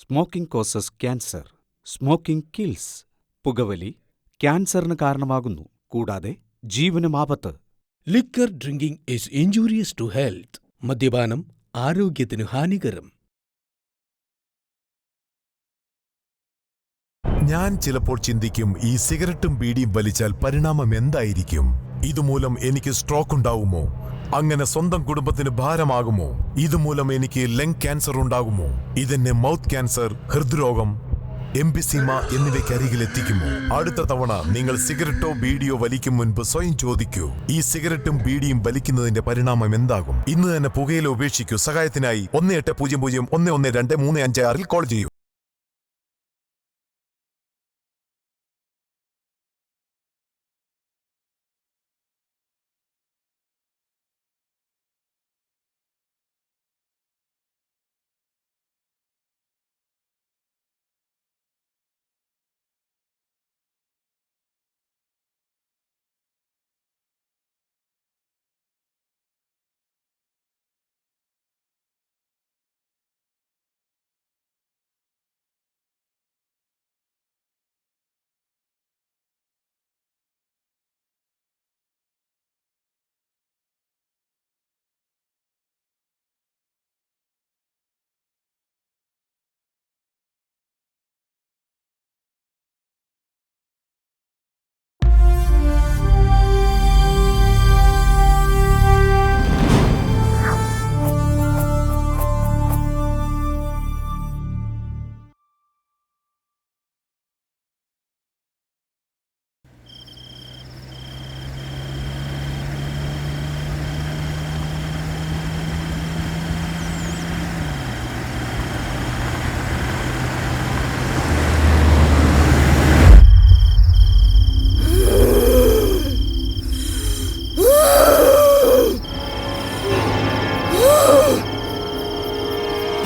Smoking causes cancer. Smoking kills. പുകവലി ക്യാൻസറിന് കാരണമാകുന്നു, കൂടാതെ ജീവനും ആപത്ത്. Liquor drinking is injurious to health. മദ്യപാനം ആരോഗ്യത്തിന് ഹാനികരം. ഞാൻ ചിലപ്പോൾ ചിന്തിക്കും, ഈ സിഗരറ്റും ബീഡിയും വലിച്ചാൽ പരിണാമം എന്തായിരിക്കും? ഇതുമൂലം എനിക്ക് സ്ട്രോക്ക് ഉണ്ടാകുമോ? അങ്ങനെ സ്വന്തം കുടുംബത്തിന് ഭാരമാകുമോ? ഇതുമൂലം എനിക്ക് ലങ് ക്യാൻസർ ഉണ്ടാകുമോ? ഇതെന്നെ മൗത്ത് ക്യാൻസർ, ഹൃദ്രോഗം, എംഫിസീമ എന്നിവയ്ക്കരികിൽ എത്തിക്കുമോ? അടുത്ത തവണ നിങ്ങൾ സിഗരറ്റോ ബീഡിയോ വലിക്കും മുൻപ് സ്വയം ചോദിക്കൂ, ഈ സിഗരറ്റും ബീഡിയും വലിക്കുന്നതിന്റെ പരിണാമം എന്താകും? ഇന്ന് തന്നെ പുകയില ഉപേക്ഷിക്കൂ. സഹായത്തിനായി 1800-112-356 കോൾ ചെയ്യൂ.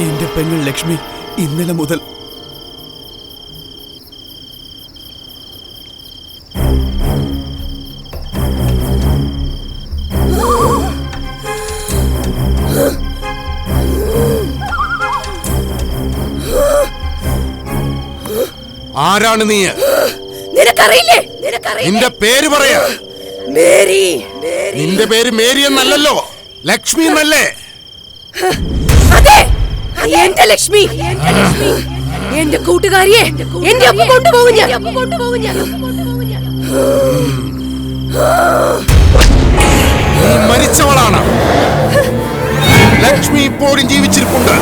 എന്റെ പെങ്ങൾ ലക്ഷ്മി ഇന്നലെ മുതൽ ആരാണ് നീ? നിനക്കറിയില്ലേ? നിന്റെ പേര് പറയാ. മേരി. നിന്റെ പേര് മേരി എന്നല്ലല്ലോ, ലക്ഷ്മി എന്നല്ലേ? അതെ, എന്റെ ലക്ഷ്മി. എന്റെ കൂട്ടുകാരിയെ എന്റെ ഒപ്പം കൊണ്ടുപോകും ഞാൻ. നീ മരിച്ചവളാണ്. ലക്ഷ്മി ഇപ്പോഴും ജീവിച്ചിരിപ്പുണ്ട്.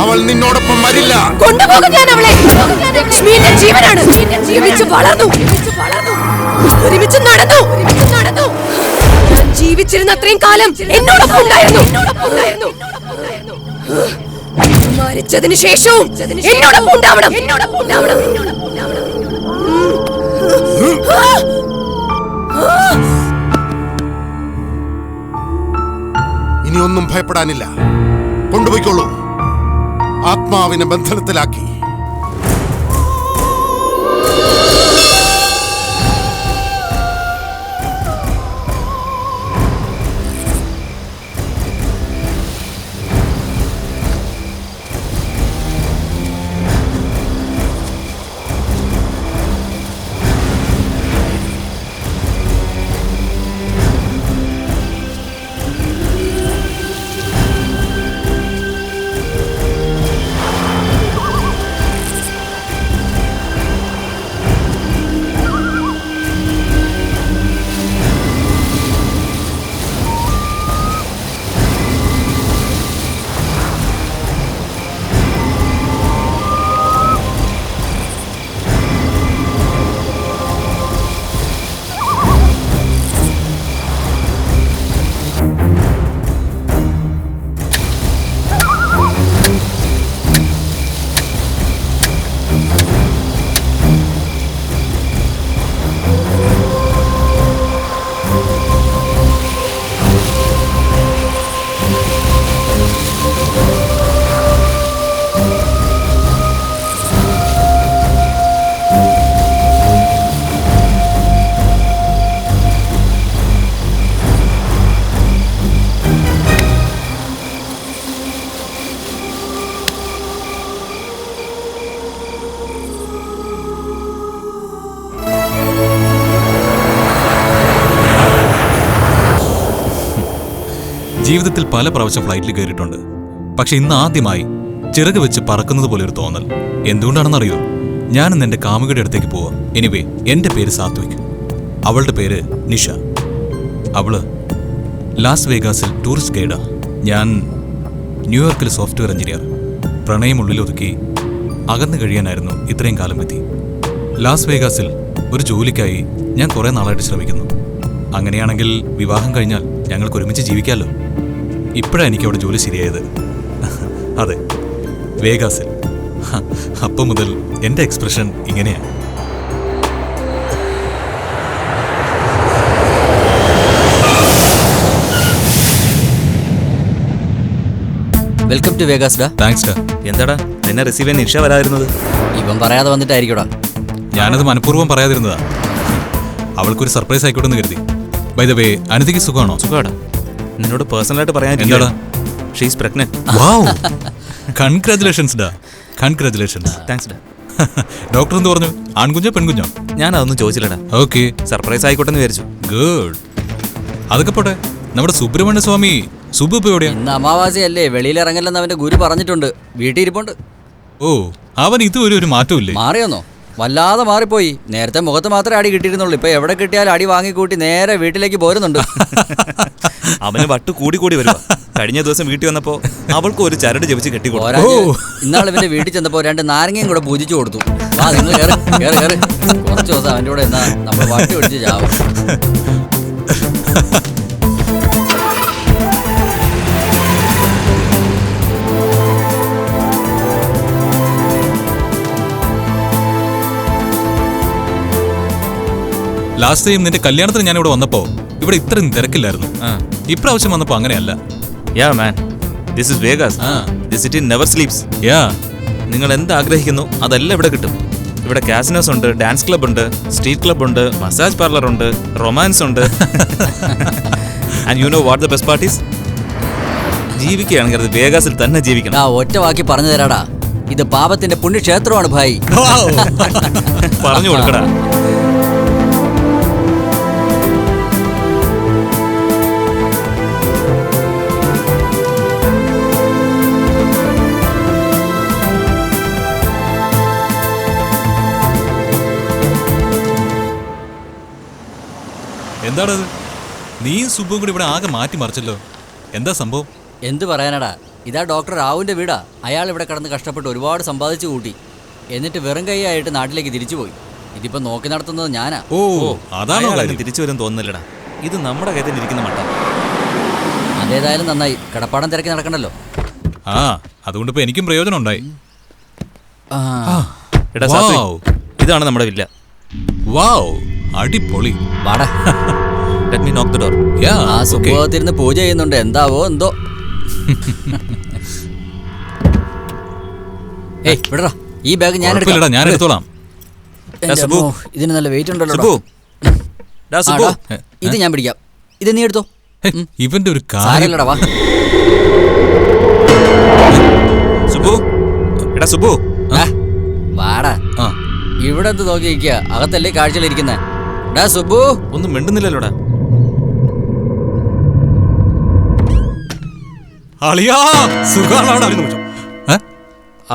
അവൾ നിന്നോടൊപ്പം മരില്ല. കൊണ്ടുപോകും ഞാൻ അവളെ. ലക്ഷ്മി എന്റെ ജീവനാണ്. ഒരുമിച്ച് വളർന്നു, ഒരുമിച്ച് നടന്നു. ജീവിച്ചിരുന്ന അത്രയും കാലം എന്നോടൊപ്പം ഉണ്ടായിരുന്നു. മരിച്ചതിന് ശേഷവും എന്നോടൊപ്പം ഉണ്ടാവണം. ഇനിയൊന്നും ഭയപ്പെടാനില്ല. കൊണ്ടുപോയിക്കോളൂ. ആത്മാവിനെ ബന്ധനത്തിലാക്കി. ജീവിതത്തിൽ പല പ്രാവശ്യം ഫ്ലൈറ്റിൽ കയറിയിട്ടുണ്ട്. പക്ഷെ ഇന്ന് ആദ്യമായി ചിറക് വെച്ച് പറക്കുന്നത് പോലെ ഒരു തോന്നൽ. എന്തുകൊണ്ടാണെന്നറിയോ? ഞാനിന്ന് എൻ്റെ കാമുകിയുടെ അടുത്തേക്ക് പോവാം. എനിവേ, എൻ്റെ പേര് സാത്വിക്, അവളുടെ പേര് നിഷ. അവള് ലാസ് വേഗാസിൽ ടൂറിസ്റ്റ് ഗൈഡാ. ഞാൻ ന്യൂയോർക്കിൽ സോഫ്റ്റ്വെയർ എഞ്ചിനീയർ. പ്രണയമുള്ളിലൊതുക്കി അകന്നു കഴിയാനായിരുന്നു ഇത്രയും കാലം വിധി. ലാസ് വേഗാസിൽ ഒരു ജോലിക്കായി ഞാൻ കുറേ നാളായിട്ട് ശ്രമിക്കുന്നു. അങ്ങനെയാണെങ്കിൽ വിവാഹം കഴിഞ്ഞാൽ ഞങ്ങൾക്ക് ഒരുമിച്ച് ജീവിക്കാമല്ലോ. ഇപ്പോഴാണ് എനിക്ക് അവിടെ ജോലി ശരിയായത്. അതെ, വേഗാസിൽ. അപ്പം മുതൽ എൻ്റെ എക്സ്പ്രഷൻ ഇങ്ങനെയാണ്. വെൽക്കം ടു വേഗാസ് ഡാ. താങ്ക്സ് ഡാ. എന്താടാ നിന്നെ റിസീവ് ചെയ്യാൻ നിഷ വരാതിരുന്നത്? ഇവൻ പറയാതെ വന്നിട്ടായിരിക്കടാ. ഞാനത് മനഃപൂർവ്വം പറയാതിരുന്നതാ. അവൾക്കൊരു സർപ്രൈസ് ആയിക്കോട്ടെന്ന് കരുതി. ബൈ ദ വേ, അനിതയ്ക്ക് സുഖമാണോ? സുഖാടാ. നിന്നോട് പേഴ്സണലായിട്ട് പറയാൻ. എന്താടാ? She's pregnant. വാവ്, കൺഗ്രാറ്റുലേഷൻസ് ഡാ. കൺഗ്രാറ്റുലേഷൻസ്. താങ്ക്സ് ഡാ. ഡോക്ടർ എന്ത് പറഞ്ഞു? ആൺകുഞ്ഞോ പെൺകുഞ്ഞോ? ഞാൻ അതൊന്നും ചോദിച്ചില്ലടാ. ഓക്കെ, സർപ്രൈസ് ആയിക്കോട്ടെ എന്ന് വിചാരിച്ചു. ഗുഡ്. അതൊക്കെ പോട്ടെ, നമ്മുടെ സുബ്രഹ്മണ്യ സ്വാമി സുബു ഇപ്പൊ എവിടെയാ? ഇന്ന് അമാവാസിയല്ലേ, വെളിയിലിറങ്ങല്ലെന്ന് അവന്റെ ഗുരു പറഞ്ഞിട്ടുണ്ട്. വീട്ടിൽ ഇരിപ്പുണ്ട്. ഓ, അവൻ ഇതുവരെ ഒരു മാറ്റമില്ലേ? മാറിയോന്നോ? വല്ലാതെ മാറിപ്പോയി. നേരത്തെ മുഖത്ത് മാത്രമേ അടി കിട്ടിയിരുന്നുള്ളൂ. ഇപ്പൊ എവിടെ കിട്ടിയാലും അടി വാങ്ങിക്കൂട്ടി നേരെ വീട്ടിലേക്ക് പോരുന്നുണ്ട്. അവന് വട്ട് കൂടി കൂടി വരുവാ. കഴിഞ്ഞ ദിവസം വീട്ടിൽ വന്നപ്പോ അവൾക്ക് ഒരു ചരട് ജപിച്ച് കെട്ടിക്കൊടുത്തു. ഇന്നാൾ ഇവന്റെ വീട്ടിൽ ചെന്നപ്പോ 2 നാരങ്ങയും കൂടെ പൂജിച്ചു കൊടുത്തു. വാ നിങ്ങൾ കേറ്. കുറച്ച് ദിവസം അവന്റെ കൂടെ എന്നാ നമ്മൾ വട്ടി ഒടിച്ച് ചാവും. ലാസ്റ്റ് ടൈം നിന്റെ കല്യാണത്തിന് ഞാൻ ഇവിടെ വന്നപ്പോ ഇവിടെ ഇത്രയും തിരക്കില്ലായിരുന്നു. ഇപ്രാവശ്യം വന്നപ്പോ അങ്ങനെയല്ല. Yeah man, this is Vegas. The city never sleeps. Yeah, നിങ്ങൾ എന്ത് ആഗ്രഹിക്കുന്നു അതെല്ലാം ഇവിടെ കിട്ടും. ഇവിടെ കാസിനോസ് ഉണ്ട്, ഡാൻസ് ക്ലബ് ഉണ്ട്, സ്ട്രീറ്റ് ക്ലബ് ഉണ്ട്, മസാജ് പാർലർ ഉണ്ട്, റൊമാൻസ് ഉണ്ട്. And you know what the best parties? ജീവിക്കുകയാണെങ്കിൽ അത് വേഗാസിൽ തന്നെ ജീവിക്കണം. ഒറ്റ വാക്കി പറഞ്ഞു തരാടാ, ഇത് പാപത്തിന്റെ പുണ്യക്ഷേത്രമാണ് ഭായി. പറഞ്ഞു കൊടുക്കടാ. എന്താണത്? നീയും സുബും കൂടി ഇവിടെ ആകെ മാറ്റി മറിച്ചല്ലോ. എന്താ സംഭവം? എന്ത് പറയാനടാ, ഇതാ ഡോക്ടർ റാവുവിന്റെ വീടാ. അയാൾ ഇവിടെ കിടന്ന് കഷ്ടപ്പെട്ട് ഒരുപാട് സമ്പാദിച്ചു കൂട്ടി. എന്നിട്ട് വെറും കൈയായിട്ട് നാട്ടിലേക്ക് തിരിച്ചുപോയി. ഇതിപ്പോ നോക്കി നടത്തുന്നത് ഞാനാ. ഓ, അതാണോ കാര്യം? തിരിച്ചു വരും തോന്നുന്നില്ലടാ. ഇത് നമ്മുടെ കയ്യിൽ ഇരിക്കുന്ന മട്ട. അതേതായാലും നന്നായി, കടപ്പാടം തിരക്കി നടക്കണ്ടല്ലോ. ആ, അതുകൊണ്ട് ഇപ്പൊ എനിക്കും പ്രയോജനം ഉണ്ടായി. എടാ സാത്വിക്, ഇതാണ് നമ്മുടെ വില്ല. വാവ്, അടിപൊളി. വാടാ. ലെറ്റ് മീ നോക്ക് ദി ഡോർ. യാ, ആ സുഖത്തിരുന്ന് പൂജ ചെയ്യുന്നുണ്ട്. എന്താവോ എന്തോ. ഏയ് വിടറാ, ഈ ബാഗ് ഞാൻ എടുക്കാം. ഞാൻ എടുത്തോളാം. എൻ്റെ അമ്മോ, ഇതിന് നല്ല വെയിറ്റ് ഉണ്ടല്ലോ. സുബു, ഡാ സുബു, ഇത് ഞാൻ പിടിക്കാം. ഇത് നീ എടുത്തോ. ഇവന്റെ ഒരു കാര്യം. സാരമില്ലടാ, വാ. സുബു, എടാ സുബു, വാടാ. ഇവിടെ എന്ത് നോക്കി നിൽക്കുക? അകത്തല്ലേ കാഴ്ചയിലിരിക്കുന്നേ. ഡാ സുബു, ഒന്നും മിണ്ടുന്നില്ലല്ലോടാ. അളിയാ, സുഖാണോ?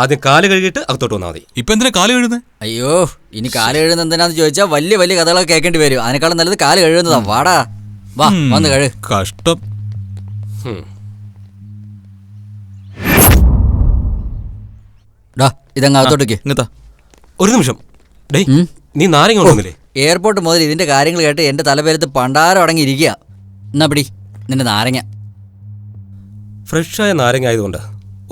ആദ്യം കാല് കഴുകിയിട്ട് അകത്തോട്ട് വന്നാൽ മതി. ഇപ്പൊ എന്തിനാ കാല് കഴുകുന്നത്? അയ്യോ, ഇനി കാല് കഴുകുന്ന എന്തിനാന്ന് ചോദിച്ചാൽ വലിയ വലിയ കഥകളൊക്കെ കേൾക്കേണ്ടി വരും. അതിനേക്കാളും നല്ലത് കാല് കഴുകുന്നതാ. വാടാ, വാ, വന്ന് കഴു. കഷ്ടം. ഡാ, ഇതങ്ങ് അകത്തോട്ടേക്ക്. ഇങ്ങത്താ. ഒരു നിമിഷം. ഡേയ്, നീ നാരങ്ങ കൊണ്ടുവന്നില്ലേ? എയർപോർട്ട് മുതൽ ഇതിന്റെ കാര്യങ്ങൾ കേട്ട് എന്റെ തലപേരത്ത് പണ്ടാരം അടങ്ങിയിരിക്കുക. എന്നാ പിടി നിന്റെ നാരങ്ങ. ഫ്രഷായ നാരങ്ങ ആയതുകൊണ്ട്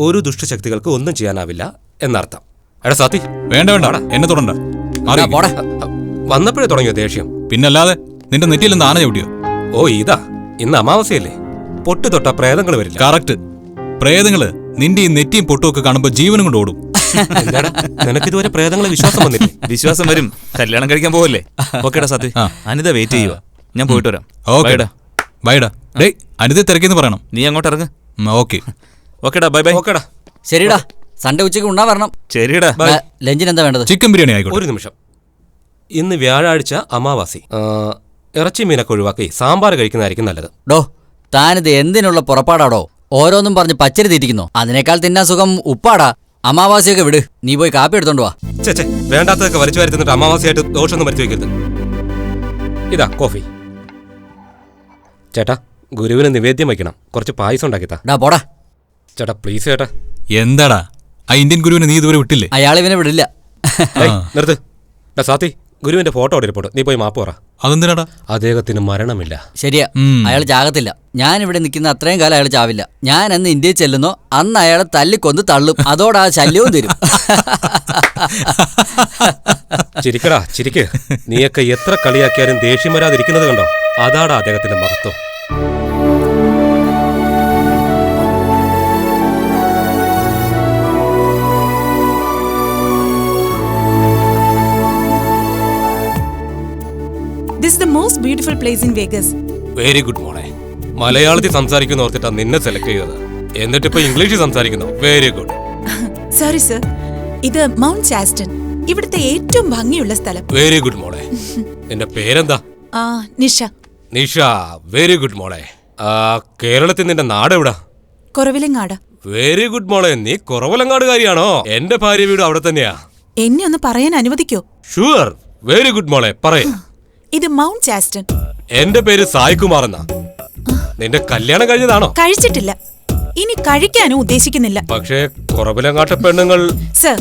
ഒരു ദുഷ്ടശക്തികൾക്ക് ഒന്നും ചെയ്യാനാവില്ല എന്നർത്ഥം. എടാ സാത്തി, വേണ്ട വേണ്ട, എന്നെ തൊടണ്ട. പോടാ. വന്നപ്പോഴേ തുടങ്ങിയോ ദേഷ്യം? പിന്നല്ലാതെ, നിന്റെ നെറ്റിയിൽ എന്ത് ആന ചവിട്ടിയോ? ഓ ഇതാ, ഇന്ന് അമാവാസ്യല്ലേ, പൊട്ട് തൊട്ട പ്രേതങ്ങൾ വരില്ല. കറക്റ്റ്. പ്രേതങ്ങള് നിന്റെ ഈ നെറ്റിയും പൊട്ടും ഒക്കെ കാണുമ്പോ ജീവനും കൊണ്ട് ഓടും. നിനക്കിതുവരെ പ്രേതങ്ങളെ വിശ്വാസം വന്നില്ലേ? വിശ്വാസം വരും, കല്യാണം കഴിക്കാൻ പോവല്ലേ. ഓക്കേടാ സാത്വിക്, അനിത വെയിറ്റ് ചെയ്യുക. ഞാൻ പോയിട്ട് വരാം. ഓക്കേടാ, ബൈഡാ. ഡേയ്, അനിത തിരക്കിന്ന് പറയണം. നീ അങ്ങോട്ട് ഇറങ്ങ്. ഓക്കെ. ഓക്കേടാ, ബൈ ബൈ. ഓക്കേടാ, ശരിടാ. സൺഡേ ഉച്ചയ്ക്ക് ഉണ്ടാ വരണം. ശരിടാ. ലഞ്ചിന് എന്താ വേണ്ടത്? ചിക്കൻ ബിരിയാണി ആയിക്കോട്ടെ. ഒരു നിമിഷം. ഇന്ന് വ്യാഴാഴ്ച അമാവാസി. ഇറച്ചി മീനൊക്കെ ഒഴിവാക്കി സാമ്പാർ കഴിക്കുന്നതായിരിക്കും നല്ലത്. ഡോ, താനിത് എന്തിനുള്ള പുറപ്പാടാടോ? ഓരോന്നും പറഞ്ഞ് പച്ചരി തീറ്റിക്കുന്നു. അതിനേക്കാൾ തിന്നാൻ സുഖം ഉപ്പാടാ. അമാവാസിയൊക്കെ വിട്, നീ പോയി കാപ്പി എടുത്തോണ്ട് വാ. ചേച്ചേ, വേണ്ടാത്തതൊക്കെ വലിച്ചു വരുത്തിട്ട് അമാവാസിയായിട്ട് ദോഷമൊന്നും വരുത്തി വെക്കരുത്. ഇതാ കോഫി. ചേട്ടാ, ഗുരുവിന് നിവേദ്യം വയ്ക്കണം. കുറച്ച് പായസം ഉണ്ടാക്കിത്താ. ഡാ പോടാ. ചേട്ടാ പ്ലീസ് ചേട്ടാ. എന്താടാ, ആ ഇന്ത്യൻ ഗുരുവിനെ നീ ഇതുവരെ വിട്ടില്ലേ? അയാൾ ഇവനെ വിടില്ല. നിർത്ത്. സാത്തി, ഗുരുവിന്റെ ഫോട്ടോ എടുപ്പോട്ട് നീ പോയി മാപ്പ് പറ. അതെന്തിനാടാ? അദ്ദേഹത്തിന് മരണമില്ല. ശരിയാ, അയാൾ ചാകത്തില്ല. ഞാൻ ഇവിടെ നിൽക്കുന്ന അത്രയും കാലം അയാൾ ചാവില്ല. ഞാൻ അന്ന് ഇന്ത്യയിൽ ചെല്ലുന്നോ അന്ന് അയാളെ തല്ലിക്കൊന്ന് തള്ളും. അതോടെ ആ ശല്യവും തരും. ചിരിക്കടാ ചിരിക്ക്. നീയൊക്കെ എത്ര കളിയാക്കിയാലും ദേഷ്യം വരാതിരിക്കുന്നത് കണ്ടോ? അതാടാ അദ്ദേഹത്തിന്റെ മഹത്വം. This is the most beautiful place in Vegas. Very good മോളെ. മലയാളത്തിൽ സംസാരിക്കുന്ന ഓർത്തിട്ടാ നിന്നെ സെലക്ട് ചെയ്തത്. എന്നിട്ടിപ്പോ ഇംഗ്ലീഷിൽ സംസാരിക്കുന്നു. Very good. സോറി സർ, ഇത് മൗണ്ട് ശാസ്റ്റൺ, ഇവിടുത്തെ ഏറ്റവും ഭംഗിയുള്ള സ്ഥലം. വെരി ഗുഡ് മോളെ. നിന്റെ പേരെന്താ? നിഷ. നിഷ, വെരി ഗുഡ് മോളെ. കേരളത്തിൽ നിന്റെ നാട് എവിടാ? കുറവിലങ്ങാട്. വെരി ഗുഡ് മോളെ. നീ കുറവലങ്ങാടുകാരിയാണോ? എന്റെ ഭാര്യ വീട് അവിടെ തന്നെയാ. എന്നെ ഒന്ന് പറയാൻ അനുവദിക്കോ? ഷുവർ. വെരി ഗുഡ് മോളെ, പറയേ. ഇത് മൗണ്ട് ശാസ്റ്റൺ. എന്റെ പേര് സായ്കുമാർ എന്നാ. നിന്റെ കല്യാണം കഴിഞ്ഞതാണോ? കഴിച്ചിട്ടില്ല, ഇനി കഴിക്കാനും ഉദ്ദേശിക്കുന്നില്ല. പക്ഷേ കുറവിലങ്ങാട്ടെ പെണ്ണുങ്ങൾ. സർ,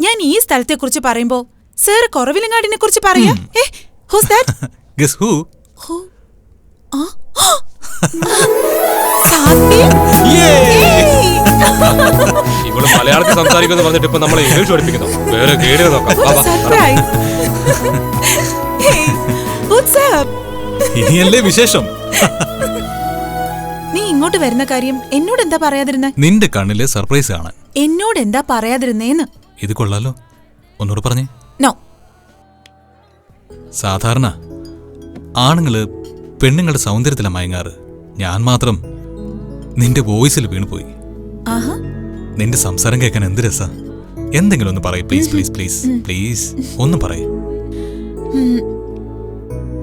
ഞാൻ ഈ സ്ഥലത്തെ കുറിച്ച് പറയുമ്പോ സർ കുറവിലങ്ങാടിനെ കുറിച്ച് പറയാ? Who's that? Guess who? Who? Saathi? ഇവള് മലയാളത്തിൽ സംസാരിക്കുന്നു പറഞ്ഞിട്ട് ഇപ്പൊ നമ്മളെ ഇംഗ്ലീഷ് പഠിപ്പിക്കുന്നു. വേറെ ഗൈഡ് നോക്കാം. Surprise. Hey, what's up? ഇനിയല്ലേ വിശേഷം? നീ ഇങ്ങോട്ട് വരുന്ന കാര്യം എന്നോട് എന്താ പറയാതിരുന്നേ? നിന്റെ കണ്ണിലെ സർപ്രൈസ് കാണാൻ. എന്നോട് എന്താ പറയാതിരുന്നേന്ന്? ഇത് കൊള്ളാലോ, ഒന്നുകൂടെ പറഞ്ഞേ. നോ. സാധാരണ ആണുങ്ങള് പെണ്ണുങ്ങളുടെ സൗന്ദര്യത്തിലാണ് മയങ്ങാറ്. ഞാൻ മാത്രം നിന്റെ വോയിസിൽ വീണുപോയി. നിന്റെ സംസാരം കേൾക്കാൻ എന്ത് രസാ. എന്തെങ്കിലും ഒന്ന് പറയ് പ്ലീസ് പ്ലീസ് പ്ലീസ് പ്ലീസ് ഒന്ന് പറയ്.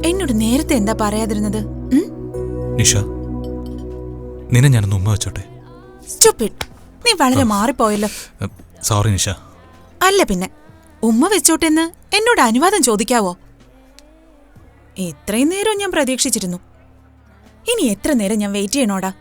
എന്നോട് നേരത്തെ എന്താ പറയാതിരുന്നത്? നിഷ, നിന്നെ ഞാനൊന്ന് ഉമ്മ വെച്ചോട്ടെ? Stupid. നീ വളരെ മാറിപ്പോയല്ലോ. സോറി നിഷ. അല്ല പിന്നെ ഉമ്മ വെച്ചോട്ടെന്ന് എന്നോട് അനുവാദം ചോദിക്കാവോ? ഇത്രയും നേരം ഞാൻ പ്രതീക്ഷിച്ചിരുന്നു. ഇനി എത്ര നേരം ഞാൻ വെയിറ്റ് ചെയ്യണോടാ?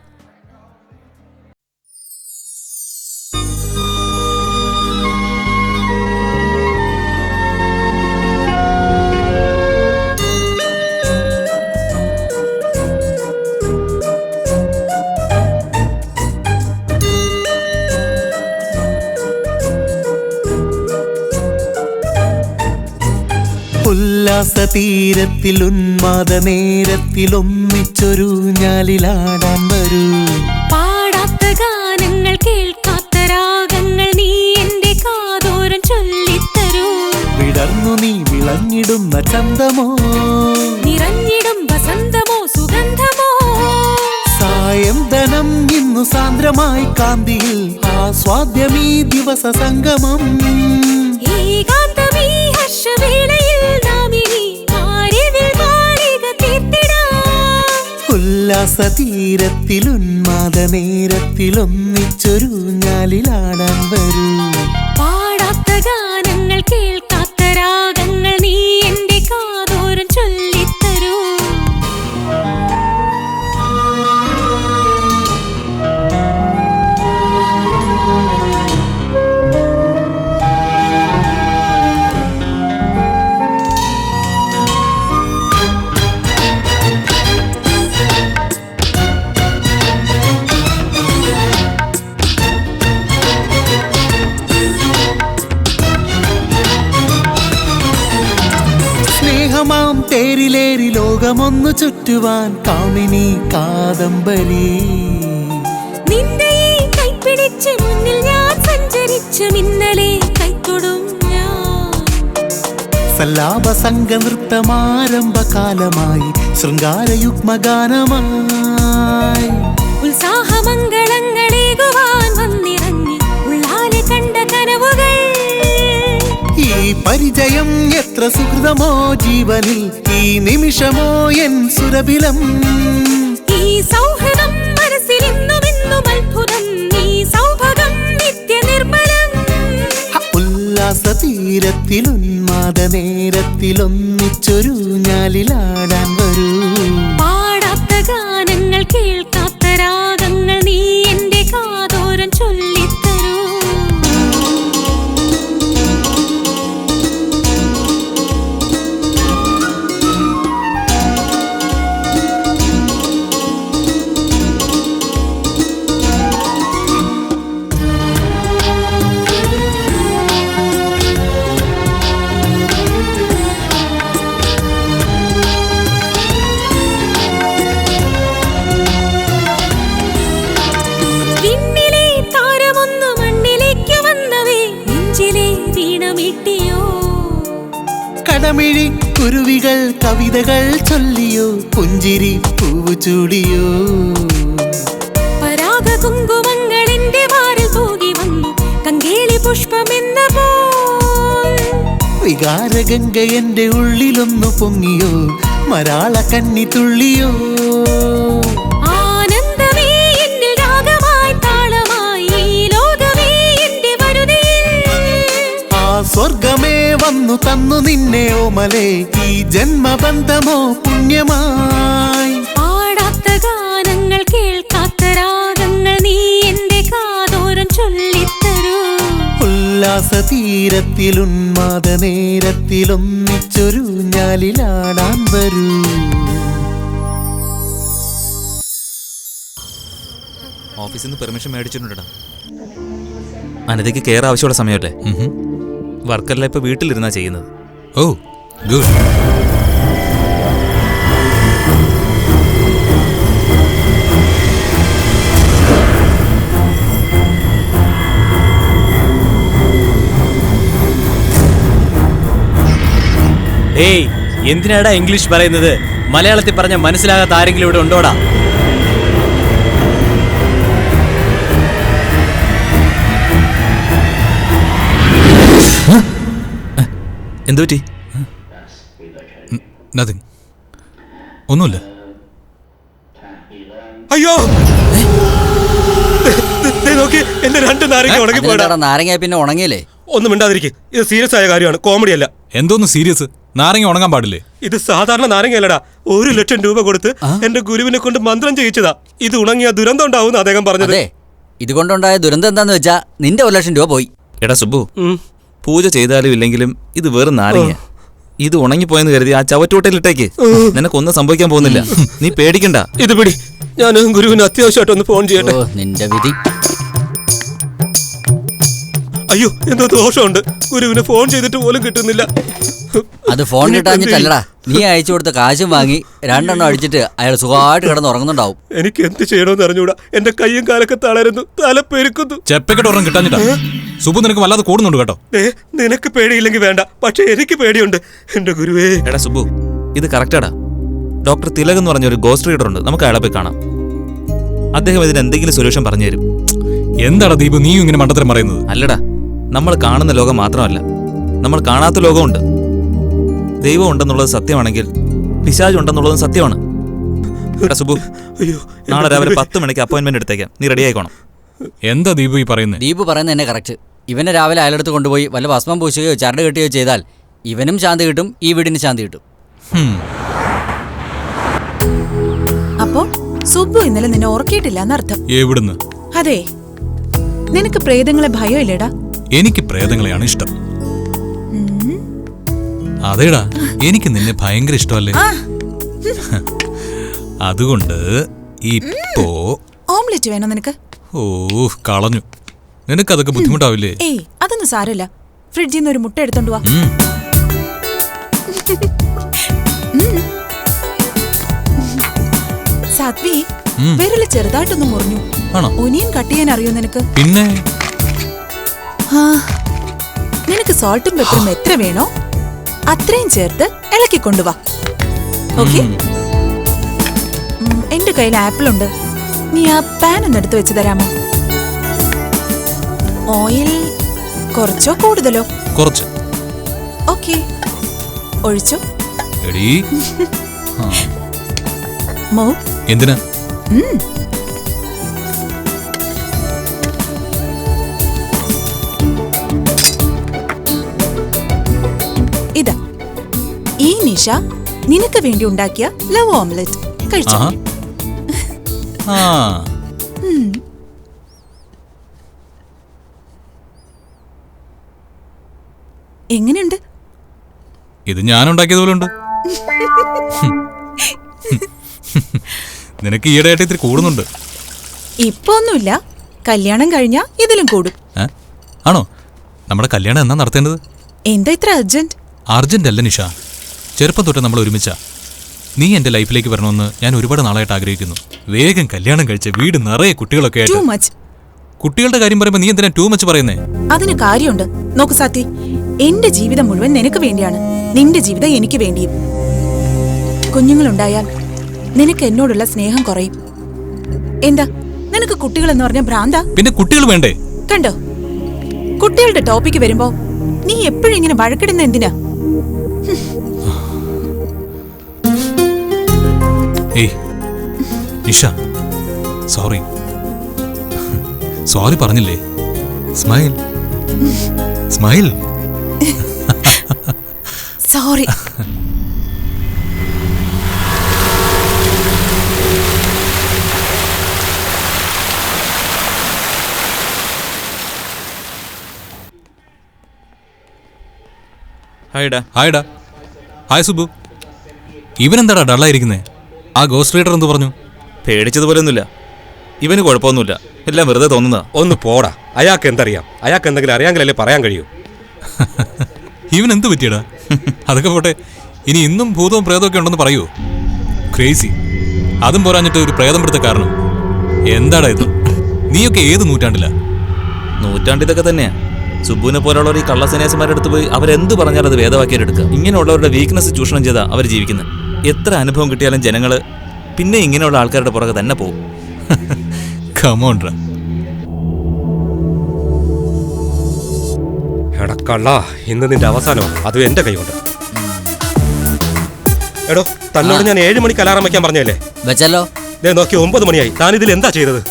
ഉല്ലാസതീരത്തിൽ ഉന്മാദ നേരത്തിൽ ഒന്നിച്ചൊരു ഞാലിലാടാൻ വരൂ. പാടാത്ത ഗാനങ്ങൾ കേൾക്കാത്ത രാഗങ്ങൾ നീ എന്റെ കാതോരം ചൊല്ലിത്തരൂ. വിടർന്നു നീ വിളഞ്ഞിടുന്ന ചന്തമോ, നിറഞ്ഞിടും വസന്തമോ സുഗന്ധമോ. സായന്തനം ഇന്നു സാന്ദ്രമായി കാന്തിയിൽ ആസ്വാദ്യമീ ദിവസ സംഗമം. ഏകാന്തമീ ഹർഷവേളയിൽ നാമിനി ആരിവിൽ മാളിക തീർത്തിടാം. ഉല്ലാസതീരത്തിൽ ഉന്മാദ നേരത്തിൽ ഒന്നിച്ചൊരു ഞാലിലാടാൻ വരൂ. പാടാത്ത ഗാനങ്ങൾ കേൾക്കാത്ത രാഗങ്ങൾ നീ എന്റെ കാതോരം ചൊല്ലിത്തരൂ. സ്നേഹമാം തേരിലേറി ലോകമൊന്നു ചുറ്റുവാൻ കാമിനി കാദംബരി. നിന്റെ ഈ കൈപിടിച്ച് മുന്നിൽ ഞാൻ സഞ്ചരിച്ച് മിന്നലെ കൈത്തൊടും ഞാൻ. സല്ലാപ സംഘ നൃത്തമാരംഭകാലമായി ശൃംഗാരയുഗ്മഗാനമായി ഉത്സാഹമംഗളങ്ങളേകുവാൻ വന്നിറങ്ങി ഉള്ളാലെ കണ്ട കനവുകൾ. ഈ പരിചയം എത്ര സുഹൃതമോ ജീവനിൽ, ഈ നിമിഷമോ എൻ സുരഭിലം. ഈ സൗഹൃദ തീരത്തിൽ ഉന്മാദ നേരത്തിൽ ഒന്നിച്ചൊരു ഞാലിലാടാൻ വരൂ. പാടാത്ത ഗാനങ്ങൾ കേൾക്കാത്ത രാഗങ്ങൾ നീ എന്റെ കാതോരം ചൊല്ലിത്തരൂ. കടമിഴി കുരുവികൾ കവിതകൾ ചൊല്ലിയോ പുഞ്ചിരി പൂവ് ചൂടിയോ. പരാഗ കുങ്കുമങ്ങൾ എന്റെ വാരിൽ തൂകി വന്നു കങ്കേളി പുഷ്പമെന്ന പോൽ. വികാരഗംഗ എന്റെ ഉള്ളിലൊന്നു പൊങ്ങിയോ മരാള കന്നി തുള്ളിയോ. ആനന്ദമേ എന്നിൽ രാഗമായി താളമായി ഈ ലോകമേ എന്റെ വരുതിയിൽ. ആ സ്വർഗമേ വന്നു തന്നു നിന്നെ ഓമലേ ഈ ജന്മബന്ധമോ പുണ്യമായി. പാടാത്ത ഗാനങ്ങൾ കേൾക്കാത്ത രാഗങ്ങൾ നീ എന്റെ കാതോരം ചൊല്ലിത്തരൂ. ഉല്ലാസ തീരത്തിൽ ഉന്മാദ നേരത്തിൽ ഒന്നിച്ചൊരു ഞാലിലാടാൻ വരൂ. ഓഫീസിൽ നിന്ന് പെർമിഷൻ മേടിച്ചിട്ടുണ്ടാ. അനതയ്ക്ക് കെയർ ആവശ്യമുള്ള സമയമല്ലേ? വർക്കെല്ലാം ഇപ്പൊ വീട്ടിലിരുന്നാ ചെയ്യുന്നത്. ഓ ഗുഡ്. ഏയ്, എന്തിനാടാ ഇംഗ്ലീഷ് പറയുന്നത്? മലയാളത്തിൽ പറഞ്ഞ മനസ്സിലാകാത്ത ആരെങ്കിലും ഇവിടെ ഉണ്ടോടാ? എന്തുപറ്റി? നത്തിങ്, ഒന്നുമില്ല. അയ്യോ നോക്കി, എന്റെ 2 നാരങ്ങ ഉണങ്ങി പോയടാ. നാരങ്ങ പിന്നെ ഉണങ്ങിയല്ലേ? ഒന്നും മിണ്ടാതിരിക്കും, ഇത് സീരിയസ് ആയ കാര്യമാണ്, കോമഡി അല്ല. എന്തോന്ന് സീരിയസ്? നാരങ്ങ ഉണങ്ങാൻ പാടില്ലേ? ഇത് സാധാരണ നാരങ്ങയല്ലടാ. 1 ലക്ഷം രൂപ കൊടുത്ത് എന്റെ ഗുരുവിനെ കൊണ്ട് മന്ത്രം ചെയ്യിച്ചതാ. ഇത് ഉണങ്ങിയ ദുരന്തം ഉണ്ടാവും അദ്ദേഹം പറഞ്ഞത്. ഇതുകൊണ്ടുണ്ടായ ദുരന്തം എന്താന്ന് വെച്ചാ നിന്റെ 1 ലക്ഷം രൂപ പോയി. എടാ സുബു, പൂജ ചെയ്താലും ഇല്ലെങ്കിലും ഇത് വെറും നാരങ്ങ. ഇത് ഉണങ്ങിപ്പോയെന്ന് കരുതി ആ ചവറ്റൂട്ടയിലിട്ടേക്ക്. നിനക്കൊന്നും സംഭവിക്കാൻ പോകുന്നില്ല, നീ പേടിക്കണ്ട. ഇത് പിടി, ഞാൻ ഗുരുവിന് അത്യാവശ്യമായിട്ടൊന്ന് ഫോൺ ചെയ്യട്ടെ. നിന്റെ വിധി. അയ്യോ, എന്തോ ദോഷമുണ്ട്. ഗുരുവിന് ഫോൺ ചെയ്തിട്ട് പോലും കിട്ടുന്നില്ല. അത് ഫോൺ കിട്ടാഞ്ഞിട്ടല്ലടാ, നീ അയച്ചു കൊടുത്ത കാശും വാങ്ങി 2 എണ്ണം അടിച്ചിട്ട് അയാൾ സുഖമായിട്ട് കിടന്ന് ഉറങ്ങുന്നുണ്ടാവും. എനിക്ക് എന്ത് ചെയ്യണമെന്ന് അറിഞ്ഞൂടാ. എന്റെ കയ്യും കാലൊക്കെ തളരുന്നു, തല പെരുക്കുന്നു. ചെപ്പക്കെട്ട് ഉറങ്ങാൻ കിട്ടാഞ്ഞിട്ടാ. സുബു നിനക്ക് വല്ലാതെ കൂടുന്നുണ്ട് കേട്ടോ. നിനക്ക് പേടിയില്ലെങ്കിൽ വേണ്ട, പക്ഷെ എനിക്ക് പേടിയുണ്ട് എന്റെ ഗുരുവേ. എടാ സുബു, ഇത് കറക്റ്റാടാ. ഡോക്ടർ തിലക് എന്ന് പറഞ്ഞൊരു ഗോസ്റ്റ് റീഡർ ഉണ്ട്, നമുക്ക് അയാളെ പോയി കാണാം. അദ്ദേഹം ഇതിന് എന്തെങ്കിലും സൊല്യൂഷൻ പറഞ്ഞു തരും. എന്താടാ ദീപു നീയും ഇങ്ങനെ മണ്ടത്തരം പറയുന്നത്? അല്ലടാ, നമ്മൾ കാണുന്ന ലോകം മാത്രമല്ല, നമ്മൾ കാണാത്ത ലോകമുണ്ട്. ദൈവം ഉണ്ടെന്നുള്ളത് സത്യമാണെങ്കിൽ പിശാച് ഉണ്ടെന്നുള്ളതും സത്യമാണ്. എടാ സുബു, നാളെ രാവിലെ 10 മണിക്ക് അപ്പോയിന്റ്മെന്റ് എടുത്തേക്കാം, നീ റെഡി ആയിക്കോണം. എന്താ ദീപു ഈ പറയുന്നത്? ദീപു പറയുന്നത് തന്നെ കറക്റ്റ്. ഇവനെ രാവിലെ അയാളെടുത്ത് കൊണ്ടുപോയി വല്ല ഭസ്മം പൂശുകയോ ചരട് കെട്ടുകയോ ചെയ്താൽ ഇവനും ശാന്തി കിട്ടും, ഈ വീടിന് ശാന്തി കിട്ടും. അപ്പോ സുബു ഇന്നലെ നിന്നെ ഉറക്കിയിട്ടില്ല എന്നർത്ഥം. എവിടുന്ന്? അതെ, നിനക്ക് പ്രേതങ്ങളെ ഭയമില്ലേടാ? എനിക്ക് പ്രേതങ്ങളെയാണ് ഇഷ്ടം. അതേടാ, എനിക്ക് നിന്നെ ഭയങ്കര ഇഷ്ടമല്ലേ? അതുകൊണ്ട് ഇപ്പോ ഓംലെറ്റ് വേണോ നിനക്ക്? ഓ കളഞ്ഞു. നിനക്കതൊക്കെ ബുദ്ധിമുട്ടാവില്ലേ? ഏയ്, അതൊന്നും സാരമില്ല. ഫ്രിഡ്ജിൽ നിന്ന് ഒരു മുട്ട എടുത്തോണ്ട് വാ. സാത്വി, വിരല് ചെറുതായിട്ടൊന്ന് മുറിഞ്ഞു. ഒനിയൻ കട്ട് ചെയ്യാൻ അറിയോ നിനക്ക്? പിന്നെ നിനക്ക് സോൾട്ടും പെപ്പറും എത്ര വേണോ അത്രയും ചേർത്ത് ഇളക്കി കൊണ്ടുവാ. ഓക്കെ? എന്റെ കയ്യിൽ ആപ്പിൾ ഉണ്ട്, നീ ആ പാൻ ഒന്ന് എടുത്ത് വെച്ച് തരാമോ? ഓയിൽ കുറച്ചോ കൂടുതലോ? കുറച്ച്. ഓക്കെ, ഒഴിച്ചോ. എന്തിനാ? നിഷ, നിനക്ക് വേണ്ടി ഉണ്ടാക്കിയ ലവ് ഓംലെറ്റ് കഴിച്ചോ. ആ എങ്ങനെയുണ്ട്? ഇത് ഞാനുണ്ടാക്കിയതുപോലെ ഉണ്ട്. നിനക്ക് ഈയിടെയായിട്ട് ഇത്തിരി കൂടുന്നുണ്ട്. ഇപ്പൊ ഒന്നുമില്ല, കല്യാണം കഴിഞ്ഞാ ഇതിലും കൂടും. ആണോ? നമ്മുടെ കല്യാണം എന്നാ നടത്തേണ്ടത്? എന്താ ഇത്ര അർജന്റ്? അർജന്റ് അല്ല നിഷ, ചെറുപ്പം തൊട്ട് നമ്മൾ ഒരുമിച്ചാ. നീ എന്റെ ലൈഫിലേക്ക് വരണമെന്ന് ഞാൻ ഒരുപാട് നാളായിട്ട് ആഗ്രഹിക്കുന്നു. വേഗം കല്യാണം കഴിച്ച വീട് നിറയെ കുട്ടികളൊക്കെ ടു ആയിട്ട്. മച്ച്. കുട്ടികളുടെ കാര്യം പറയുമ്പോ നീ എന്തിനാ ടൂ മച്ച് പറയുന്നേ? അതിന് കാര്യമുണ്ട്. നോക്കു സാത്തി, എന്റെ ജീവിതം മുഴുവൻ നിനക്ക് വേണ്ടിയാണ്, നിന്റെ ജീവിതം എനിക്ക് വേണ്ടിയും. കുഞ്ഞുങ്ങളുണ്ടായാൽ നിനക്ക് എന്നോടുള്ള സ്നേഹം കുറയും. എന്താ നിനക്ക് കുട്ടികൾ എന്ന് പറഞ്ഞ ഭ്രാന്താ? പിന്നെ കുട്ടികൾ വേണ്ടേ? കണ്ടോ, കുട്ടികളുടെ ടോപ്പിക്ക് വരുമ്പോ നീ എപ്പോഴും ഇങ്ങനെ വഴക്കിടുന്ന എന്തിനാ? ഏയ് നിഷ, സോറി സോറി പറഞ്ഞില്ലേ? Smile smile. സോറി. ഹായ്ഡാ. ഹായ്ഡാ. ഹായ് സുബു. ഇവനെന്താടാ ഡള്ളായിരിക്കുന്നേ? ആ ഗോസ്റ്റ് റൈഡർ എന്ത് പറഞ്ഞു? പേടിച്ചതുപോലെയൊന്നുമില്ല, ഇവന് കുഴപ്പമൊന്നുമില്ല, എല്ലാം വെറുതെ തോന്നുന്നതാ. ഒന്ന് പോടാ, അയാൾക്ക് എന്തറിയാം? അയാൾക്ക് എന്തെങ്കിലും അറിയാമെങ്കിലല്ലേ പറയാൻ കഴിയൂ. ഇവൻ എന്ത് പറ്റിയടാ? അതൊക്കെ പോട്ടെ, ഇനി ഇന്നും ഭൂതവും പ്രേതമൊക്കെ ഉണ്ടെന്ന് പറയൂ. ക്രേസി. അതും പോരാഞ്ഞിട്ട് ഒരു പ്രേതം പിടുത്ത കാരണം. എന്താടാ ഇത്? നീയൊക്കെ ഏത് നൂറ്റാണ്ടിലാ? നൂറ്റാണ്ടിതൊക്കെ തന്നെയാ. സുബുവിനെ പോലുള്ളവർ ഈ കള്ളസന്യാസിമാരുടെ അടുത്ത് പോയി അവരെന്ത് പറഞ്ഞാലും അത് വേദവാക്യം എടുക്കുക. ഇങ്ങനെയുള്ളവരുടെ വീക്ക്നെസ് ചൂഷണം ചെയ്താൽ അവർ ജീവിക്കുന്നത്. എത്ര അനുഭവം കിട്ടിയാലും ജനങ്ങൾ പിന്നെ ഇങ്ങനെയുള്ള ആൾക്കാരുടെ പുറകെ തന്നെ പോകും. എടക്കള്ള, ഇന്ന് നിന്റെ അവസാനം, അതും എന്റെ കൈ കൊണ്ട്. എടോ, തന്നോട് ഞാൻ 7 മണിക്ക് അലാറം വെക്കാൻ പറഞ്ഞല്ലേ? വെച്ചല്ലോ. നോക്കി 9 മണിയായി. താൻ ഇതിൽ എന്താ ചെയ്തത്?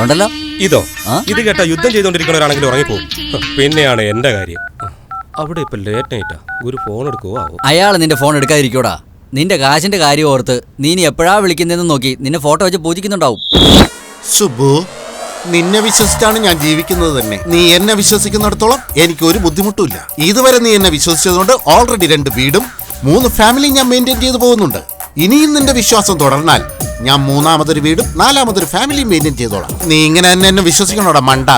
ഉണ്ടല്ലോ ഇതോ? ഇത് കേട്ടാ യുദ്ധം ചെയ്തോണ്ടിരിക്കുന്നവരാണെങ്കിലും ഉറങ്ങിപ്പോവും. പിന്നെയാണ് എന്റെ കാര്യം. അവിടെ ഇപ്പൊ ലേറ്റ് നൈറ്റാ. ഗുരു ഫോൺ എടുക്കുവോ ആവോ? അയാൾ നിന്റെ ഫോൺ എടുക്കാതിരിക്കോടാ. നിന്റെ കാശിന്റെ കാര്യം ഓർത്ത് നീ ഇനി എപ്പോഴാ വിളിക്കുന്നതെന്ന് നോക്കി നിന്നെ ഫോട്ടോ വെച്ച് പൂജിക്കുന്നുണ്ടാവും. സുബു, നിന്നെ വിശ്വസിച്ചാണ് ഞാൻ ജീവിക്കുന്നത് തന്നെ. നീ എന്നെ വിശ്വസിക്കുന്നിടത്തോളം എനിക്ക് ഒരു ബുദ്ധിമുട്ടുമില്ല. ഇതുവരെ നീ എന്നെ വിശ്വസിച്ചതുകൊണ്ട് ഓൾറെഡി 2 വീടും 3 ഫാമിലിയും ഞാൻ മെയിൻറ്റെയിൻ ചെയ്തു പോകുന്നുണ്ട്. ഇനിയും നിന്റെ വിശ്വാസം തുടർന്നാൽ ഞാൻ 3ാമതൊരു വീടും 4ാമതൊരു ഫാമിലിയും മെയിൻറ്റെയിൻ ചെയ്തോളാം. നീ ഇങ്ങനെ എന്നെ വിശ്വസിക്കണോടാ മണ്ട.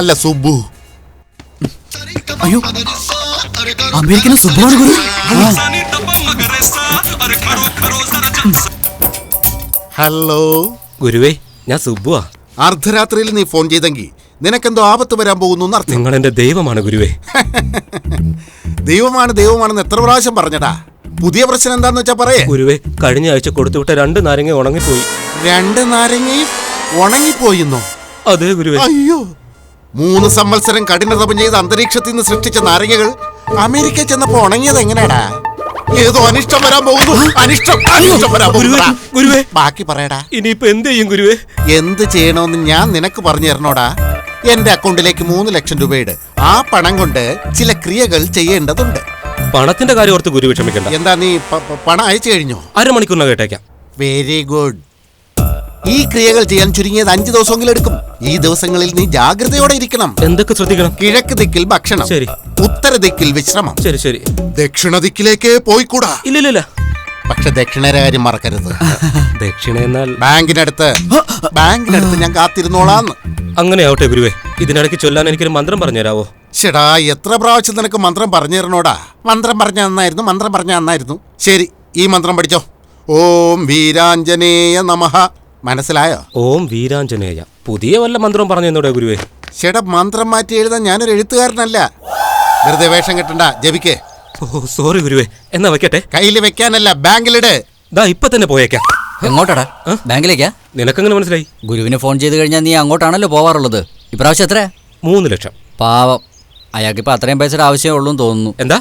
അല്ല സുബു. അയ്യോ, അമേരിക്കൻ സുബാണ് ഗുരു. ഹലോ ഗുരുവേ, ഞാൻ സുബുവാ. അർദ്ധരാത്രിയിൽ നീ ഫോൺ ചെയ്തെങ്കിൽ നിനക്കെന്തോ ആപത്ത് വരാൻ പോകുന്നു. നിങ്ങൾ എന്റെ ദൈവമാണ് ഗുരുവേ. ദൈവമാണെന്ന് എത്ര പ്രാവശ്യം പറഞ്ഞടാ? പുതിയ പ്രശ്നം എന്താന്ന് വെച്ചാ പറയേ. ഗുരുവേ, കഴിഞ്ഞ ആഴ്ച കൊടുത്തുവിട്ട 2 നാരങ്ങ ഉണങ്ങിപ്പോയി. 2 നാരങ്ങയും ഉണങ്ങിപ്പോയിന്നോ? അതെ ഗുരുവേ. അയ്യോ, 3 സംവത്സരം കഠിനതപം ചെയ്ത് അന്തരീക്ഷത്തിൽ നിന്ന് സൃഷ്ടിച്ച നാരങ്ങകൾ അമേരിക്ക ചെന്നപ്പോ ഉണങ്ങിയത് എങ്ങനെയാടാ? ഏതോ അനിഷ്ടം വരാൻ പോകുന്നു. അനിഷ്ടം വരാൻ പോകുന്നു. ബാക്കി പറയടാ. ഇനിയിപ്പോ എന്ത് ചെയ്യും ഗുരുവേ? എന്ത് ചെയ്യണമെന്ന് ഞാൻ നിനക്ക് പറഞ്ഞു തരണോടാ. എന്റെ അക്കൗണ്ടിലേക്ക് 3 ലക്ഷം രൂപയുടെ ആ പണം കൊണ്ട് ചില ക്രിയകൾ ചെയ്യേണ്ടതുണ്ട്. പണത്തിന്റെ കാര്യം ഓർത്ത് ഗുരു വിഷമിക്കണ്ട. എന്താ നീ പണം അയച്ചു കഴിഞ്ഞോ? അരമണിക്കൂറിനകം കേട്ടേക്കാം. Very good. ഈ ക്രിയകൾ ചെയ്യാൻ ചുരുങ്ങിയത് 5 ദിവസമെങ്കിലും എടുക്കും. ഈ ദിവസങ്ങളിൽ നീ ജാഗ്രതയോടെ ഇരിക്കണം. എന്തൊക്കെ ശ്രദ്ധിക്കണം? കിഴക്ക് ദിക്കിൽ ഭക്ഷണം, ശരി. ഉത്തര ദിക്കിൽ വിശ്രമം, ശരി ശരി. ദക്ഷിണ ദിക്കിലേക്ക് പോയിക്കൂടാ. ഇല്ല. പക്ഷെ ദക്ഷിണയുടെ കാര്യം മറക്കരുത്. ദക്ഷിണ എന്നാൽ ബാങ്കിനടുത്ത് ഞാൻ കാത്തിരുന്നോളാന്ന്. അങ്ങനെ ആവട്ടെ ഗുരുവേ. ഇതിനിടയ്ക്ക് ചൊല്ലാൻ എനിക്കൊരു മന്ത്രം പറഞ്ഞു തരാവോ? ചേടാ, എത്ര പ്രാവശ്യം നിനക്ക് മന്ത്രം പറഞ്ഞു തരണോടാ? മന്ത്രം പറഞ്ഞ നന്നായിരുന്നു. ശരി, ഈ മന്ത്രം പഠിച്ചോ. ഓം വീരാഞ്ജനേയ നമഃ. മനസ്സിലായോ? ഓം വീരാഞ്ജനേയ. പുതിയ വല്ല മന്ത്രവും പറഞ്ഞു തന്നൂടെ ഗുരുവേ? ചേട്ടാ, മന്ത്രം മാറ്റി എഴുതാൻ ഞാനൊരു എഴുത്തുകാരനല്ല. വെറുതെ വേഷം കെട്ടണ്ട, ജപിക്കേ. ഓ സോറി ഗുരുവേ. എന്നാ വെക്കട്ടെ. കയ്യിൽ വെക്കാനല്ല, ബാങ്കിലിട്. ഇപ്പൊ തന്നെ പോയേക്കാം. എങ്ങോട്ടാടാ? ബാങ്കിലേക്കാ? നിനക്കെങ്ങനെ മനസ്സിലായി? ഗുരുവിന് ഫോൺ ചെയ്ത് കഴിഞ്ഞാൽ നീ അങ്ങോട്ടാണല്ലോ പോവാറുള്ളത്. ഇപ്രാവശ്യം എത്ര? 3 ലക്ഷം. പാവം, അയാൾക്കിപ്പോ അത്രയും പൈസയുടെ ആവശ്യമേ ഉള്ളൂ എന്ന് തോന്നുന്നു. എന്താ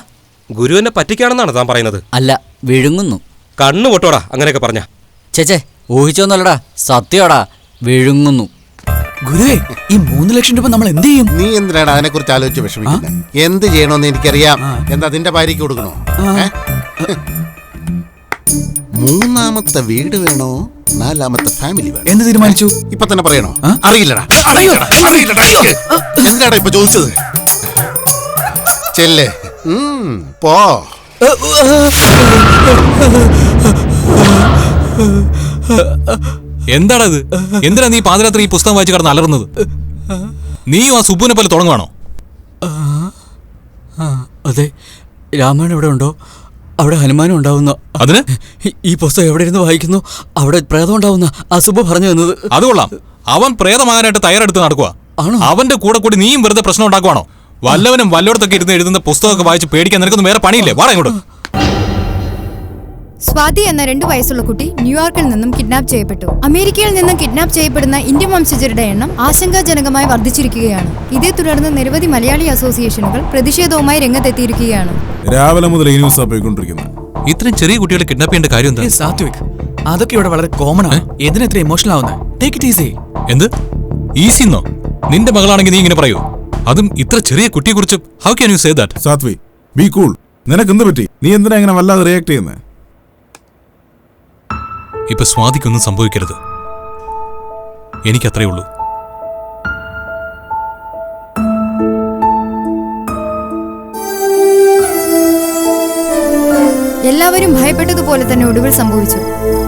ഗുരുവിനെ പറ്റിക്കാണെന്നാണ് താൻ പറയുന്നത്? അല്ല, വിഴുങ്ങുന്നു. കണ്ണു പൊട്ടോടാ അങ്ങനെയൊക്കെ പറഞ്ഞ. ചേച്ചേ, ഊഹിച്ചൊന്നല്ലടാ, സത്യമാടാ, വിഴുങ്ങുന്നു. ഗുരുവേ, ഈ 3 ലക്ഷം രൂപ നമ്മൾ എന്ത് ചെയ്യും? നീ എന്തിനാണ് അതിനെ കുറിച്ച് ആലോചിച്ച് വിഷമിക്കുന്നത്? എന്ത് ചെയ്യണമെന്ന് എനിക്കറിയാം. എന്താ നിന്റെ ഭാര്യയ്ക്ക് കൊടുക്കണോ? മൂന്നാമത്തെ വീട് വേണോ, 4ാമത്തെ ഫാമിലി വേണോ? എന്ത് തീരുമാനിച്ചു? ഇപ്പൊ തന്നെ പറയണോ? അറിയില്ലടാ. എന്തിനാടാ ഇപ്പൊ ചോദിച്ചത്? ചെല്ലേ പോ. എന്താണത്? എന്തിനാ നീ പാതിരാത്രി ഈ പുസ്തകം വായിച്ച് കിടന്ന് അലറുന്നത്? നീയും ആ സുബുവിനെ പോലെ തുടങ്ങുവാണോ? അതെ, രാമായണം എവിടെ ഉണ്ടോ അവിടെ ഹനുമാനും ഉണ്ടാവുന്ന. അതിന് ഈ പുസ്തകം എവിടെ ഇരുന്ന് വായിക്കുന്നു അവിടെ പ്രേതം ഉണ്ടാവുന്ന അസുബ പറഞ്ഞു തന്നത്. അത് കൊള്ളാം. അവൻ പ്രേതമാകാനായിട്ട് തയ്യാറെടുത്ത് നടക്കുക. അവന്റെ കൂടെ കൂടി നീയും വെറുതെ പ്രശ്നം ഉണ്ടാക്കുവാണോ? വല്ലവനും വല്ലോടത്തൊക്കെ ഇരുന്ന് എഴുതുന്ന പുസ്തകമൊക്കെ വായിച്ച് പേടിക്കാൻ നിനക്കൊന്നും വേറെ പണിയില്ലേ? വാടാ ഇങ്ങോട്ട്. സ്വാതി എന്ന 2 വയസ്സുള്ള കുട്ടി ന്യൂയോർക്കിൽ നിന്നും കിഡ്നാപ്പ് ചെയ്യപ്പെട്ടു. അമേരിക്കയിൽ നിന്നും കിഡ്നാപ്പ് ചെയ്യപ്പെടുന്ന ഇന്ത്യൻ വംശജരുടെ എണ്ണം ആശങ്കാജനകമായി വർദ്ധിച്ചിരിക്കുകയാണ്. ഇതേ തുടർന്ന് നിരവധി മലയാളി അസോസിയേഷനുകൾ പ്രതിഷേധവുമായി രംഗത്തെത്തിയിരിക്കുകയാണ്. രാവിലെ മുതൽ ഈ ന്യൂസ് പോയിക്കൊണ്ടിരിക്കുന്നത്. ഇത്രയും ചെറിയ കുട്ടികളെ കിഡ്നാപ്പ് ചെയ്യേണ്ട കാര്യം എന്താ? സാത്വിക്, അതൊക്കെ ഇവിടെ വളരെ കോമൺ ആണ്. എന്തിനെത്ര ഇമോഷണൽ ആവുന്നത്? Take it easy. എന്ത് ഈസിന്നോ? നിന്റെ മകളാണെങ്കിൽ നീ ഇങ്ങനെ പറയൂ? അതും ഇത്ര ചെറിയ കുട്ടിയെ കുറിച്ച്. How can you say that? Sathvi, be cool. നിനക്ക് എന്ത് പറ്റി? നീ എന്തിനാ ഇങ്ങനെ വല്ലാതെ റിയാക്ട് ചെയ്യുന്നത്? ഇപ്പൊ സ്വാതിക്കൊന്നും സംഭവിക്കരുത്, എനിക്കത്രേ ഉള്ളൂ. എല്ലാവരും ഭയപ്പെട്ടതുപോലെ തന്നെ ഒടുവിൽ സംഭവിച്ചു.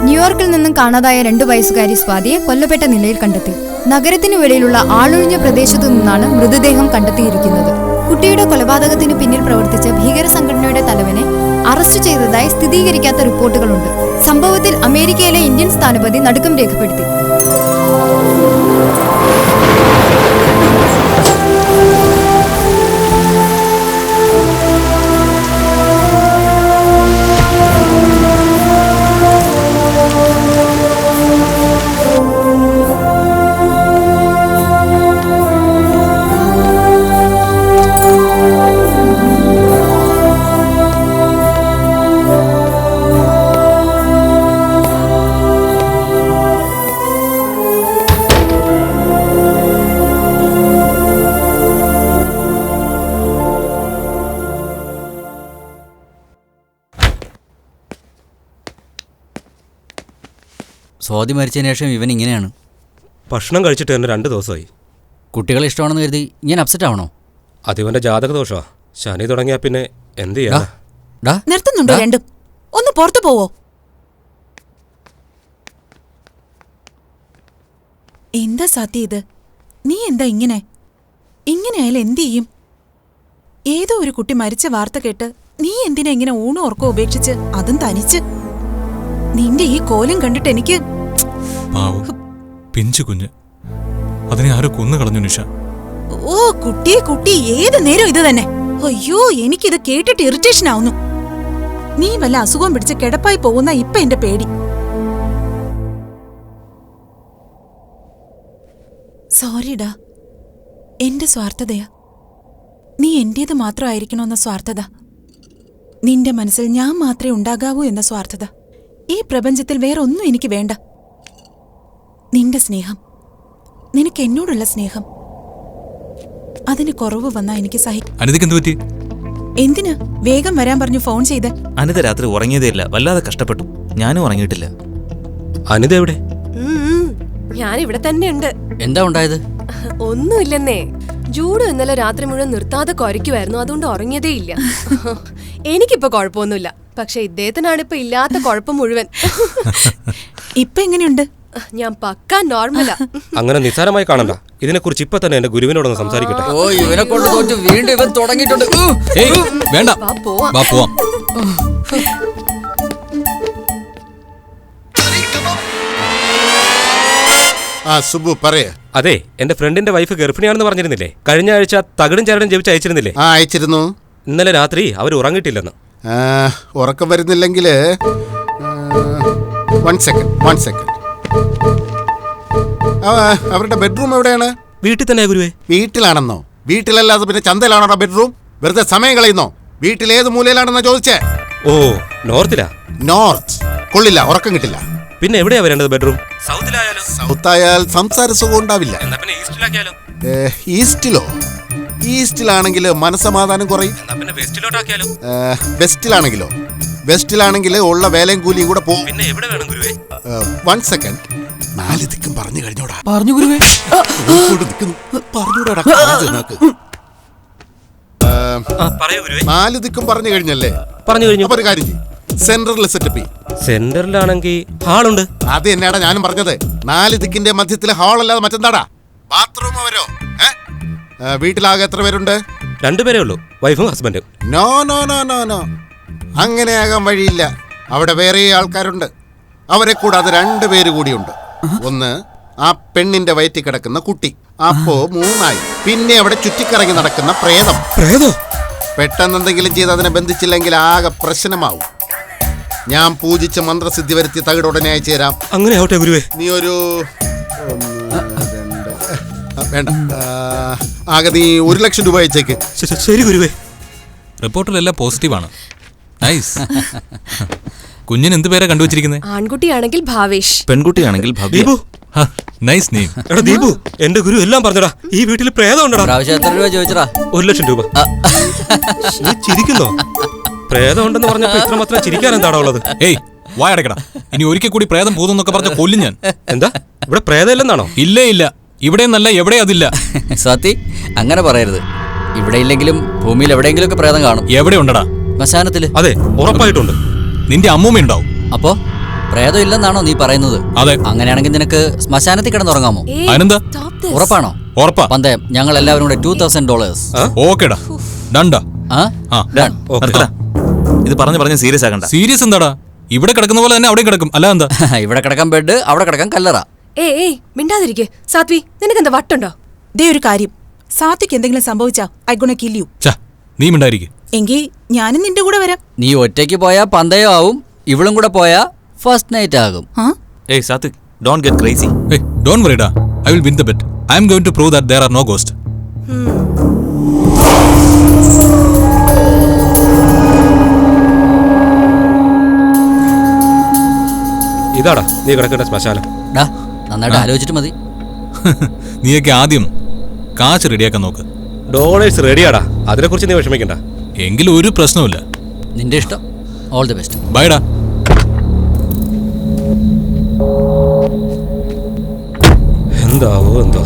ന്യൂയോർക്കിൽ നിന്നും കാണാതായ 2 വയസ്സുകാരി സ്വാതിയെ കൊല്ലപ്പെട്ട നിലയിൽ കണ്ടെത്തി. നഗരത്തിനു വെളിയിലുള്ള ആളൊഴിഞ്ഞ പ്രദേശത്തു നിന്നാണ് മൃതദേഹം കണ്ടെത്തിയിരിക്കുന്നത്. കുട്ടിയുടെ കൊലപാതകത്തിന് പിന്നിൽ പ്രവർത്തിച്ച ഭീകര സംഘടനയുടെ തലവനെ അറസ്റ്റ് ചെയ്തതായി സ്ഥിരീകരിക്കാത്ത റിപ്പോർട്ടുകളുണ്ട്. സംഭവത്തിൽ അമേരിക്കയിലെ ഇന്ത്യൻ സ്ഥാനപതി നടുക്കം രേഖപ്പെടുത്തി. സ്വാതി മരിച്ചതിന് ശേഷം ഇവൻ ഇങ്ങനെയാണ്. ഭക്ഷണം കഴിച്ചിട്ട് തന്നെ 2 ദിവസമായി. കുട്ടികളെ ഇഷ്ടമാണെന്ന് കരുതി ഇങ്ങനെ അപ്സെറ്റ് ആവണോ? അതിവന്റെ ജാതക ദോഷമാ. ശനി തുടങ്ങിയാ പിന്നെ എന്ത് ചെയ്യാ? നിർത്തുന്നുണ്ടോ രണ്ടും? ഒന്ന് പുറത്തു പോവോ? എന്താ സാധ്യ ഇത്? നീ എന്താ ഇങ്ങനെയായാലും എന്ത് ചെയ്യും? ഏതോ ഒരു കുട്ടി മരിച്ച വാർത്ത കേട്ട് നീ എന്തിനാ ഇങ്ങനെ ഊണും ഓർക്കോ ഉപേക്ഷിച്ച്, അതും തനിച്ച്? നിന്റെ ഈ കോലം കണ്ടിട്ട് എനിക്ക് പിഞ്ചു കുഞ്ഞ്, അതിനെ ആരോ കൊന്നു കളഞ്ഞു നിഷ. ഓ കുട്ടി ഏത് നേരം ഇത് തന്നെ. അയ്യോ, എനിക്കിത് കേട്ടിട്ട് ഇറിറ്റേഷൻ ആവുന്നു. നീ വല്ല അസുഖം പിടിച്ച് കിടപ്പായി പോകുന്ന ഇപ്പൊ എന്റെ പേടി. സോറിഡാ, എന്റെ സ്വാർത്ഥതയാ. നീ എന്റേത് മാത്രമായിരിക്കണമെന്ന സ്വാർത്ഥത, നിന്റെ മനസ്സിൽ ഞാൻ മാത്രമേ ഉണ്ടാകാവൂ എന്ന സ്വാർത്ഥത. ഈ പ്രപഞ്ചത്തിൽ വേറെ ഒന്നും എനിക്ക് വേണ്ട. നിന്റെ സ്നേഹം, നിനക്ക് എന്നോടുള്ള സ്നേഹം, അതിന് കുറവ് വന്നാ എനിക്ക് സഹിക്കും. എന്തിന് വേഗം വരാൻ പറഞ്ഞു ഫോൺ ചെയ്ത്? അനിത രാത്രി ഉറങ്ങിയതേയില്ല, വല്ലാതെ കഷ്ടപ്പെട്ടു. ഞാനും ഉറങ്ങിയിട്ടില്ല. അനിത എവിടെ? ഞാൻ ഇവിടെ തന്നെ ഉണ്ട്. എന്താ ഉണ്ടായത്? ഒന്നുമില്ലെന്നേ. ജൂഡ് ഇന്നലെ രാത്രി മുഴുവൻ നിർത്താതെ കുരയ്ക്കുമായിരുന്നു, അതുകൊണ്ട് ഉറങ്ങിയതേ ഇല്ല. എനിക്കിപ്പോ കുഴപ്പമൊന്നുമില്ല, പക്ഷെ ഇദ്ദേഹത്തിനാണ് ഇപ്പൊ ഇല്ലാത്ത കുഴപ്പം മുഴുവൻ. ഇപ്പൊ എങ്ങനെയുണ്ട്? ഞാൻ പക്കാ നോർമലാ. അങ്ങനെ നിസ്സാരമായി കാണണ്ട. ഇതിനെക്കുറിച്ച് ഇപ്പൊ തന്നെ എന്റെ ഗുരുവിനോടൊന്ന് സംസാരിക്കട്ടെ. ഓ, ഇവനെ കൊണ്ട് തോറ്റ് വീണ്ടും ഇവൻ തുടങ്ങിയിട്ടുണ്ട്. വേണ്ട, വാ പോവാം. സുബു പറയേ. അതെ, എന്റെ ഫ്രണ്ടിന്റെ വൈഫ് ഗർഭിണിയാണെന്ന് പറഞ്ഞിരുന്നില്ലേ? കഴിഞ്ഞ ആഴ്ച തകിടും ചരടും ജപിച്ച് അയച്ചിരുന്നില്ലേ? അയച്ചിരുന്നു. ഇന്നലെ രാത്രി അവർ ഉറങ്ങിയിട്ടില്ലെന്ന്. ഉറക്കം വരുന്നില്ലെങ്കിൽ 1 സെക്കൻഡ്. അവരുടെ ബെഡ്റൂം എവിടെയാണ്? വീട്ടിൽ തന്നെ ഗുരുവേ. വീട്ടിലാണെന്നോ? വീട്ടിലല്ലാതെ പിന്നെ ചന്തയിലാണോ ബെഡ്റൂം? വെറുതെ സമയം കളയുന്നോ? വീട്ടിലേത് മൂലയിലാണെന്നാ ചോദിച്ചേ? ഓ, നോർത്തിലാ. നോർത്ത് കൊള്ളില്ല, ഉറക്കം കിട്ടില്ല. പിന്നെ എവിടെയാ വരേണ്ടത് ബെഡ്റൂം? സൗത്തിലായാലോ? സൗത്തായാൽ സംസാര സുഖം ഉണ്ടാവില്ല. എന്നാ പിന്നെ ഈസ്റ്റിലാക്കിയാലോ? ഈസ്റ്റിലോ? ഈസ്റ്റിലാണെങ്കിൽ മനസ്സമാധാനം കുറയും. എന്നാ പിന്നെ വെസ്റ്റിലോട്ടാക്കിയാലോ? വെസ്റ്റിലാണെങ്കിലോ? വെസ്റ്റിലാണെങ്കിൽ ഉള്ള വേലയും കൂലിയും കൂടെ പോകും. പിന്നെ എവിടെ വേണം ഗുരുവേ? 1 സെക്കൻഡ്. 4 ദിക്കും പറഞ്ഞു കഴിഞ്ഞോടാ. പറഞ്ഞു ഗുരുവേ. പറഞ്ഞൂടാ. പറയൂ ഗുരുവേ. 4 ദിക്കും പറഞ്ഞു കഴിഞ്ഞല്ലേ? പറഞ്ഞു കഴിഞ്ഞു. ഒരു കാര്യം ചെയ്യും, സെന്ററിൽ സെറ്റപ്പ് ചെയ്യും. സെന്ററിലാണെങ്കിൽ ഹാളുണ്ട്. അത് തന്നെയാടാ ഞാനും പറഞ്ഞത്. 4 ദിക്കിന്റെ മധ്യത്തിലെ ഹാൾ അല്ലാതെ മറ്റെന്താടാ? ബാത്റൂം വരോ? വീട്ടിലാകെ എത്ര പേരുണ്ട്? 2 പേരേ ഉള്ളൂ, വൈഫും ഹസ്ബൻഡും. No no no no no, അങ്ങനെയാകാൻ വഴിയില്ല. അവിടെ വേറെ ആൾക്കാരുണ്ട്. അവരെ കൂടാതെ 2 പേര് കൂടിയുണ്ട്. ഒന്ന് ആ പെണ്ണിന്റെ വയറ്റിൽ കിടക്കുന്ന കുട്ടി, അപ്പോ 3 ആയി. പിന്നെ അവിടെ ചുറ്റിക്കറങ്ങി നടക്കുന്ന പ്രേതം. പെട്ടെന്ന് എന്തെങ്കിലും ചെയ്ത് അതിനെ ബന്ധിച്ചില്ലെങ്കിൽ ആകെ പ്രശ്നമാവും. ഞാൻ പൂജിച്ച മന്ത്രസിദ്ധി വരുത്തി തകിടുടനെ അയച്ചു തരാം. അങ്ങനെ ആവട്ടെ ഗുരുവേ. നീ ഒരു വേണ്ട, ആകെ നീ 1 ലക്ഷം രൂപ അയച്ചേക്ക്. ശരി ഗുരുവേ. റിപ്പോർട്ടിലെല്ലാം പോസിറ്റീവാണ്. നൈസ്. കുഞ്ഞിന് എന്ത് പേരാ കണ്ടുവച്ചിരിക്കുന്നത്? ആൺകുട്ടിയാണെങ്കിൽ ഭാവേഷ്, പെൺകുട്ടിയാണെങ്കിൽ ഭവ്യ. ദീപു. Nice name. എടാ ദീപു, എന്റെ ഗുരു എല്ലാം പറഞ്ഞടാ. ഈ വീട്ടിൽ പ്രേതം ഉണ്ടടാ. പ്രാവശ്യം എത്ര രൂപ ചോദിച്ചടാ? 1 ലക്ഷം രൂപ. നീ ചിരിക്കുന്നോ? പ്രേതം ഉണ്ടെന്ന് പറഞ്ഞപ്പോ ഇത്രമാത്രം ചിരിക്കാൻ എന്താടാ ഉള്ളത്? ഏയ് വായടക്കടാ. ഇനി ഒരിക്കൽ കൂടി പ്രേതം പോകുന്നൊക്കെ പറഞ്ഞ കൊല്ലും ഞാൻ. എന്താ ഇവിടെ പ്രേതം ഇല്ലെന്നാണോ? ഇല്ലേ ഇല്ല, ഇവിടെ നല്ല എവിടെ അതില്ല. സതി, അങ്ങനെ പറയരുത്. ഇവിടെ ഇല്ലെങ്കിലും ഭൂമിയിൽ എവിടെയെങ്കിലും ഒക്കെ പ്രേതം കാണും. എവിടെ ഉണ്ടടാ? ശ്മശാനത്തില്. അതെ, ഉറപ്പായിട്ടുണ്ട്. നിന്റെ അമ്മൂമ്മ ഉണ്ടാവും. അപ്പോ പ്രേതം ഇല്ലെന്നാണോ നീ പറയുന്നത്? അതെ. അങ്ങനെയാണെങ്കിൽ നിനക്ക് ശ്മശാനത്തിൽ കിടന്നുറങ്ങാമോ? അതിനെന്താ? ഉറപ്പാണോ? ഉറപ്പാ. പന്തയം ഞങ്ങൾ എല്ലാവരും കൂടെ $2,000. ഓക്കേടാ, ഡണ്ടാ. ഇത് പറഞ്ഞ് സീരിയസ് ആകണ്ട. സീരിയസ് എന്താടാ? ഇവിടെ കിടക്കുന്ന പോലെ തന്നെ അവിടെ കിടക്കും, അല്ല എന്താ? ഇവിടെ കിടക്കാൻ ബെഡ്, അവിടെ കിടക്കാൻ കല്ലറ. ഏയ് മിണ്ടാതിരിക്കെ. സാത്വി, നിനക്കെന്താ വട്ടുണ്ടോ? ദേ ഒരു കാര്യം, സാത്വിക്ക് എന്തെങ്കിലും സംഭവിച്ചാ ഐ ഗോണ കിൽ യു. നീ മിണ്ടായിരിക്കെ. എങ്കിൽ ഞാനും നിന്റെ കൂടെ വരാം. നീ ഒറ്റയ്ക്ക് പോയാ പന്തയം ആവും, ഇവളും കൂടെ പോയാ ഫസ്റ്റ് നൈറ്റ് ആകും. ഏയ് Satwik, don't get crazy. Hey, don't worry da. I will win the bet. I am going to prove that there are no ghosts. ഇതാടാ നീ കിടക്കേണ്ട ശ്മശാനം. നന്നായിട്ട് ആലോചിച്ചിട്ട് മതി. നീയൊക്കെ ആദ്യം കാശ് റെഡിയാക്കാൻ നോക്ക്. ഡോളേഴ്സ് റെഡിയാടാ, അതിനെക്കുറിച്ച് നീ വിഷമിക്കണ്ട. എങ്കിലും ഒരു പ്രശ്നവുമില്ല. നിന്റെ ഇഷ്ടം. All the best. ബൈഡാ. എന്താവോ എന്തോ.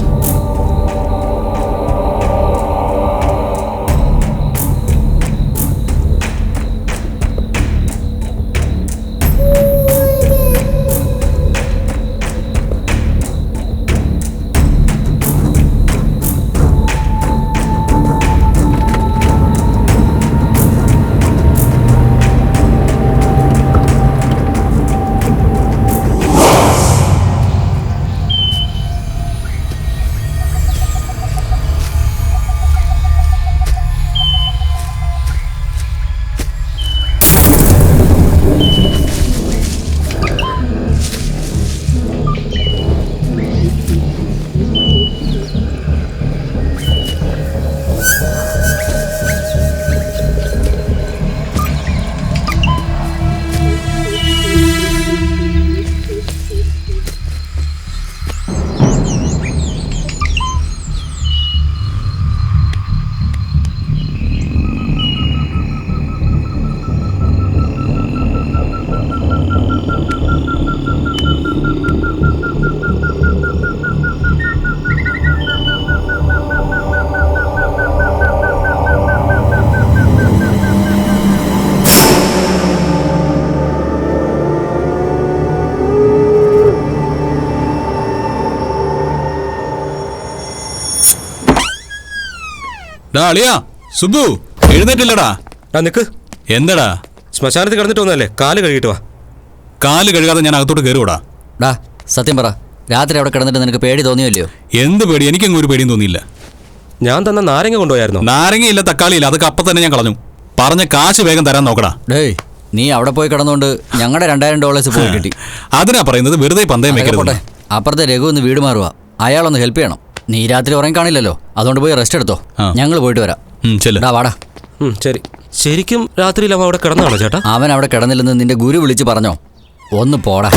സുബു എഴുന്നേറ്റില്ലടാ. നിക്ക്. എന്താടാ? ശ്മശാനത്തിൽ കിടന്നിട്ട് വന്നല്ലേ, കാല് കഴുകിട്ട് വാ. കാല് കഴുകാതെ ഞാൻ അകത്തോട്ട് കയറുകൂടാ. സത്യം പറ, രാത്രി അവിടെ കിടന്നിട്ട് നിനക്ക് പേടി തോന്നിയല്ലോ? എന്ത് പേടി? എനിക്കങ്ങ് ഒരു പേടിയും തോന്നിയില്ല. ഞാൻ തന്ന നാരങ്ങ കൊണ്ടുപോയായിരുന്നു. നാരങ്ങയില്ല, തക്കാളിയില്ല, അതൊക്കെ അപ്പം തന്നെ ഞാൻ കളഞ്ഞു. പറഞ്ഞ കാശ് വേഗം തരാൻ നോക്കടാ. ഡേയ്, നീ അവിടെ പോയി കിടന്നുകൊണ്ട് ഞങ്ങളുടെ $2000 പോയി കിട്ടി. അതിനാ പറയുന്നത്, വെറുതെ പന്തയം വെക്കരുത്. അപ്പുറത്തെ രഘു ഒന്ന് വീട് മാറുക, അയാളൊന്ന് ഹെൽപ്പ് ചെയ്യണം. നീ രാത്രി ഉറങ്ങി കാണില്ലല്ലോ, അതുകൊണ്ട് പോയി റെസ്റ്റ് എടുത്തോ. ഞങ്ങൾ പോയിട്ട് വരാം. വാടാ. ശരി. ശരിക്കും രാത്രിയിൽ അവൻ അവിടെ കിടന്നാണോ ചേട്ടാ? അവൻ അവിടെ കിടന്നില്ലെന്ന് നിന്റെ ഗുരു വിളിച്ച് പറഞ്ഞോ? ഒന്ന് പോടാ.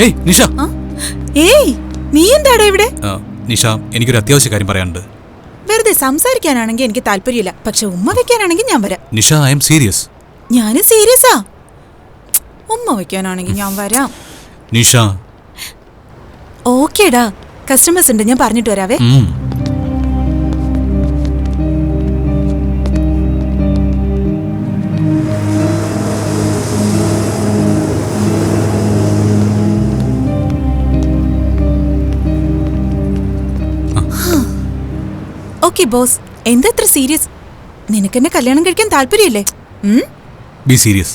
ഏയ് നിഷ. ഏയ് നീ എന്താടാ ഇവിടെ? നിഷ, എനിക്കൊരു അത്യാവശ്യ കാര്യം പറയാനുണ്ട്. വെറുതെ സംസാരിക്കാനാണെങ്കിൽ എനിക്ക് താല്പര്യമില്ല, പക്ഷെ ഉമ്മ വെക്കാനാണെങ്കിൽ ഞാൻ വരാം. Nisha, I M serious. ഞാനും സീരിയസാ. ഉമ്മ വെക്കാനാണെങ്കിൽ ഞാൻ വരാം. നിഷ. ഓക്കേടാ, കസ്റ്റമേഴ്സ് ഉണ്ട്, ഞാൻ പറഞ്ഞിട്ട് വരാവേ. ഓക്കെ ബോസ്, എന്താ ഇത്ര സീരിയസ്? നിനക്കെന്നെ കല്യാണം കഴിക്കാൻ താല്പര്യമില്ലേ? Be serious.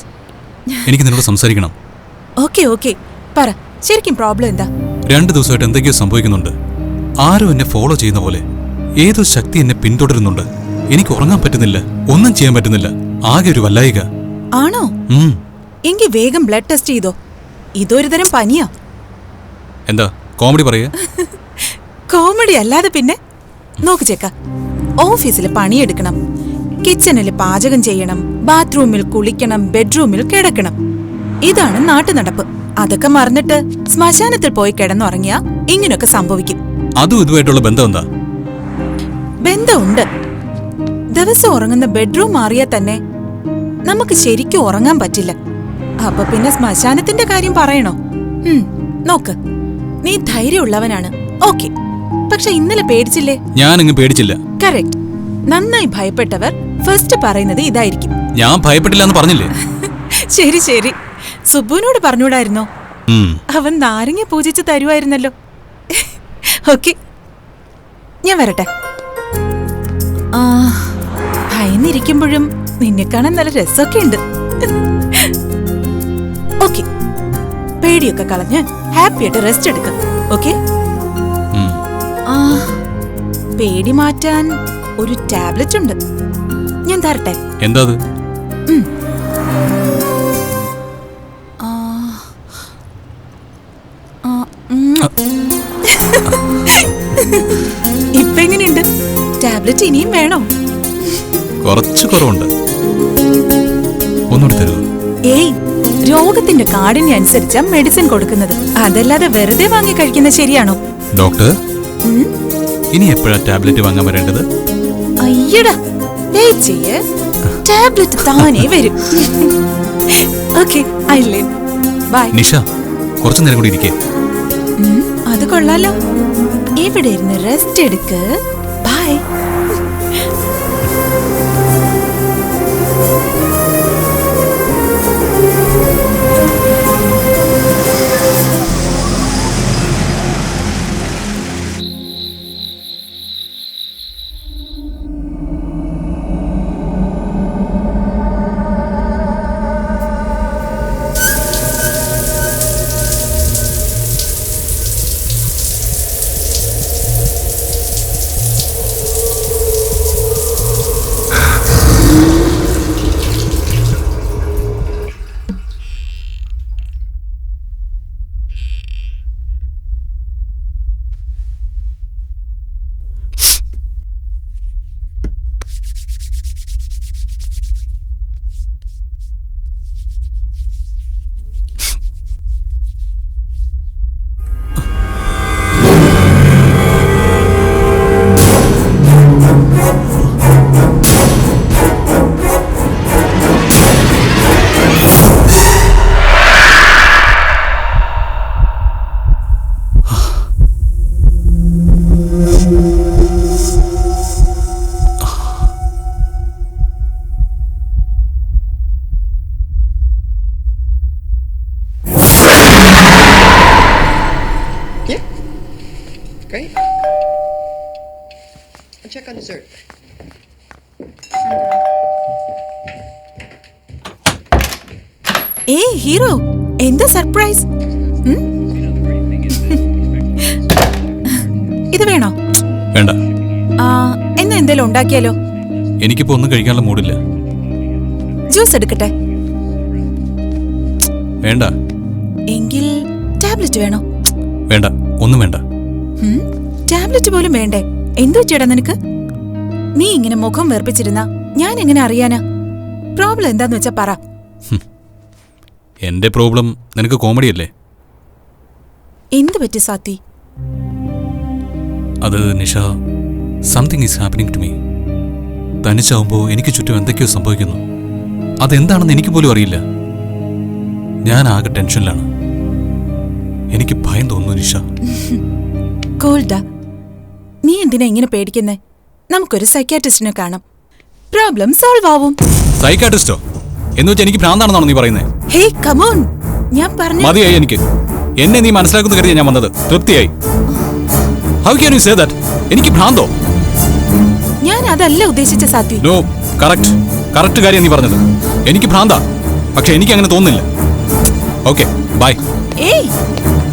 എനിക്ക് നിന്നോട് സംസാരിക്കണം. ഓക്കെ ഓക്കെ, പറ, ശരിക്കും പ്രോബ്ലം എന്താ? 2 ദിവസമായിട്ട് എന്തൊക്കെയോ സംഭവിക്കുന്നുണ്ട്. ആരോ എന്നെ ഫോളോ ചെയ്യുന്ന പോലെ. ഏതോ ശക്തി എന്നെ പിന്തുടരുന്നുണ്ട്. എനിക്ക് ഉറങ്ങാൻ പറ്റുന്നില്ല, ഒന്നും ചെയ്യാൻ പറ്റുന്നില്ല. ആകെ ഒരു വല്ലായിക. ആണോ? എങ്കിൽ വേഗം ബ്ലഡ് ടെസ്റ്റ് ചെയ്തോ. ഇതൊരു തരം പനിയാ. എന്താ കോമഡി പറയാ? കോമഡി അല്ലാതെ പിന്നെ. നോക്ക് ചേക്ക, ഓഫീസിൽ പണിയെടുക്കണം, കിച്ചണിൽ പാചകം ചെയ്യണം, ബാത്റൂമിൽ കുളിക്കണം, ബെഡ്റൂമിൽ കിടക്കണം. ഇതാണ് നാട്ടു നടപ്പ്. അതൊക്കെ മറന്നിട്ട് ശ്മശാനത്തിൽ പോയി കിടന്നുറങ്ങിയാ ഇങ്ങനൊക്കെ സംഭവിക്കും. അതും ഇതുമായിട്ടുള്ള ബന്ധം എന്താ? ബന്ധമുണ്ട്. ദിവസം ഉറങ്ങുന്ന ബെഡ്റൂം മാറിയാ തന്നെ നമുക്ക് ശരിക്കും ഉറങ്ങാൻ പറ്റില്ല. അപ്പൊ പിന്നെ ശ്മശാനത്തിന്റെ കാര്യം പറയണോ? നോക്ക്, നീ ധൈര്യമുള്ളവനാണ്, ഓക്കെ. പക്ഷെ ഇന്നലെ പേടിച്ചില്ലേ? ഞാനങ്ങ് പേടിച്ചില്ല. കറക്റ്റ്. നന്നായി ഭയപ്പെട്ടവർ ഫസ്റ്റ് പറയുന്നത് ഇതായിരിക്കും. ഞാൻ ഭയപ്പെട്ടില്ല എന്ന് പറഞ്ഞില്ലേ? ശരി ശരി, സുബുവിനോട് പറഞ്ഞൂടായിരുന്നോ? അവൻ നാരങ്ങ പൂജിച്ച് തരുമായിരുന്നല്ലോ. ഓക്കെ, ഞാൻ വരട്ടെ. ഭയന്നിരിക്കുമ്പോഴും നിന്നെ കാണാൻ നല്ല രസമൊക്കെ ഉണ്ട്. ഓക്കെ, പേടിയൊക്കെ കളഞ്ഞ് ഹാപ്പിയായിട്ട് റെസ്റ്റ് എടുക്കാം. ഓക്കെ, പേടി മാറ്റാൻ ഒരു ടാബ്ലറ്റ് ഉണ്ട്, ഞാൻ തരട്ടെ? എന്താ? ഇപ്പൊ എങ്ങനെയുണ്ട്? ടാബ്ലറ്റ് ഇനിയും വേണോ? കുറച്ച് കുറവുണ്ട്, ഒന്നുകൂടി തരുമോ? ഏയ്, രോഗത്തിന്റെ കാഠിന്യം അനുസരിച്ചാ മെഡിസിൻ കൊടുക്കുന്നത്, അതല്ലാതെ വെറുതെ വാങ്ങി കഴിക്കുന്നത് ശരിയാണോ? ഡോക്ടർ, ഇനി എപ്പോഴാ ടാബ്ലറ്റ് വാങ്ങാൻ വരേണ്ടത്? അയ്യടാ, വെയിറ്റ് ചെയ്യ്, ടാബ്ലറ്റ് താനേ വരും. Okay, I leave. Bye. Nisha, കുറച്ചു നേരം കൂടി ഇരിക്കേ. അത് കൊള്ളാലോ. ഇവിടെ ഇരുന്ന് റെസ്റ്റ് എടുക്ക്. Bye. Great. I'll check on dessert. ഏയ് ഹീറോ, എന്താ സർപ്രൈസ്? ഇത് വേണോ? വേണ്ട. എന്നാ എന്തേലും ഉണ്ടാക്കിയാലോ? എനിക്കിപ്പോ ഒന്നും കഴിക്കാനുള്ള മൂഡില്ല. ജ്യൂസ് എടുക്കട്ടെ? വേണ്ട. എങ്കിൽ ടാബ്ലറ്റ് വേണോ? വേണ്ട, ഒന്നും വേണ്ട. ടാബ്ലറ്റ് പോലും വേണ്ടേ? എന്തോ ചേട്ടാ നിനക്ക്? നീ ഇങ്ങനെ മുഖം വേർപ്പിച്ചിരുന്ന ഞാൻ എങ്ങനെ അറിയാനാ? പ്രോബ്ലം എന്താന്ന് വെച്ചാ പറ. എന്റെ പ്രോബ്ലം നിനക്ക് കോമഡി അല്ലേ? എന്ത് പറ്റി സാത്തി? അത് Nisha, something is happening to me. തനിച്ചാവുമ്പോൾ എനിക്ക് ചുറ്റും എന്തൊക്കെയോ സംഭവിക്കുന്നു. അതെന്താണെന്ന് എനിക്ക് പോലും അറിയില്ല. ഞാൻ ആകെ ടെൻഷനിലാണ്. എനിക്ക് ഭയം തോന്നുന്നു നിഷ. കൂൾഡാ, നീ എന്തിനാ ഇങ്ങനെ പേടിക്കുന്നേ? നമുക്കൊരു സൈക്യാട്രിസ്റ്റിനെ കാണാം, പ്രോബ്ലം സോൾവ് ആവും. സൈക്കാട്രിസ്റ്റോ എന്ന് വെച്ചാൽ എനിക്ക് ഭ്രാന്താണെന്നാണോ നീ പറയുന്നത്? ഹേ കമോൺ, ഞാൻ പറഞ്ഞു. മതിയായി എനിക്ക്. എന്നെ നീ മനസ്സിലാക്കുന്ന കരുതിയാ ഞാൻ വന്നത്. തൃപ്തിയായി. How can you say that? എനിക്ക് ഭ്രാന്തോ? ഞാൻ അതല്ല ഉദ്ദേശിച്ച സാത്തി. നോ, കറക്റ്റ് കാര്യം നീ പറഞ്ഞത്. എനിക്ക് ഭ്രാന്താ, പക്ഷെ എനിക്ക് അങ്ങനെ തോന്നുന്നില്ല. Okay, bye. ഏയ്,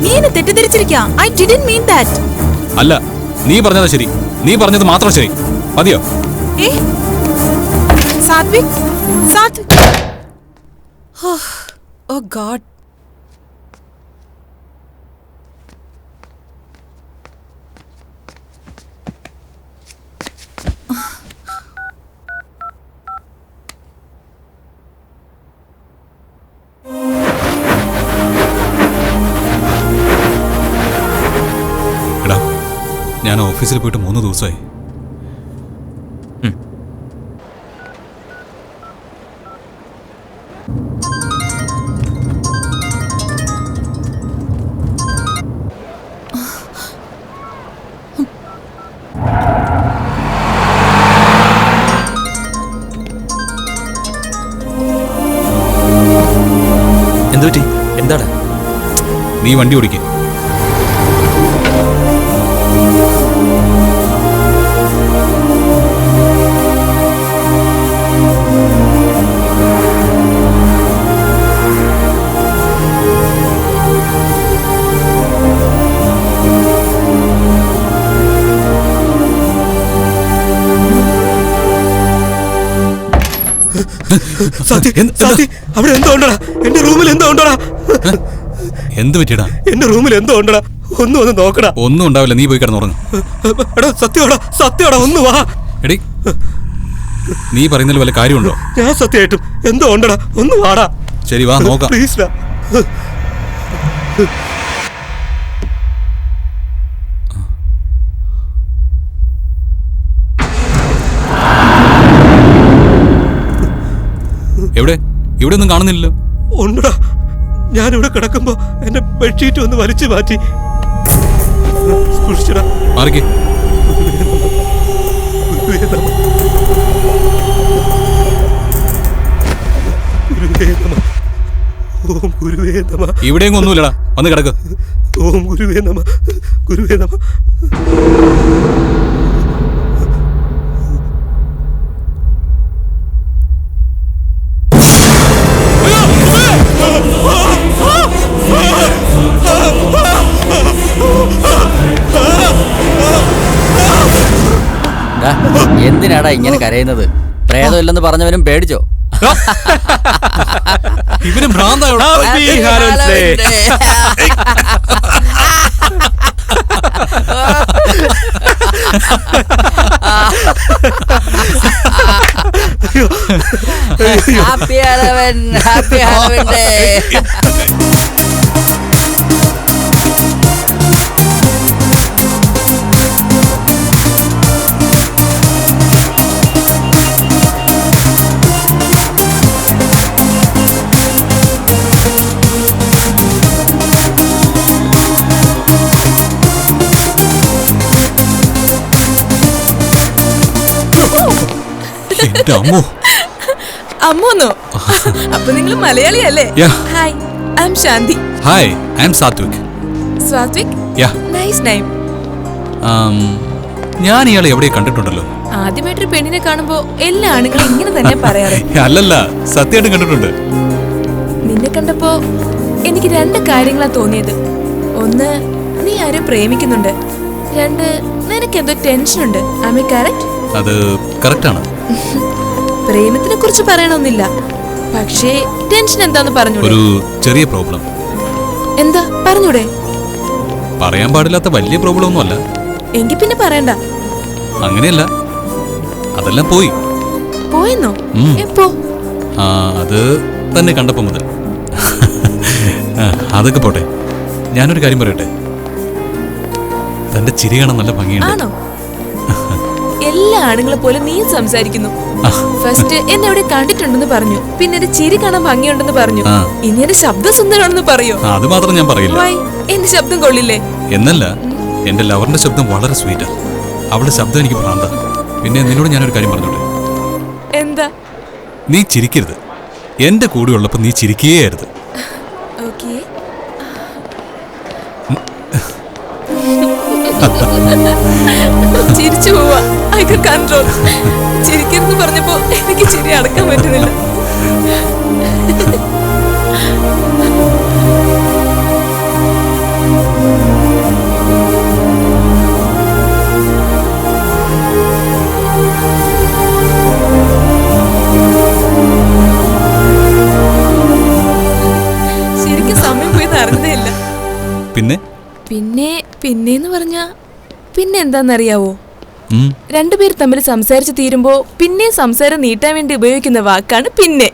നീ എന്നെ തെറ്റിദ്ധരിച്ചിരിക്കാം. I didn't mean that. അല്ല, നീ പറഞ്ഞത് ശരി. നീ പറഞ്ഞത് മാത്രം ശരി. മതിയോ? Sathvik, oh god. എടാ, ഞാൻ ഓഫീസിൽ പോയിട്ട് 3 ദിവസമായി. എന്തുപറ്റി? എന്താണ്? നീ വണ്ടി ഓടിക്കേ. അവിടെ എന്തോ ഉണ്ടടാ? എന്റെ റൂമിൽ എന്തോ ഉണ്ടടാ? എന്ത് പറ്റിയടാ? എന്റെ റൂമിൽ എന്തോ ഉണ്ടടാ? ഒന്ന് നോക്കടാ. ഒന്നും ഉണ്ടാവില്ല, നീ പോയി കിടന്നുറങ്ങും. എടാ സത്യമാടാ, ഒന്ന് വാ. എടി, നീ പറയുന്നതിൽ വല്ല കാര്യമുണ്ടോ? ഞാൻ സത്യമായിട്ടും എന്തോ ഉണ്ടടാ, ഒന്ന് വാടാ. ശരി, വാ നോക്കാം. പ്ലീസ് ഡാ. ഇവിടെ ഒന്നും കാണുന്നില്ലല്ലോ. ഉണ്ടടാ, ഞാനിവിടെ കിടക്കുമ്പോ എന്റെ ബെഡ്ഷീറ്റ് ഒന്ന് വലിച്ചു മാറ്റി. മാറിക്കേ. ഇവിടെയെങ്കിലും ഒന്നുമില്ലടാ, വന്ന് കിടക്ക്. ഓം ഗുരുവേ നമ, ഗുരുവേ നമ. എന്തിനാടാ ഇങ്ങനെ കരയുന്നത്? പ്രേതമില്ലെന്ന് പറഞ്ഞവനും പേടിച്ചോ? ഇവനും ഭ്രാന്തായോടാ. Happy Halloween, happy Halloween day. അമ്മോന്നോ? അപ്പൊ നിങ്ങൾ മലയാളിയല്ലേ? Hi, I am Shanthi. Hi, I am Sathvik. Sathvik? Nice name. ഞാൻ ഇയാളെ എവിടെ കണ്ടിട്ടുണ്ടല്ലോ. ആദ്യമായിട്ടൊരു പെണ്ണിനെ കാണുമ്പോ എല്ലാ ആണുങ്ങളും ഇങ്ങനെ തന്നെ പറയാറ്. അല്ലല്ല, സത്യമായിട്ട് കണ്ടിട്ടുണ്ട്. നിന്നെ കണ്ടപ്പോ എനിക്ക് 2 കാര്യങ്ങളാ തോന്നിയത്. ഒന്ന്, നീ ആരും പ്രേമിക്കുന്നുണ്ട്. 2, നിനക്ക് എന്തോ ടെൻഷൻ ഉണ്ട്. Am I correct? അത് കറക്റ്റ് ആണ്. പ്രേമത്തിനെ കുറിച്ച് പറയണമെന്നില്ല, പക്ഷേ ടെൻഷൻ എന്താന്ന് പറഞ്ഞൂടെ? ഒരു ചെറിയ പ്രോബ്ലം. എന്താ, പറഞ്ഞൂടെ? പറയാൻ പാടില്ലാത്ത വലിയ പ്രോബ്ലം ഒന്നും അല്ല. എങ്കിൽ പിന്നെ പറയണ്ട. അങ്ങനെയല്ല, അതെല്ലാം പോയി. പോയെന്നോ? എപ്പോ? അത് തന്നെ കണ്ടപ്പോ മുതൽ. അതൊക്കെ പോട്ടെ, ഞാനൊരു കാര്യം പറയട്ടെ. തന്റെ ചിരി കാണാൻ നല്ല ഭംഗിയുണ്ട്. ആണോ? എല്ലാ ആണുങ്ങളെ പോലെ നീ സംസാരിക്കുന്നു. ഫസ്റ്റ് എന്നെ എവിടെ കണ്ടിട്ടുണ്ടെന്ന് പറഞ്ഞു, പിന്നെ എന്റെ ചിരി കാണാൻ ഭംഗിയുണ്ടെന്ന് പറഞ്ഞു, ഇനി എന്റെ ശബ്ദം സുന്ദരമാണെന്ന് പറയോ? അത് മാത്രം ഞാൻ പറയില്ല. എന്റെ ശബ്ദം കൊള്ളില്ലേ? എന്നല്ല, എന്റെ ലവറിന്റെ ശബ്ദം വളരെ സ്വീറ്റാ. അവളുടെ ശബ്ദം എനിക്ക് ഭ്രാന്ത. പിന്നെ നിന്നോട് ഞാനൊരു കാര്യം പറഞ്ഞോട്ടെ. എന്താ? നീ ചിരിക്കരുത്. എന്റെ കൂടെ ഉള്ളപ്പോ നീ ചിരിക്കുകയായിരുന്നു. ചിരിച്ചു പോവാ. I can control. ചിരിക്കരുന്ന് പറഞ്ഞപ്പോ എനിക്ക് ചിരി അടക്കാൻ പറ്റുന്നില്ല. ശരിക്കും സമയം പോയത് അറിഞ്ഞതേ ഇല്ല. പിന്നെ പിന്നെന്ന് പറഞ്ഞ പിന്നെ എന്താന്നറിയാവോ? രണ്ടുപേർ തമ്മിൽ സംസാരിച്ച് തീരുമ്പോ പിന്നെ സംസാരം നീട്ടാൻ വേണ്ടി ഉപയോഗിക്കുന്ന വാക്കാണ് പിന്നെ.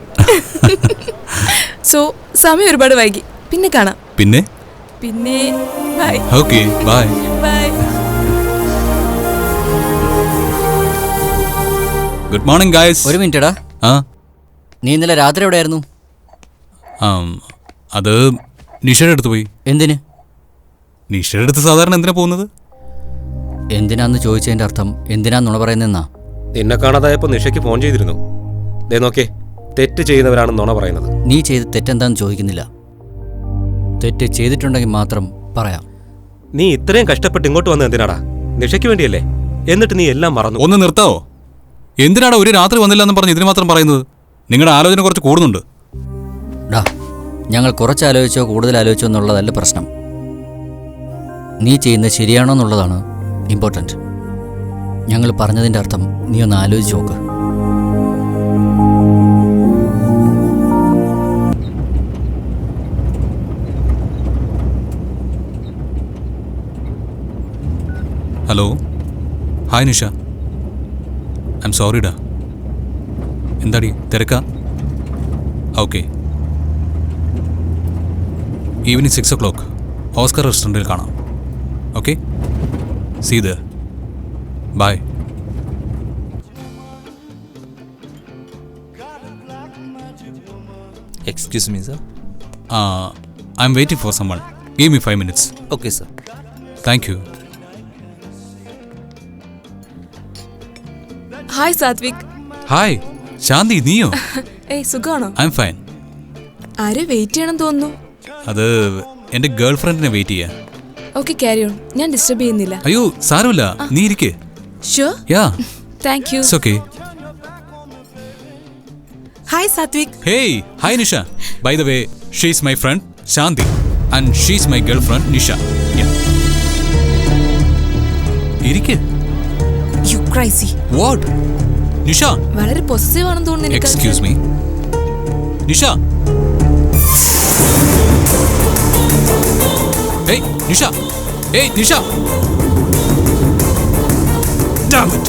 സോ സമയം ഒരുപാട് വൈകി. പിന്നെ കാണാം. പിന്നെ bye. Okay, bye. Bye. Good morning guys. ഒരു മിനിറ്റടാ. നീ ഇന്നലെ രാത്രി എവിടെയായിരുന്നു? അത് നിഷയുടെ അടുത്ത് പോയി. എന്തിന്? നിഷയുടെ അടുത്ത് സാധാരണ എന്തിനാ പോകുന്നത്? എന്തിനാന്ന് ചോദിച്ചതിന്റെ അർത്ഥം എന്തിനാന്നുള്ള പറയുന്നെന്നാ. നിന്നെ കാണാതായപ്പോ നിഷയ്ക്ക് ഫോൺ ചെയ്തിരുന്നു. ദേ നോക്കേ, തെറ്റ് ചെയ്യുന്നവരാണ് നുണ പറയുന്നത്. നീ ചെയ്ത് തെറ്റെന്താന്ന് ചോദിക്കുന്നില്ല. തെറ്റ് ചെയ്തിട്ടുണ്ടെങ്കിൽ മാത്രം പറയാം. നീ ഇത്രയും കഷ്ടപ്പെട്ട് ഇങ്ങോട്ട് വന്നത് എന്തിനാടാ? നിഷയ്ക്ക് വേണ്ടിയല്ലേ? എന്നിട്ട് നീ എല്ലാം മറന്നു. ഒന്ന് നിർത്താവോ? എന്തിനാടാ ഒരു രാത്രി വന്നില്ല എന്ന് പറഞ്ഞ് ഇതിന് മാത്രം പറയുന്നത്? നിങ്ങളുടെ ആലോചന കുറച്ച് കൂടുന്നുണ്ട്. ഞങ്ങൾ കുറച്ച് ആലോചിച്ചോ കൂടുതൽ ആലോചിച്ചോ എന്നുള്ളതല്ല പ്രശ്നം. നീ ചെയ്യുന്നത് ശരിയാണോ എന്നുള്ളതാണ് ഇമ്പോർട്ടൻറ്റ്. ഞങ്ങൾ പറഞ്ഞതിൻ്റെ അർത്ഥം നീ ഒന്ന് ആലോചിച്ച് നോക്ക്. Hello, hi Nisha. I am സോറിഡാ. എന്താടി തിരക്കാ? ഓക്കെ, ഈവനിങ് 6 o'clock ഓസ്കർ റെസ്റ്റോറൻറ്റിൽ കാണാം. Okay, see you there. Bye. Excuse me, sir. I am waiting for someone. Give me 5 minutes. Okay, sir. Thank you. Hi Sathvik. Hi Shanthi, നീയോ? ഏയ് സുഖാണോ? I am fine. ആരെ wait ചെയ്യണം തോന്നുന്നു. അത് എന്റെ ഗേൾ ഫ്രണ്ടിനെ വെയിറ്റ് ചെയ്യാ. Okay, carry on. ഞാൻ ഡിസ്റ്റർബ് ചെയ്യുന്നില്ല. അയ്യോ സാരമില്ല, നീ ഇരിക്കേ. Sure. Yeah, thank you. It's okay. Hi Sathvik. Hey, hi Nisha. By the way, she is my friend Shanthi and she is my girlfriend Nisha. ഇരിക്കേ. You crazy. വാട്ട്? നിഷ വളരെ പൊസസീവ് ആണെന്ന് തോന്നുന്നു. Excuse me Nisha. Hey Nisha. Hey Nisha. Damn it.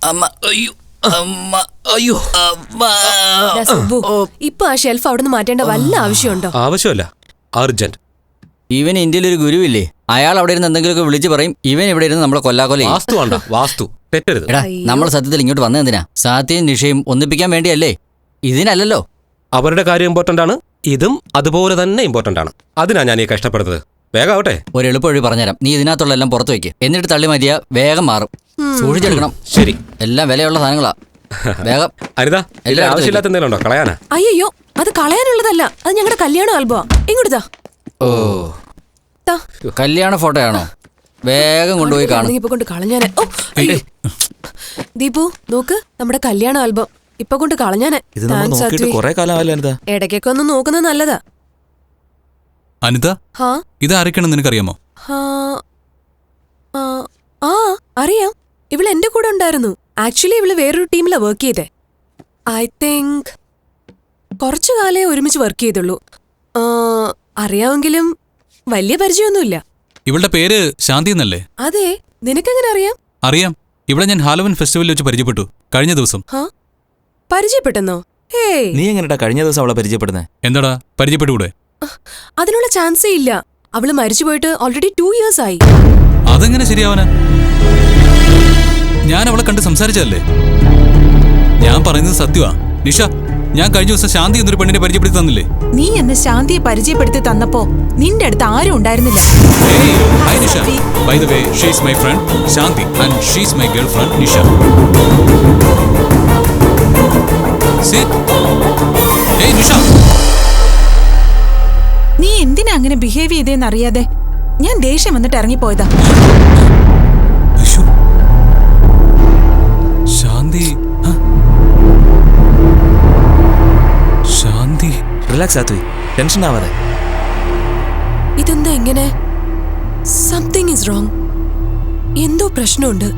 അമ്മ, അയ്യോ, അമ്മ, അയ്യോ, അമ്മ. ഇപ്പൊ ആ ഷെൽഫ് അവിടെ നിന്ന് മാറ്റേണ്ട വല്ല ആവശ്യമുണ്ടോ? ആവശ്യമല്ല, അർജന്റ്. ഇവൻ ഇന്ത്യയിൽ ഒരു ഗുരുവില്ലേ, അയാൾ അവിടെ ഇരുന്ന് എന്തെങ്കിലുമൊക്കെ വിളിച്ചു പറയും. ഇവൻ ഇവിടെ ഇരുന്ന് നമ്മളെ കൊല്ലാകൊല. വാസ്തു വേണ്ട, വാസ്തു തെറ്റരുത്. എടാ, നമ്മൾ സത്യത്തിൽ ഇങ്ങോട്ട് വന്നത് എന്തിനാ? സാത്യയും നിഷയും ഒന്നിപ്പിക്കാൻ വേണ്ടിയല്ലേ, ഇതിനല്ലല്ലോ. അവരുടെ കാര്യം ഇമ്പോർട്ടന്റ് ആണ്, ഇതും അതുപോലെ തന്നെ ഇമ്പോർട്ടന്റ് ആണ്. അതിനാ ഞാൻ ഈ കഷ്ടപ്പെടുന്നത്. വേഗാവട്ടെ. ഒരു എളുപ്പവഴി പറഞ്ഞുതരാം. നീ ഇതിനകത്തുള്ള എല്ലാം പുറത്ത് വെക്ക്, എന്നിട്ട് തള്ളി മാറ്റിയാ വേഗം മാറും. സൂക്ഷിച്ചെടുക്കണം. ശരി, എല്ലാം വിലയുള്ള സാധനങ്ങളാ. വേഗം. അനിത, ആവശ്യമില്ലാത്ത എന്തെങ്കിലും ഉണ്ടോ കളയാനാ? അയ്യോ, അത് കളയാനുള്ളതല്ല, അത് ഞങ്ങളുടെ കല്യാണ ആൽബമാ. ഇങ്ങോട്ടാ. ഓ, കല്യാണ ഫോട്ടോയാണോ? വേഗം കൊണ്ടുപോയി കാണും. ഇപ്പൊ കൊണ്ട് കളഞ്ഞാനെ. ദീപു നോക്ക്, നമ്മുടെ കല്യാണ ആൽബം ഇപ്പൊ കൊണ്ട് കളഞ്ഞാനെ. ഇടയ്ക്കൊക്കെ ഒന്ന് നോക്കുന്നത് നല്ലതാ. അനിത, ഇത് ആരൊക്കെയാണെന്ന് നിനക്കറിയാമോ? അറിയാം. ഇവള് എന്റെ കൂടെ ഉണ്ടായിരുന്നു. ആക്ച്വലി ഇവള് വേറൊരു ടീമിലാ വർക്ക് ചെയ്തേ. ഐ തിങ്ക് കുറച്ചു കാലേ ഒരുമിച്ച് വർക്ക് ചെയ്തുള്ളൂ. അറിയാമെങ്കിലും വലിയ പരിചയമൊന്നുമില്ല. ഇവളുടെ പേര് ശാന്തി എന്നല്ലേ? അതെ, നിനക്കെങ്ങനെ അറിയാം? അറിയാം. ഇവിടെ ഞാൻ ഹാലോവിൻ ഫെസ്റ്റിവലിൽ വെച്ച് പരിചയപ്പെട്ടു കഴിഞ്ഞ ദിവസം. പരിചയപ്പെട്ടെന്നോ? ഏയ്, നീ എങ്ങനെയാ കഴിഞ്ഞ ദിവസം അവളെ പരിചയപ്പെടുന്നേ? എന്താടാ പരിചയപ്പെട്ടുകൂടെ? അതിനുള്ള ചാൻസേ ഇല്ല. അവള് മരിച്ചുപോയിട്ട് ഓൾറെഡി 2 years ആയി. അതെങ്ങനെ ശരിയാവാനാ? ഞാൻ അവളെ കണ്ട് സംസാരിച്ചതല്ലേ? ഞാൻ പറയുന്നത് സത്യമാ നിഷ. ഞാൻ കഴിഞ്ഞ ദിവസം ശാന്തി എന്നൊരു പെണ്ണിനെ പരിചയപ്പെടുത്തി തന്നില്ലേ? നീ എന്നെ ശാന്തിയെ പരിചയപ്പെടുത്തി തന്നപ്പോ നിന്റെ അടുത്ത് ആരും ഉണ്ടായിരുന്നില്ല. Hi Nisha. By the way, she is my friend Shanti and she is my girlfriend Nisha. Sit. Hey Nisha. നീ എന്തിനാ അങ്ങനെ ബിഹേവ് ചെയ്തേന്ന് അറിയാതെ ഞാൻ ദേഷ്യം വന്നിട്ട് ഇറങ്ങിപ്പോയതാ. ശാന്തി. ശാന്തി. റിലാക്സ് ആത്തു, ടെൻഷൻ ആവാതെ. ഇതെന്താ ഇങ്ങനെ? Something is wrong. എന്തോ പ്രശ്നമുണ്ട്.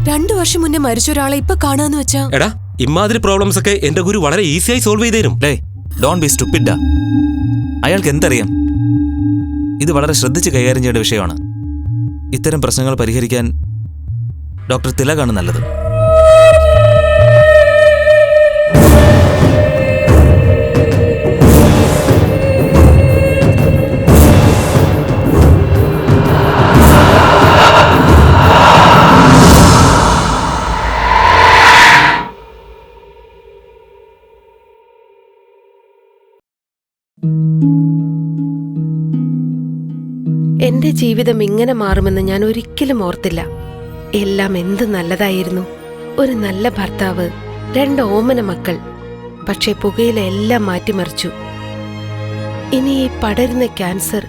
2 വർഷം മുന്നേ മരിച്ച ഒരാളെ ഇപ്പൊ കാണാന്ന് വെച്ചാ. എടാ, ഇമാതിരി പ്രോബ്ലംസ് ഒക്കെ എന്റെ ഗുരു വളരെ ഈസിയായി സോൾവ് ചെയ്ത് തരും. Don't be stupid. അയാൾക്ക് എന്തറിയാം? ഇത് വളരെ ശ്രദ്ധിച്ച് കൈകാര്യം ചെയ്യേണ്ട വിഷയമാണ്. ഇത്തരം പ്രശ്നങ്ങൾ പരിഹരിക്കാൻ ഡോക്ടർ തിലകാണ് നല്ലത്. എന്റെ ജീവിതം ഇങ്ങനെ മാറുമെന്ന് ഞാൻ ഒരിക്കലും ഓർത്തില്ല. എല്ലാം എന്ത് നല്ലതായിരുന്നു. ഒരു നല്ല ഭർത്താവ്, 2 ഓമന മക്കൾ. പക്ഷെ പുകയില എല്ലാം മാറ്റിമറിച്ചു. ഇനി ഈ പടരുന്ന ക്യാൻസർ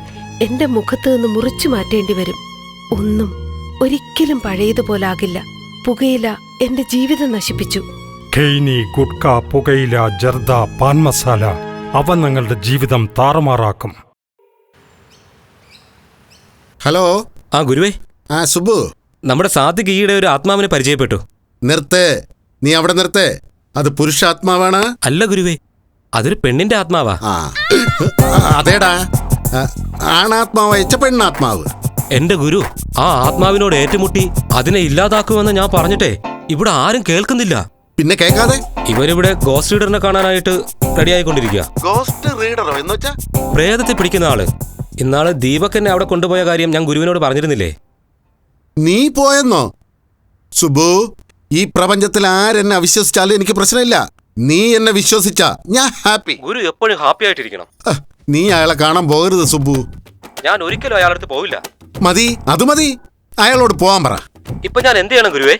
എന്റെ മുഖത്ത് നിന്ന് മുറിച്ചു മാറ്റേണ്ടി വരും. ഒന്നും ഒരിക്കലും പഴയതുപോലാകില്ല. പുകയില എന്റെ ജീവിതം നശിപ്പിച്ചു. ഖെയ്നി, ഗുഡ്ക, പുകയില, ജർദ, പാൻ മസാല അവ നിങ്ങളുടെ ജീവിതം താറുമാറാക്കും. ഹലോ. ആ ഗുരുവേ. സുബു. നമ്മുടെ സാത്വിക് ഈയിടെ ഒരു ആത്മാവിനെ പരിചയപ്പെട്ടു. നിർത്ത്, നീ അവിടെ നിർത്ത്. അത് പുരുഷാത്മാവാണ്. അല്ല ഗുരുവേ, അതൊരു പെണ്ണിന്റെ ആത്മാവാ. അതേടാ, ആണാത്മാവയച്ച പെണ്ണാത്മാവ്. എന്റെ ഗുരു ആ ആത്മാവിനോട് ഏറ്റുമുട്ടി അതിനെ ഇല്ലാതാക്കുമെന്ന് ഞാൻ പറഞ്ഞിട്ടേ ഇവിടെ ആരും കേൾക്കുന്നില്ല. പിന്നെ കേൾക്കാതെ ഇവരിവിടെ ഗോസ്റ്റ് റീഡറിനെ കാണാനായിട്ട് റെഡി ആയിക്കൊണ്ടിരിക്കുക. ഗോസ്റ്റ് റീഡറോ എന്ന് വെച്ചാ? പ്രേതത്തെ പിടിക്കുന്ന ആള്. ഇന്നാള് ദീപക് എന്നെ അവിടെ കൊണ്ടുപോയ കാര്യം ഞാൻ ഗുരുവിനോട് പറഞ്ഞിരുന്നില്ലേ? നീ പോയെന്നോ? സുബു, ഈ പ്രപഞ്ചത്തിൽ ആരെന്നെ അവിശ്വസിച്ചാലും എനിക്ക് പ്രശ്നമില്ല. നീ എന്നെ വിശ്വസിച്ച ഞാൻ ഹാപ്പി. ഗുരു എപ്പോഴും ഹാപ്പി ആയിട്ടിരിക്കണം. നീ അയാളെ കാണാൻ പോകരുത് സുബു. ഞാൻ ഒരിക്കലും അയാളടുത്ത് പോവില്ല. മതി, അത് മതി. അയാളോട് പോവാൻ പറ. ഇപ്പൊ ഞാൻ എന്ത് ചെയ്യണം ഗുരുവേ?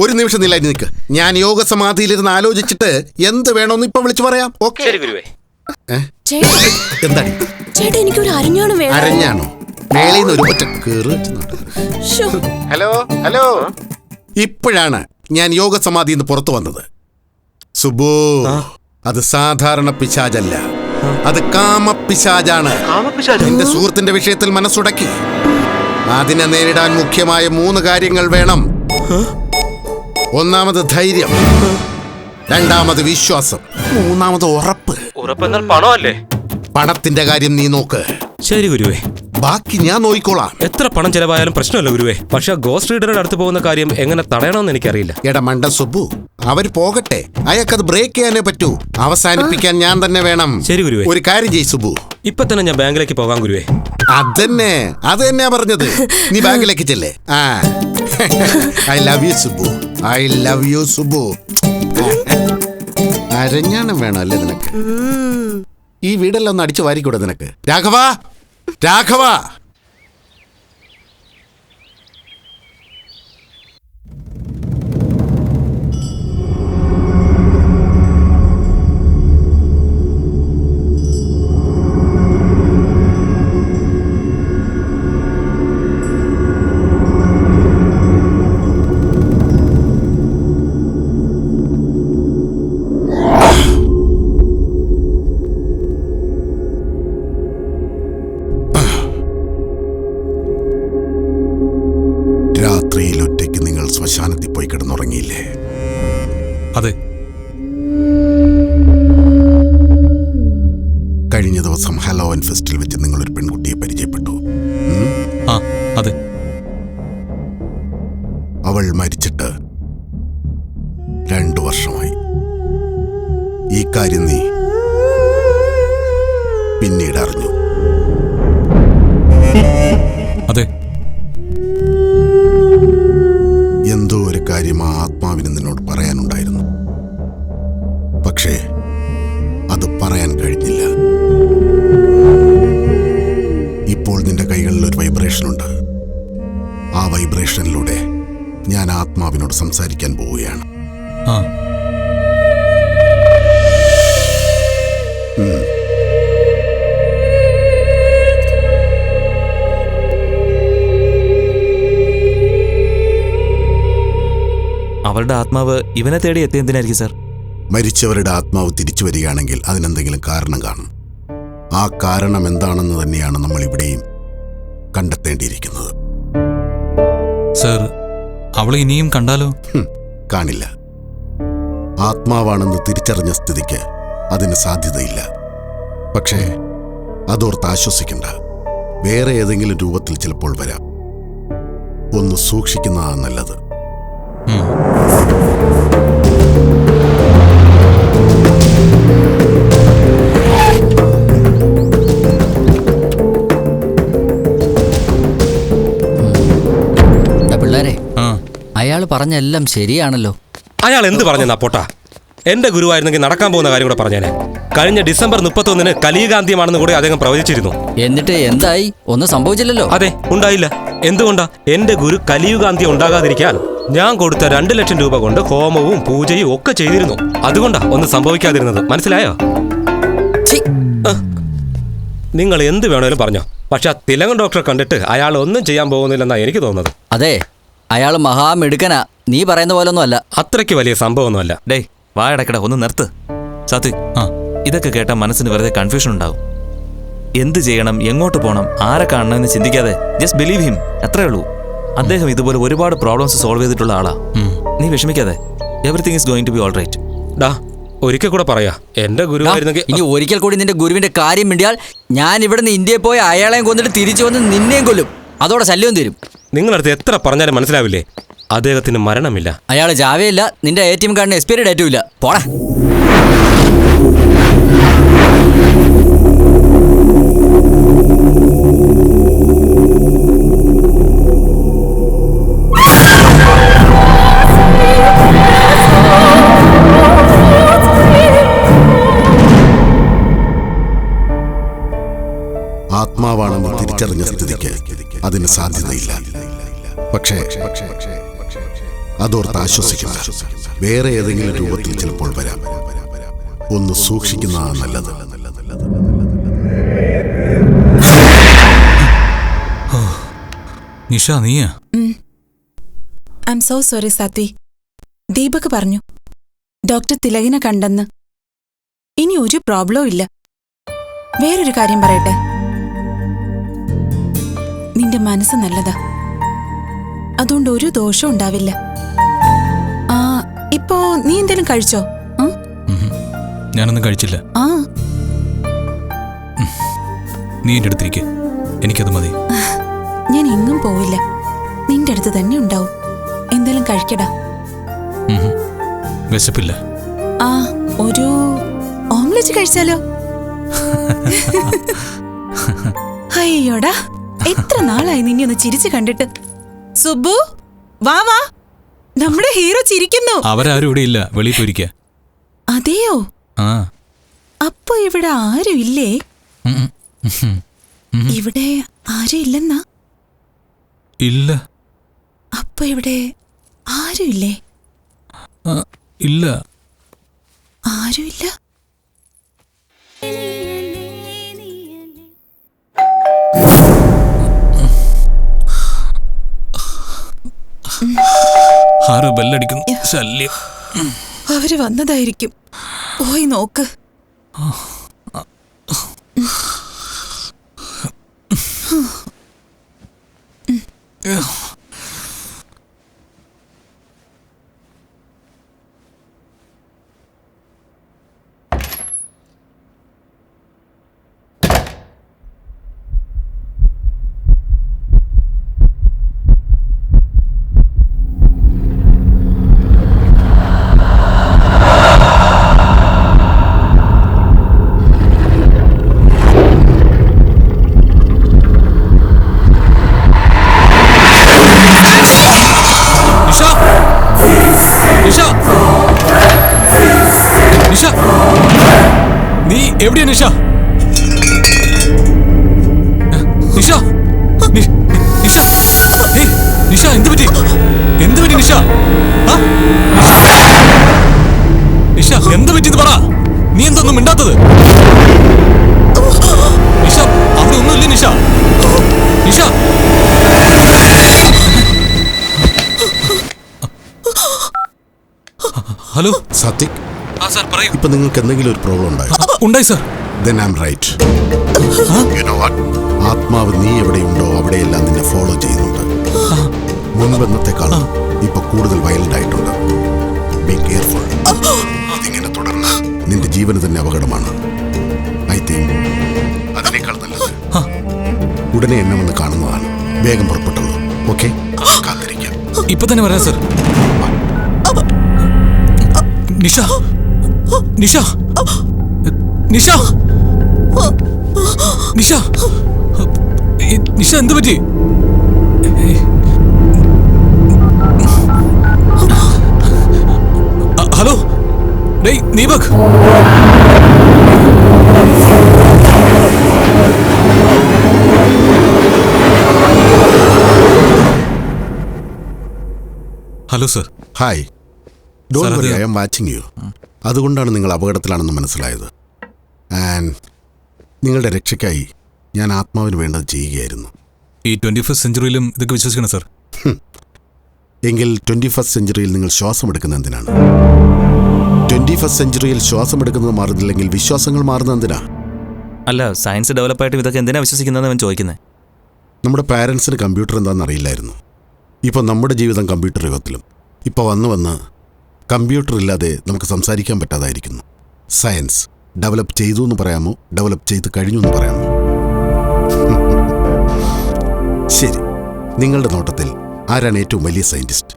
ഒരു നിമിഷം നില നിൽക്ക്. ഞാൻ യോഗ സമാധിയിലിരുന്ന് ആലോചിച്ചിട്ട് എന്ത് വേണോന്ന് ഇപ്പൊ വിളിച്ചു പറയാം. ഓക്കേ? ശരി ഗുരുവേ. എന്താണ് ചേട്ടാ? എനിക്കൊരു അരഞ്ഞാണ് വേണം. അരഞ്ഞാണോ? മേളിന്ന് ഒരു ഒറ്റ കേറ്. Hello hello. ഇപ്പോഴാണ് ഞാൻ യോഗ സമാധിയിൽ നിന്ന് പുറത്തു വന്നത്. സുബു, അത് സാധാരണ പിശാചല്ല, അത് കാമപിശാചാണ്. എന്റെ സുഹൃത്തിന്റെ വിഷയത്തിൽ മനസ്സുടക്കി. അതിനെ നേരിടാൻ മുഖ്യമായ 3 കാര്യങ്ങൾ വേണം. ഒന്നാമത് ധൈര്യം, രണ്ടാമത് വിശ്വാസം, മൂന്നാമത് ഉറപ്പ്. ഉറപ്പെന്നാൽ പണമല്ലേ? പണത്തിന്റെ കാര്യം നീ നോക്ക്. ശരി ഗുരുവേ, ബാക്കി ഞാൻ നോക്കിക്കോളാം. എത്ര പണം ചെലവായാലും പ്രശ്നമല്ല ഗുരുവേ. പക്ഷെ ഗോസ്റ്റ് റീഡറുടെ അടുത്ത് പോകുന്ന കാര്യം എങ്ങനെ തടയണമെന്ന് എനിക്കറിയില്ല. എടാ മണ്ട സുബു, അവർ പോകട്ടെ. അയാൾക്കത് ബ്രേക്ക് ചെയ്യാനേ പറ്റൂ. അവസാനിപ്പിക്കാൻ ഞാൻ തന്നെ വേണം. ശരി ഗുരുവേ. ഒരു കാര്യം ചെയ്യ് സുബു. ഇപ്പൊ തന്നെ ഞാൻ ബാങ്കിലേക്ക് പോകാം ഗുരുവേ. അത് തന്നെയാ പറഞ്ഞത്. നീ ബാങ്കിലേക്ക് ചെല്ലേ. I love you Subu, I love you Subu. അരഞ്ഞാണം വേണം അല്ലേ നിനക്ക്? ഈ വീടെല്ലാം ഒന്ന് അടിച്ചു വാരിക്കൂടെ നിനക്ക്? രാഘവ, രാഘവ. രാത്രിയിൽ ഒറ്റയ്ക്ക് നിങ്ങൾ ശ്മശാനത്തിൽ പോയി കിടന്നുറങ്ങിയില്ലേ? അതെ. കഴിഞ്ഞ ദിവസം ഹാലോവൻ ഫെസ്റ്റിൽ വെച്ച് നിങ്ങളൊരു പെൺകുട്ടിയെ പരിചയപ്പെട്ടു. അതെ. അവൾ മരിച്ചിട്ട് 2 വർഷമായി. ഈ കാര്യം നീ പിന്നീട് അറിഞ്ഞു. അതെ. എന്തോ ഒരു കാര്യം ആ ആത്മാവിന് നിന്നോട് പറയാനുണ്ടായിരുന്നു. പക്ഷേ അത് പറയാൻ കഴിഞ്ഞില്ല. ഇപ്പോൾ നിന്റെ കൈകളിൽ ഒരു വൈബ്രേഷൻ ഉണ്ട്. ആ വൈബ്രേഷനിലൂടെ ഞാൻ ആത്മാവിനോട് സംസാരിക്കാൻ പോവുകയാണ്. അവളുടെ ആത്മാവ് ഇവനെ തേടി എത്തിയെന്തിനായിരിക്കും സാർ? മരിച്ചവരുടെ ആത്മാവ് തിരിച്ചു വരികയാണെങ്കിൽ അതിനെന്തെങ്കിലും കാരണം കാണും. ആ കാരണം എന്താണെന്ന് തന്നെയാണ് നമ്മൾ ഇവിടെയും കണ്ടെത്തേണ്ടിയിരിക്കുന്നത്. സർ, അവളെ ഇനിയും കണ്ടാലോ? കാണില്ല. ആത്മാവാണെന്ന് തിരിച്ചറിഞ്ഞ സ്ഥിതിക്ക് അതിന് സാധ്യതയില്ല. പക്ഷേ അതോർത്ത് ആശ്വസിക്കണ്ട. വേറെ ഏതെങ്കിലും രൂപത്തിൽ ചിലപ്പോൾ വരാം. ഒന്ന് സൂക്ഷിക്കുന്നതാണ് നല്ലത്. പിള്ളേരെ, അയാൾ പറഞ്ഞെല്ലാം ശരിയാണല്ലോ. അയാൾ എന്ത് പറഞ്ഞെന്നാ പോട്ടാ? എന്റെ ഗുരുവായിരുന്നെങ്കിൽ നടക്കാൻ പോകുന്ന കാര്യം കൂടെ പറഞ്ഞേനെ. കഴിഞ്ഞ ഡിസംബർ 31 കലിയുഗാന്ത്യമാണെന്ന് കൂടെ അദ്ദേഹം പ്രവചിച്ചിരുന്നു. എന്നിട്ട് എന്തായി? ഒന്നും സംഭവിച്ചില്ലല്ലോ. അതെ, ഉണ്ടായില്ല. എന്തുകൊണ്ടാ? എന്റെ ഗുരു കലിയുഗാന്ത്യം ഉണ്ടാകാതിരിക്കാൻ ഞാൻ കൊടുത്ത 2 ലക്ഷം രൂപ കൊണ്ട് ഹോമവും പൂജയും ഒക്കെ ചെയ്തിരുന്നു. അതുകൊണ്ടാ ഒന്നും സംഭവിക്കാതിരുന്നത്. മനസ്സിലായോ? നിങ്ങൾ എന്ത് വേണേലും പറഞ്ഞോ. പക്ഷെ ആ തിലകൻ ഡോക്ടറെ കണ്ടിട്ട് അയാൾ ഒന്നും ചെയ്യാൻ പോകുന്നില്ലെന്നാ എനിക്ക് തോന്നുന്നത്. അതെ, അയാൾ മഹാമിടുക്കനാ. നീ പറയുന്ന പോലെ ഒന്നും അല്ല. അത്രയ്ക്ക് വലിയ സംഭവമൊന്നുമല്ല. ഡേ വായടക്കട, ഒന്ന് നിർത്ത്. സാത്വിക്, ഇതൊക്കെ കേട്ടാൽ മനസ്സിന് വെറുതെ കൺഫ്യൂഷൻ ഉണ്ടാവും. എന്ത് ചെയ്യണം, എങ്ങോട്ട് പോകണം, ആരെ കാണണമെന്ന് ചിന്തിക്കാതെ ജസ്റ്റ് ബിലീവ് ഹിം. അത്രേ ഉള്ളൂ. അദ്ദേഹം ഇതുപോലെ ഒരുപാട് പ്രോബ്ലംസ് സോൾവ് ചെയ്തിട്ടുള്ള ആളാ. നീ വിഷമിക്കാതെ. Everything is going to be all right. ഡാ, ഒരിക്കൽ കൂടെ പറയാ, എന്റെ ഗുരുവായിരുന്നെങ്കിൽ. ഇനി ഒരിക്കൽ കൂടി നിന്റെ ഗുരുവിന്റെ കാര്യം മിണ്ടിയാൽ ഞാൻ ഇവിടുന്ന് ഇന്ത്യയിൽ പോയി അയാളെയും കൊന്നിട്ട് തിരിച്ചു വന്ന് നിന്നെയും കൊല്ലും. അതോടെ ശല്യവും തരും. നിങ്ങളടുത്ത് എത്ര പറഞ്ഞാലും മനസ്സിലാവില്ലേ? അദ്ദേഹത്തിന് മരണമില്ല. അയാൾ ജാവയില്ല. നിന്റെ ATM കാർഡിന് എക്സ്പയറി ഡേറ്റും ഇല്ല. പോടാ. ആത്മാവാണെന്ന് തിരിച്ചറിഞ്ഞ സ്ഥിതിക്ക് അതിന് സാധ്യതയില്ല. പക്ഷേ അതോർത്ത് ആശ്വസിക്കണ്ട. വേറെ ഏതെങ്കിലും രൂപത്തിൽ ചിലപ്പോൾ വരാം. ഒന്ന് സൂക്ഷിക്കുന്നതാണ് നല്ലത്. നിഷ, നീയാ? I am so sorry Sathvi. Deepak പറഞ്ഞു ഡോക്ടർ തിലകിനെ കണ്ടെന്ന്. ഇനി ഒരു പ്രോബ്ലവും ഇല്ല. വേറൊരു കാര്യം പറയട്ടെ, നിന്റെ മനസ്സ് നല്ലതാ. അതുകൊണ്ട് ഒരു ദോഷവും ഉണ്ടാവില്ല. ഇപ്പോ നീ എന്തെങ്കിലും കഴിച്ചോ? ഞാനൊന്നും കഴിച്ചില്ല. നീ എൻ്റെ അടുത്തിരിക്കെ, എനിക്കത് മതി. ഞാൻ എങ്ങും പോവില്ല. നിന്റെ അടുത്ത് തന്നെ ഉണ്ടാവും. എന്തെങ്കിലും കഴിക്കടാ. വിശപ്പില്ല. ഒരു ഓംലെറ്റ് കഴിച്ചാലോ? അയ്യോടാ, എത്ര നാളായി നിന്നെ ഒന്ന് ചിരിച്ചു കണ്ടിട്ട്. സുബ്ബു, വാ വാ, നമ്മുടെ ഹീറോ ചിരിക്കുന്നു. അവരാരും ഇവിടെ ഇല്ല, വെളിയിൽ പോയിരിക്കുക. അതെയോ? അപ്പൊ ഇവിടെ ആരും ഇല്ലേ? ഇവിടെ ആരും ഇല്ലെന്നാ? ഇല്ല. അപ്പൊ ഇവിടെ ആരും ഇല്ലേ? ഇല്ല. ആരും ഇല്ല. ആരോ ബെല്ലടിക്കുന്നു. ശല്യം. അവര് വന്നതായിരിക്കും. പോയി നോക്ക്. എവിടെയാ നിഷ? നിഷ നിഷ നിഷ എന്ത് പറ്റി? എന്ത് പറ്റി നിഷ? നിഷ എന്ത് പറ്റിയത് പറ. നീ എന്തൊന്നും മിണ്ടാത്തത്? നിഷ അവിടെ ഒന്നുമില്ല നിഷ. നിഷ ഹലോ സാത്വിക്, സാർ പറയൂ. ഇപ്പൊ നിങ്ങൾക്ക് എന്തെങ്കിലും ഒരു പ്രോബ്ലം ഉണ്ടായി sir. Then I'm right. You know what? ആത്മാവ് നീ എവിടെയുണ്ടോ അവിടെയെല്ലാം നിന്നെ ഫോളോ ചെയ്യുന്നുണ്ട്. മുൻപെന്നത്തെക്കാളും ഇപ്പൊ കൂടുതൽ വയലന്റ് ആയിട്ടുണ്ട്. Be careful. ഇതിങ്ങനെ തുടർന്ന് നിന്റെ ജീവന് തന്നെ അപകടമാണ്. ഐ തിങ്ക് അതിനേക്കാൾ നല്ലത് ഉടനെ എന്നെ വന്ന് കാണുന്നതാണ്. വേഗം പുറപ്പെട്ടുള്ളൂ. ഓക്കെ, കാത്തിരിക്കാം. ഇപ്പൊ തന്നെ വരാം സാർ. നിഷ നിഷ നിഷ നിഷ നിഷ എന്ത് പറ്റി? ഹലോ ഡേയ് Deepak. Hello sir. Hi. Don't worry, I am watching you. അതുകൊണ്ടാണ് നിങ്ങൾ അപകടത്തിലാണെന്ന് മനസ്സിലായത്. ആൻഡ് നിങ്ങളുടെ രക്ഷയ്ക്കായി ഞാൻ ആത്മാവിന് വേണ്ടത് ചെയ്യുകയായിരുന്നു. ഈ 21st സെഞ്ചുറിയിലും ഇതൊക്കെ വിശ്വസിക്കണം സർ. എങ്കിൽ 21st സെഞ്ചുറിയിൽ നിങ്ങൾ ശ്വാസം എടുക്കുന്നത് എന്തിനാണ്? 21st സെഞ്ചുറിയിൽ ശ്വാസം എടുക്കുന്നത് മാറുന്നില്ലെങ്കിൽ വിശ്വാസങ്ങൾ മാറുന്നത് എന്തിനാ? അല്ല, സയൻസ് ഡെവലപ്പായിട്ട് ഇതൊക്കെ എന്തിനാ വിശ്വസിക്കുന്നതെന്ന് അവൻ ചോദിക്കുന്നത്. നമ്മുടെ പാരൻസിന് കമ്പ്യൂട്ടർ എന്താണെന്ന് അറിയില്ലായിരുന്നു. ഇപ്പോൾ നമ്മുടെ ജീവിതം കമ്പ്യൂട്ടർ യുഗത്തിലും. ഇപ്പോൾ വന്ന് കമ്പ്യൂട്ടർ ഇല്ലാതെ നമുക്ക് സംസാരിക്കാൻ പറ്റാതായിരിക്കുന്നു. സയൻസ് ഡെവലപ്പ് ചെയ്തു എന്ന് പറയാമോ, ഡെവലപ്പ് ചെയ്ത് കഴിഞ്ഞു എന്ന് പറയാമോ? ശരി, നിങ്ങളുടെ നോട്ടത്തിൽ ആരാണ് ഏറ്റവും വലിയ സയന്റിസ്റ്റ്?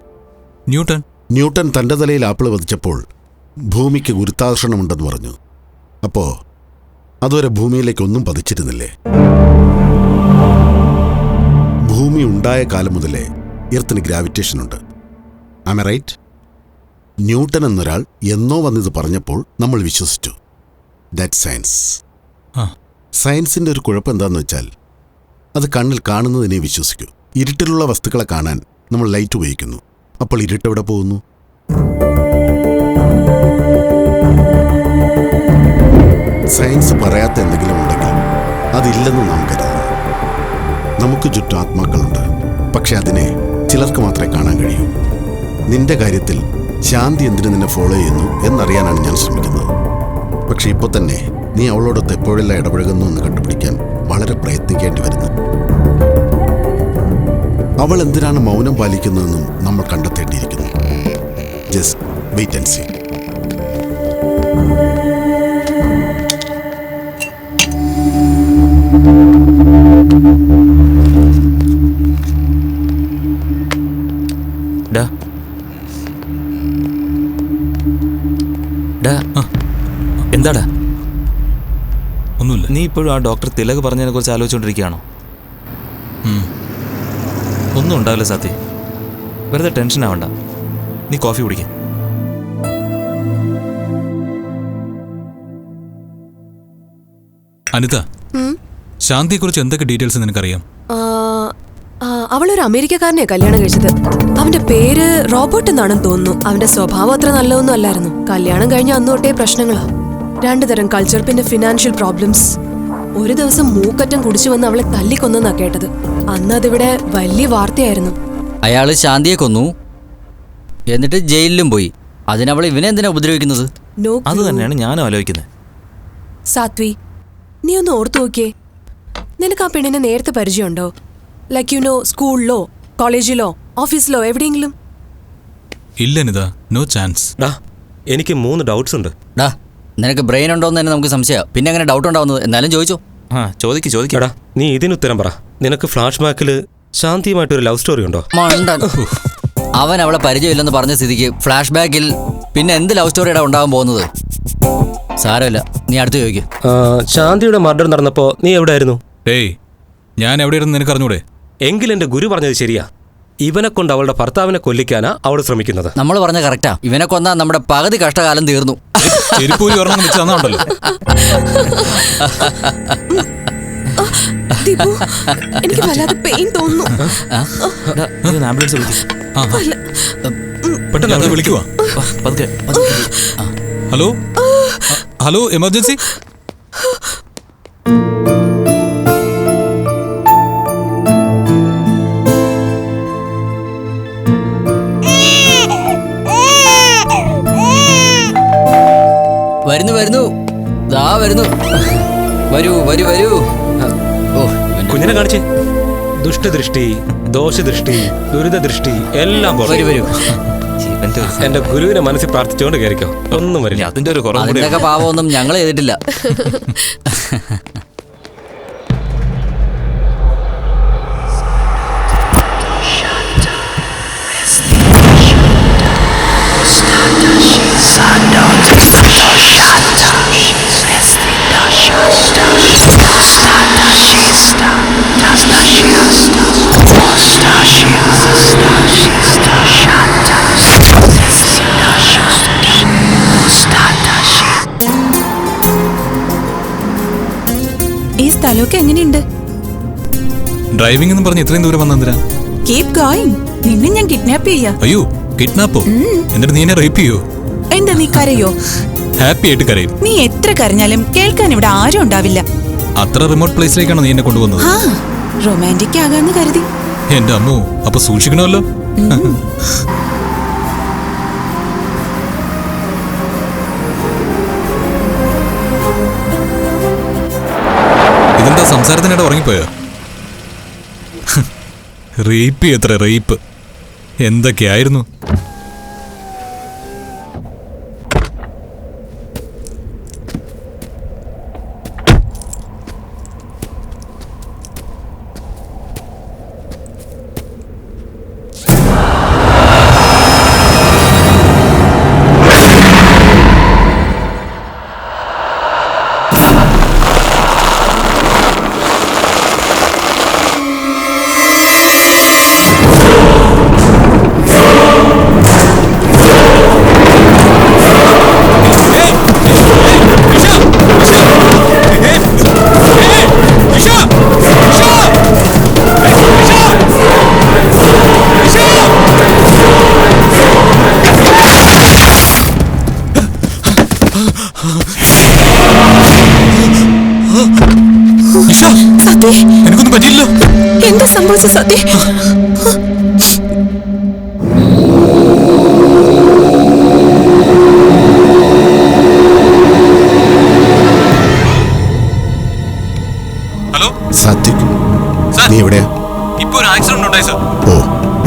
ന്യൂട്ടൺ. ന്യൂട്ടൺ തൻ്റെ തലയിൽ ആപ്പിൾ വധിച്ചപ്പോൾ ഭൂമിക്ക് ഗുരുത്വാകർഷണമുണ്ടെന്ന് പറഞ്ഞു. അപ്പോൾ അതുവരെ ഭൂമിയിലേക്കൊന്നും പതിച്ചിരുന്നില്ലേ? ഭൂമി ഉണ്ടായ കാലം മുതലേ എർത്തിന് ഗ്രാവിറ്റേഷൻ ഉണ്ട്. Am I right? ന്യൂട്ടൺ എന്നൊരാൾ എന്നോ വന്നിത് പറഞ്ഞപ്പോൾ നമ്മൾ വിശ്വസിച്ചു. That science. സയൻസിൻ്റെ ഒരു കുഴപ്പം എന്താണെന്ന് വെച്ചാൽ അത് കണ്ണിൽ കാണുന്നതിനെ വിശ്വസിക്കൂ. ഇരുട്ടിലുള്ള വസ്തുക്കളെ കാണാൻ നമ്മൾ ലൈറ്റ് ഉപയോഗിക്കുന്നു. അപ്പോൾ ഇരുട്ടെവിടെ പോകുന്നു? സയൻസ് പറയാത്ത എന്തെങ്കിലും ഉണ്ടെങ്കിൽ അതില്ലെന്ന് നാം കരുതുന്നു. നമുക്ക് ചുറ്റും ആത്മാക്കളുണ്ട്. പക്ഷെ അതിനെ ചിലർക്ക് മാത്രമേ കാണാൻ കഴിയൂ. നിന്റെ കാര്യത്തിൽ ശാന്തി എന്തിനു നിന്നെ ഫോളോ ചെയ്യുന്നു എന്നറിയാനാണ് ഞാൻ ശ്രമിക്കുന്നത്. പക്ഷെ ഇപ്പോൾ തന്നെ നീ അവളോടൊത്ത് എപ്പോഴെല്ലാം ഇടപഴകുന്നു എന്ന് കണ്ടുപിടിക്കാൻ വളരെ പ്രയത്നിക്കേണ്ടി വരുന്നു. അവൾ എന്തിനാണ് മൗനം പാലിക്കുന്നതെന്നും നമ്മൾ കണ്ടെത്തേണ്ടിയിരിക്കുന്നു. Just wait and see. എന്താടാ? ഒന്നുമില്ല. നീ ഇപ്പോഴും ആ ഡോക്ടർ തിലക് പറഞ്ഞതിനെ കുറിച്ച് ആലോചിച്ചുകൊണ്ടിരിക്കുകയാണോ? ഒന്നും ഉണ്ടാവില്ല സാത്തി, വെറുതെ ടെൻഷൻ ആവണ്ട. നീ കോഫി കുടിക്ക. അനിത, ശാന്തിയെക്കുറിച്ച് എന്തൊക്കെ ഡീറ്റെയിൽസ് നിനക്കറിയാം? അവളൊരു അമേരിക്കക്കാരനെ കല്യാണം കഴിച്ചത്. അവന്റെ പേര് റോബോട്ട് എന്നാണെന്ന് തോന്നുന്നു. അവന്റെ സ്വഭാവം അത്ര നല്ലതൊന്നും അല്ലായിരുന്നു. കല്യാണം കഴിഞ്ഞ അന്ന് തൊട്ടേ പ്രശ്നങ്ങളാ. 2 തരം കൾച്ചർ, പിന്നെ ഫിനാൻഷ്യൽ പ്രോബ്ലംസ്. ഒരു ദിവസം മൂക്കറ്റം കുടിച്ചു വന്ന് അവളെ തല്ലിക്കൊന്നാ കേട്ടത്. അന്ന് അതിവിടെ വലിയ വാർത്തയായിരുന്നു. അയാള് ശാന്തിയെ കൊന്നു, എന്നിട്ട് ജയിലിലും പോയി. അതിനവൾ ഇവനെ എന്തിനാ ഉപദ്രവിക്കുന്നത്? അത് തന്നെയാണ് ഞാനും ആലോചിക്കുന്നത്. സാത്വി, നീ ഒന്ന് ഓർത്തു നോക്കിയേ. നിനക്ക് ആ പെണ്ണിനെ നേരത്തെ പരിചയമുണ്ടോ? ലൈക്ക് യു നോ, സ്കൂളിലോ കോളേജിലോ ഓഫീസിലോ എവിടെയെങ്കിലും? ഇല്ല നിത, നോ ചാൻസ്. എനിക്ക് 3 ഡൗട്ട്സ് ഉണ്ട്. നിനക്ക് ബ്രെയിൻ ഉണ്ടോന്ന് തന്നെ നമുക്ക് സംശയം. പിന്നെ അങ്ങനെ ഡൗട്ട് ഉണ്ടാവുന്നത്? എന്നാലും ചോദിച്ചോ. ചോദിക്കടാ. നീ ഇതിനുത്തരം പറ. നിനക്ക് ഫ്ലാഷ് ബാക്കിൽ ശാന്തിയുമായിട്ടൊരു ലവ് സ്റ്റോറി ഉണ്ടോ? അവൻ അവളെ പരിചയമില്ലെന്ന് പറഞ്ഞ സ്ഥിതിക്ക് ഫ്ലാഷ് ബാക്കിൽ പിന്നെ എന്ത് ലവ് സ്റ്റോറിയുടെ ഉണ്ടാവാൻ പോകുന്നത്? സാരമില്ല, നീ അടുത്ത് ചോദിക്കും. ശാന്തിയുടെ മർഡർ നടന്നപ്പോ നീ എവിടെയായിരുന്നു? ഏയ്, ഞാൻ എവിടെയായിരുന്നു നിനക്ക് അറിഞ്ഞൂടെ? എങ്കിൽ എന്റെ ഗുരു പറഞ്ഞത് ശരിയാ. ഇവനെ കൊണ്ട് അവളുടെ ഭർത്താവിനെ കൊല്ലിക്കാനാ അവൾ ശ്രമിക്കുന്നത്. നമ്മൾ പറഞ്ഞ കറക്റ്റാ. ഇവനെ കൊന്നാ നമ്മുടെ പകുതി കഷ്ടകാലം തീർന്നു. ചെരുപ്പൂരി ഒരെണ്ണം വെച്ച് തന്നുണ്ടല്ലോ. ദീപു, എനിക്ക് വല്ലാതെ പെയിൻ തോന്നുന്നു. ആംബുലൻസ് പെട്ടെന്ന് അത് വിളിക്കുവാ. Hello hello, emergency. വരുന്നു വരുന്നു, ദാ വരുന്നു. വരൂ വരൂ വരൂ. ഓ, കുഞ്ഞിനെ കാണിച്ചേ. ദുഷ്ടദൃഷ്ടി, ദോഷദൃഷ്ടി, ദുരിതദൃഷ്ടി എല്ലാം വരൂ വരൂ. എന്റെ ഗുരുവിനെ മനസ്സിൽ പ്രാർത്ഥിച്ചുകൊണ്ട് കയറിക്കോ, ഒന്നും വരില്ല. അതിന്റെ ഒരു അതിന്റെയൊക്കെ പാപമൊന്നും ഞങ്ങൾ ചെയ്തിട്ടില്ല. ഈ സ്ഥലമൊക്കെ എങ്ങനെയുണ്ട്? ഡ്രൈവിംഗ് എന്ന് പറഞ്ഞ് ഇത്രയും ദൂരം വന്നെന്തിനാ? Keep going. നിന്നെ ഞാൻ കിഡ്നാപ്പ് ചെയ്യാ. അയ്യോ, കിഡ്നാപ്പോ? എന്നിട്ട് നീ എന്നെ റേപ്പ് ചെയ്യോ? എന്താ നീ കരയോ? ഹാപ്പി ആയിട്ട് കരയും. നീ എത്ര കരഞ്ഞാലും കേൾക്കാൻ ഇവിടെ ആരും ഉണ്ടാവില്ല. അത്ര റിമോട്ട് പ്ലേസിലേക്കാണ് നീ എന്നെ കൊണ്ടുവന്നത്? ആ, റൊമാൻറ്റിക് ആകാന്ന് കരുതി. എന്റെ അമ്മോ, അപ്പൊ സൂക്ഷിക്കണമല്ലോ. ഇതെന്താ സംസാരത്തിനിടെ ഉറങ്ങിപ്പോയോ? റേപ്പ് എത്ര റേപ്പ് എന്തൊക്കെയായിരുന്നു. എനിക്കൊന്നും പറ്റിയില്ലോ. എന്താ സംഭവിച്ച സത്യ? ഹലോ സാത്വിക്, നീ എവിടെയാ? ഇപ്പൊ ഒരു ആക്സിഡന്റ് ഉണ്ടായി സർ. ഓ,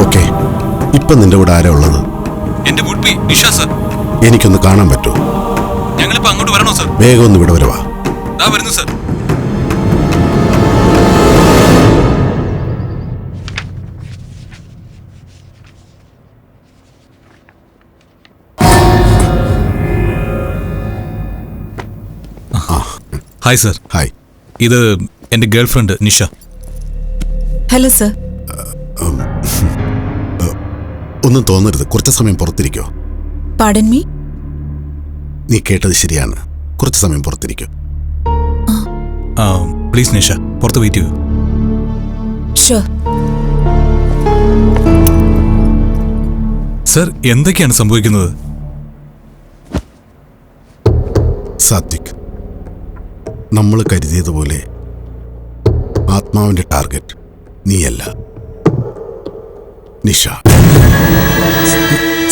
ഓക്കെ. ഇപ്പൊ നിന്റെ കൂടെ ആരാ ഉള്ളത്? എന്റെ വുഡ് ബി നിഷ സർ. എനിക്കൊന്ന് കാണാൻ പറ്റുമോ? ഞങ്ങളിപ്പോ അങ്ങോട്ട് വരണോ സർ? വേഗം ഒന്ന് ഇവിടെ വരുവാ. ദാ വരുന്നു സർ. Hi sir. ഹായ്. ഇത് എന്റെ ഗേൾഫ്രണ്ട് നിഷ. Hello sir. ഒന്നും തോന്നരുത്, കുറച്ച് സമയം പുറത്തിരിക്കോ. Pardon me. നീ കേട്ടത് ശരിയാണ്, കുറച്ച് സമയം പുറത്തിരിക്കോ. പ്ലീസ് നിഷ, പുറത്ത് വെയിറ്റ് ചെയ്യൂ. ഷുവർ. സർ, എന്തൊക്കെയാണ് സംഭവിക്കുന്നത്? സാത്വിക്, നമ്മൾ കരുതിയതുപോലെ ആത്മാവിന്റെ ടാർഗറ്റ് നീയല്ല, നിഷ.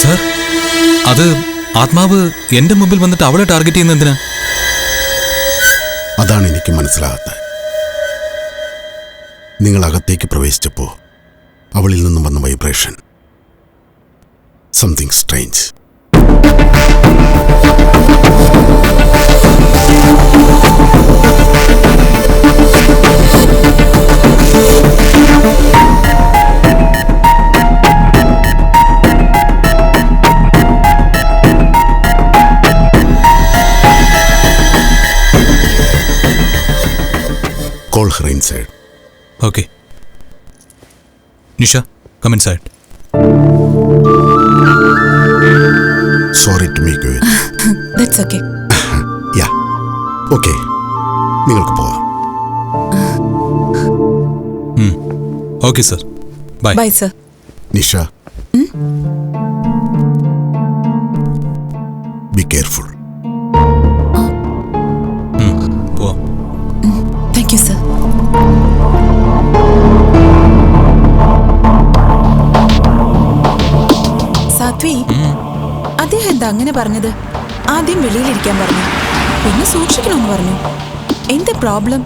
സർ, അത് ആത്മാവ് എന്റെ മുമ്പിൽ വന്നിട്ട് അവളെ ടാർഗറ്റ് ചെയ്യുന്ന എന്തിനാ? അതാണ് എനിക്ക് മനസ്സിലാകാത്തത്. നിങ്ങൾ അകത്തേക്ക് പ്രവേശിച്ചപ്പോ അവളിൽ നിന്നും വന്ന vibration, something strange. Call her inside. Okay. Nisha, come inside. Sorry to make you wait. That's okay. Okay, നിങ്ങൾക്ക് പോവാം. Okay sir, bye. Bye sir. Nisha, be careful. പോവാം. Thank you sir. സാത്വി, അദ്ദേഹം എന്താ അങ്ങനെ പറഞ്ഞത്? ആദ്യം വെളിയിലിരിക്കാൻ പറഞ്ഞു, പിന്നെ സൂക്ഷിക്കണമെന്ന് പറഞ്ഞു. എന്താ പ്രോബ്ലം?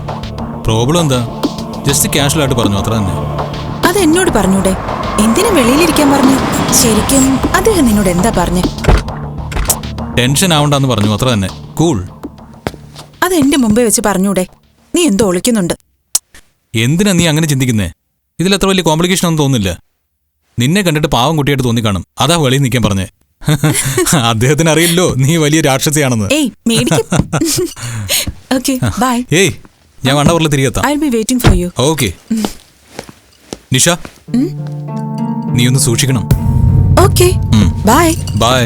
പ്രോബ്ലം എന്താ? ജസ്റ്റ് കാഷ്വൽ ആയിട്ട് പറഞ്ഞു, അത്ര തന്നെ. അത് എന്നോട് പറഞ്ഞൂടെ? എന്തിനാ വെളിയിലിരിക്കാൻ പറഞ്ഞു? ശരിക്കും അദ്ദേഹം നിന്നോട് എന്താ പറഞ്ഞേ? ടെൻഷൻ ആവണ്ടെന്ന് പറഞ്ഞു, അത്ര തന്നെ. കൂൾ. അത് എന്റെ മുമ്പേ വെച്ച് പറഞ്ഞൂടെ? നീ എന്തോ ഒളിക്കുന്നുണ്ട്. എന്തിനാ നീ അങ്ങനെ ചിന്തിക്കുന്നേ? ഇതിലത്ര വലിയ കോംപ്ലിക്കേഷൻ ഒന്നും തോന്നില്ല. നിന്നെ കണ്ടിട്ട് പാവം കുട്ടിയായിട്ട് തോന്നിക്കാണും, അതാ വെളിയിൽ നിൽക്കാൻ പറഞ്ഞേ. അദ്ദേഹത്തിന് അറിയില്ലോ നീ വലിയ രാക്ഷസിയാണെന്ന്. ഏയ്, ഞാൻ വണ്ടവറിൽ തിരികെത്താം. I'll be waiting for you. Okay. Nisha, നീ ഒന്ന് സൂക്ഷിക്കണം. Okay, bye. ബൈ.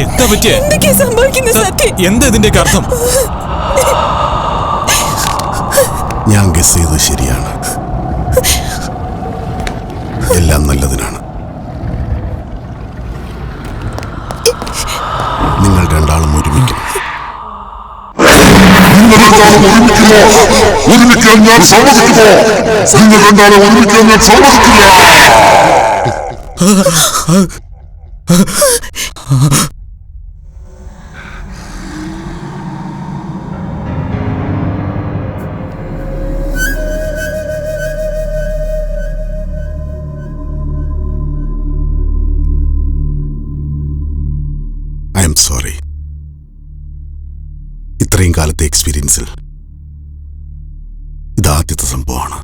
എന്താ പറ്റിയേ? എന്താ ഇതിന്റെയൊക്കെ അർത്ഥം? ഞാൻ ഗസ് ചെയ്തത് ശരിയാണ്. എല്ലാം നല്ലതിനാണ്. നിങ്ങൾ രണ്ടാളും ഒരുമിക്കണം. ഒരുമിക്കാൻ ഞാൻ സമ്മതിക്കുമോ? നിങ്ങൾ രണ്ടാളും ഒരുമിക്കാൻ ഞാൻ സമ്മതിക്കില്ല. I am sorry. ഇത്രയും കാലത്തെ എക്സ്പീരിയൻസിൽ ഇതാദ്യത്തെ സംഭവമാണ്.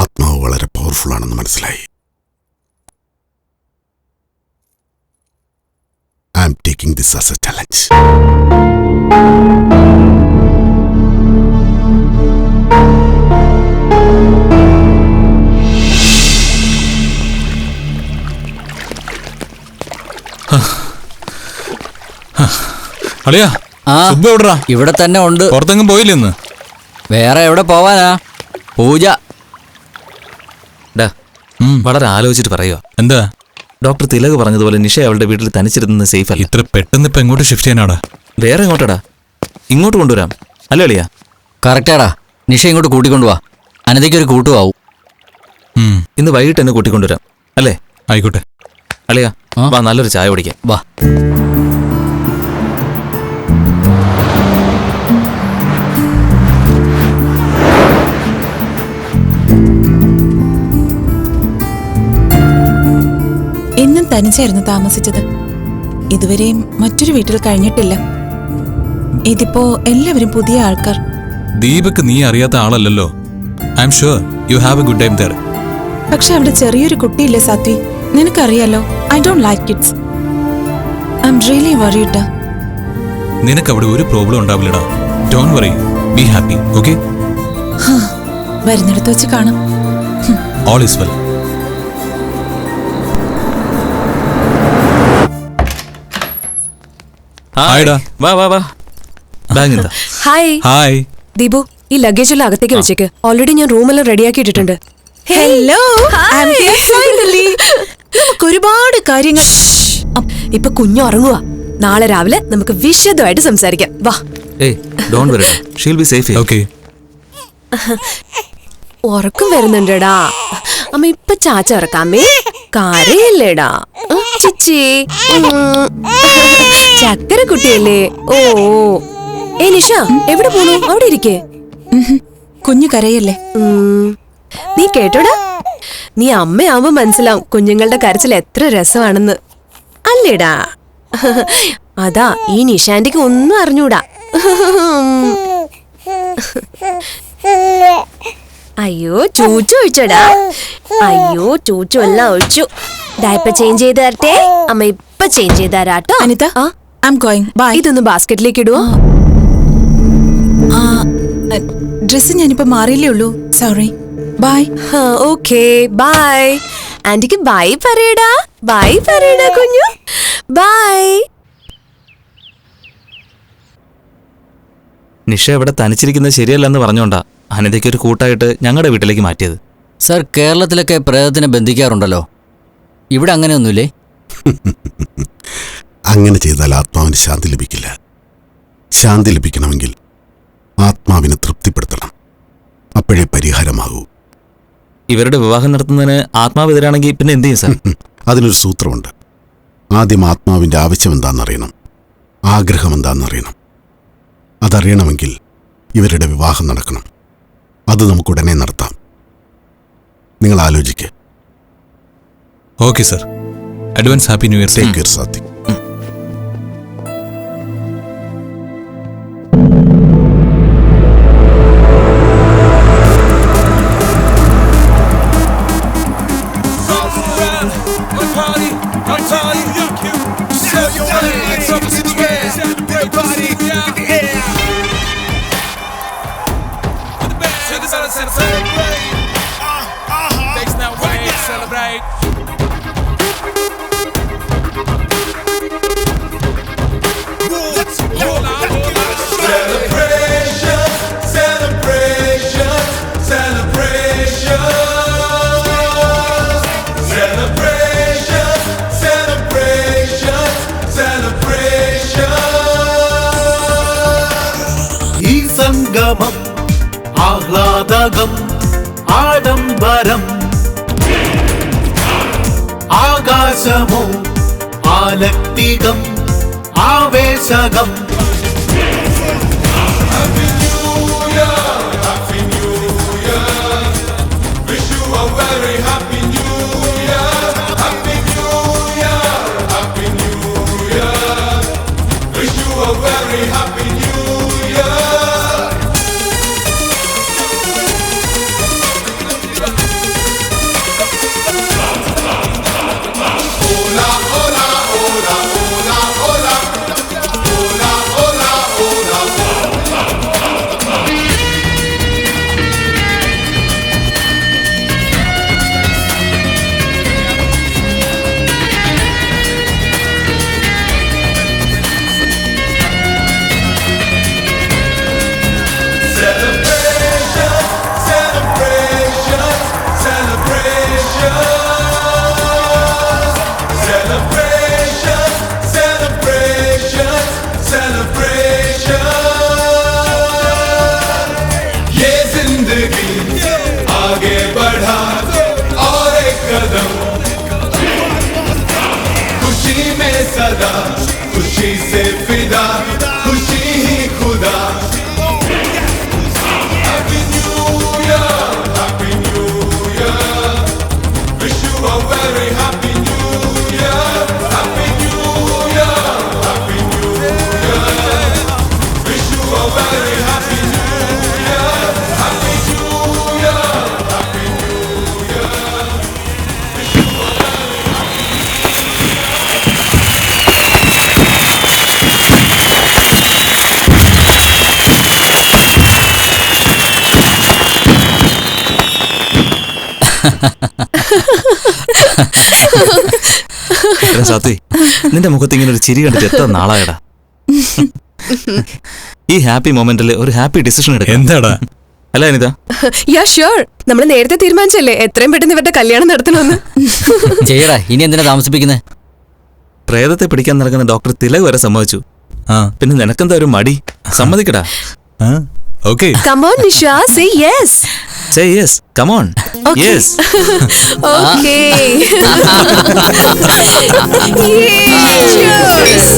ആത്മാവ് വളരെ പവർഫുൾ ആണെന്ന് മനസ്സിലായി. I am taking this as A challenge. അളിയാ, ഇവിടെ തന്നെ ഉണ്ട്. പുറത്തെങ്ങും പോയില്ലെന്ന്? വേറെ എവിടെ പോവാനാ? പൂജ. വളരെ ആലോചിച്ചിട്ട് പറയുക. എന്താ? ഡോക്ടർ തിലക് പറഞ്ഞതുപോലെ നിഷ അവളുടെ വീട്ടിൽ തനിച്ചിരുന്നത് സേഫ് അല്ല. ഇത്ര പെട്ടെന്ന് ഇപ്പൊ എങ്ങോട്ട് ഷിഫ്റ്റ് ചെയ്യാനാടാ? വേറെ എങ്ങോട്ടാടാ? ഇങ്ങോട്ട് കൊണ്ടുവരാം അല്ലേ അളിയാ? കറക്റ്റാടാ. നിഷ ഇങ്ങോട്ട് കൂട്ടിക്കൊണ്ടുവാ. അനന്തയ്ക്ക് ഒരു കൂട്ടുവാവും. ഇന്ന് വൈകിട്ട് എന്നെ കൂട്ടിക്കൊണ്ടുവരാം അല്ലേ? ആയിക്കോട്ടെ. അളിയാ, വാ, നല്ലൊരു ചായ കുടിക്കാം. വാ. എന്നും തനിച്ചായിരുന്നു താമസിച്ചത്. ഇതുവരെയും മറ്റൊരു വീട്ടിൽ കഴിഞ്ഞിട്ടില്ല. ഇതിപ്പോ എല്ലാവരും പുതിയ ആൾക്കാർ. ദീപക് നീ അറിയാത്ത ആളല്ലല്ലോ. I am sure you have a good time there. പക്ഷെ അവിടെ ചെറിയൊരു കുട്ടിയില്ലേ സാത്വി, നിനക്കറിയാലോ I don't like kids. I am really worried. നിനക്ക് അവിടെ ഒരു പ്രോബ്ലം ഉണ്ടാവില്ലടാ. Don't worry, be happy. Okay, വരുന്നിടത്ത് വെച്ച് കാണാം. All is well. വാ വാ വാ. Hi hi. ദീപു, ഈ ലഗേജ് എല്ലാം അകത്തേക്ക് വെച്ചേക്ക്. ഓൾറെഡി ഞാൻ റൂമെല്ലാം റെഡിയാക്കി ഇട്ടിട്ടുണ്ട്. ഹലോ, നമുക്ക് ഒരുപാട് കാര്യങ്ങൾ. ഇപ്പൊ കുഞ്ഞു ഉറങ്ങുക. നാളെ രാവിലെ നമുക്ക് വിശദമായിട്ട് സംസാരിക്കാം. വാ. Don't worry, she will be safe. Okay. ഉറക്കം വരുന്നുണ്ടടാ. അമ്മ ഇപ്പൊ ചാച്ച ഉറക്കാമേ. കരയല്ലേടാ ചിച്ചി. ചക്കര കുട്ടിയല്ലേ. ഓ നിഷ എവിടെ പോണു? അവിടെ ഇരിക്കേ. കുഞ്ഞു കരയല്ലേ? നീ കേട്ടോടാ, നീ അമ്മയാവുമ്പോ മനസ്സിലാവും കുഞ്ഞുങ്ങളുടെ കരച്ചിൽ എത്ര രസമാണെന്ന്. അല്ലേടാ? അതാ ഈ നിഷാന്റിക്ക് ഒന്നും അറിഞ്ഞൂടാ. അയ്യോ ചൂച്ചു ഒഴിച്ചോടാ. അയ്യോ ചൂച്ചു എല്ലാം ഒഴിച്ചു. ഡയപ്പർ ചേഞ്ച് ചെയ്ത് തരട്ടെ? അമ്മ ഇപ്പൊ ചേഞ്ച് ചെയ്ത് തരാട്ടോ. Anitha, I am going. Bye. ഇതൊന്ന് ബാസ്ക്കറ്റിലേക്ക് ഇടുവോ? ഡ്രസ് ഞാനിപ്പോ മാറിയില്ലേ ഉള്ളൂ. സോറി. ബൈ. Okay bye. ആന്റിക്ക് ബൈ പറയടാ. ബൈ പറയടാ കുഞ്ഞു. ബൈ. നിഷ ഇവിടെ തനിച്ചിരിക്കുന്നത് ശരിയല്ലെന്ന് പറഞ്ഞോണ്ടാ അനിതയ്ക്ക് ഒരു കൂട്ടായിട്ട് ഞങ്ങളുടെ വീട്ടിലേക്ക് മാറ്റിയത്. സർ, കേരളത്തിലൊക്കെ പ്രേതത്തിനെ ബന്ധിക്കാറുണ്ടല്ലോ, ഇവിടെ അങ്ങനെയൊന്നുമില്ലേ? അങ്ങനെ ചെയ്താൽ ആത്മാവിന് ശാന്തി ലഭിക്കില്ല. ശാന്തി ലഭിക്കണമെങ്കിൽ ആത്മാവിനെ തൃപ്തിപ്പെടുത്തണം. അപ്പോഴേ പരിഹാരമാകൂ. ഇവരുടെ വിവാഹം നടത്തുന്നതിന് ആത്മാവ് എതിരാണെങ്കിൽ പിന്നെ എന്ത് ചെയ്യും സാർ? അതിനൊരു സൂത്രമുണ്ട്. ആദ്യം ആത്മാവിൻ്റെ ആവശ്യം എന്താണെന്നറിയണം, ആഗ്രഹം എന്താണെന്നറിയണം. അതറിയണമെങ്കിൽ ഇവരുടെ വിവാഹം നടക്കണം. അത് നമുക്കുടനെ നടത്താം. നിങ്ങൾ ആലോചിക്കുക. Okay sir. Advance happy new year. Take care Satwik. സംഗമം ആഹ്ലാദകം ആഡംബരം ആകാശമോ ആലക്തികം ആവേശകം സാത്വി, നിന്റെ മുഖത്ത് ഇങ്ങനെ ഒരു ചിരി കണ്ടിട്ട് എത്ര നാളായടാ. ഈ ഹാപ്പി മൊമെന്റിൽ ഒരു ഹാപ്പി ഡിസിഷൻ എടുക്കാം. എന്താടാ? അല്ല അനിത? Yeah sure. നമ്മൾ നേരത്തെ തീരുമാനിച്ചല്ലേ എത്രയും പെട്ടെന്ന് ഇവരുടെ കല്യാണം നടത്തണമെന്ന്. ചെയ്യടാ, ഇനി എന്തിനാ താമസിപ്പിക്കുന്നത്? പ്രേതത്തെ പിടിക്കാൻ നടക്കുന്ന ഡോക്ടർ തിലക് വരെ സമ്മതിച്ചു. പിന്നെ നിനക്കെന്താ ഒരു മടി? സമ്മതിക്കടാ. Okay. Come on, Nisha, say yes. Say yes. Come on. Okay. Yes. Okay. Yay, cheers.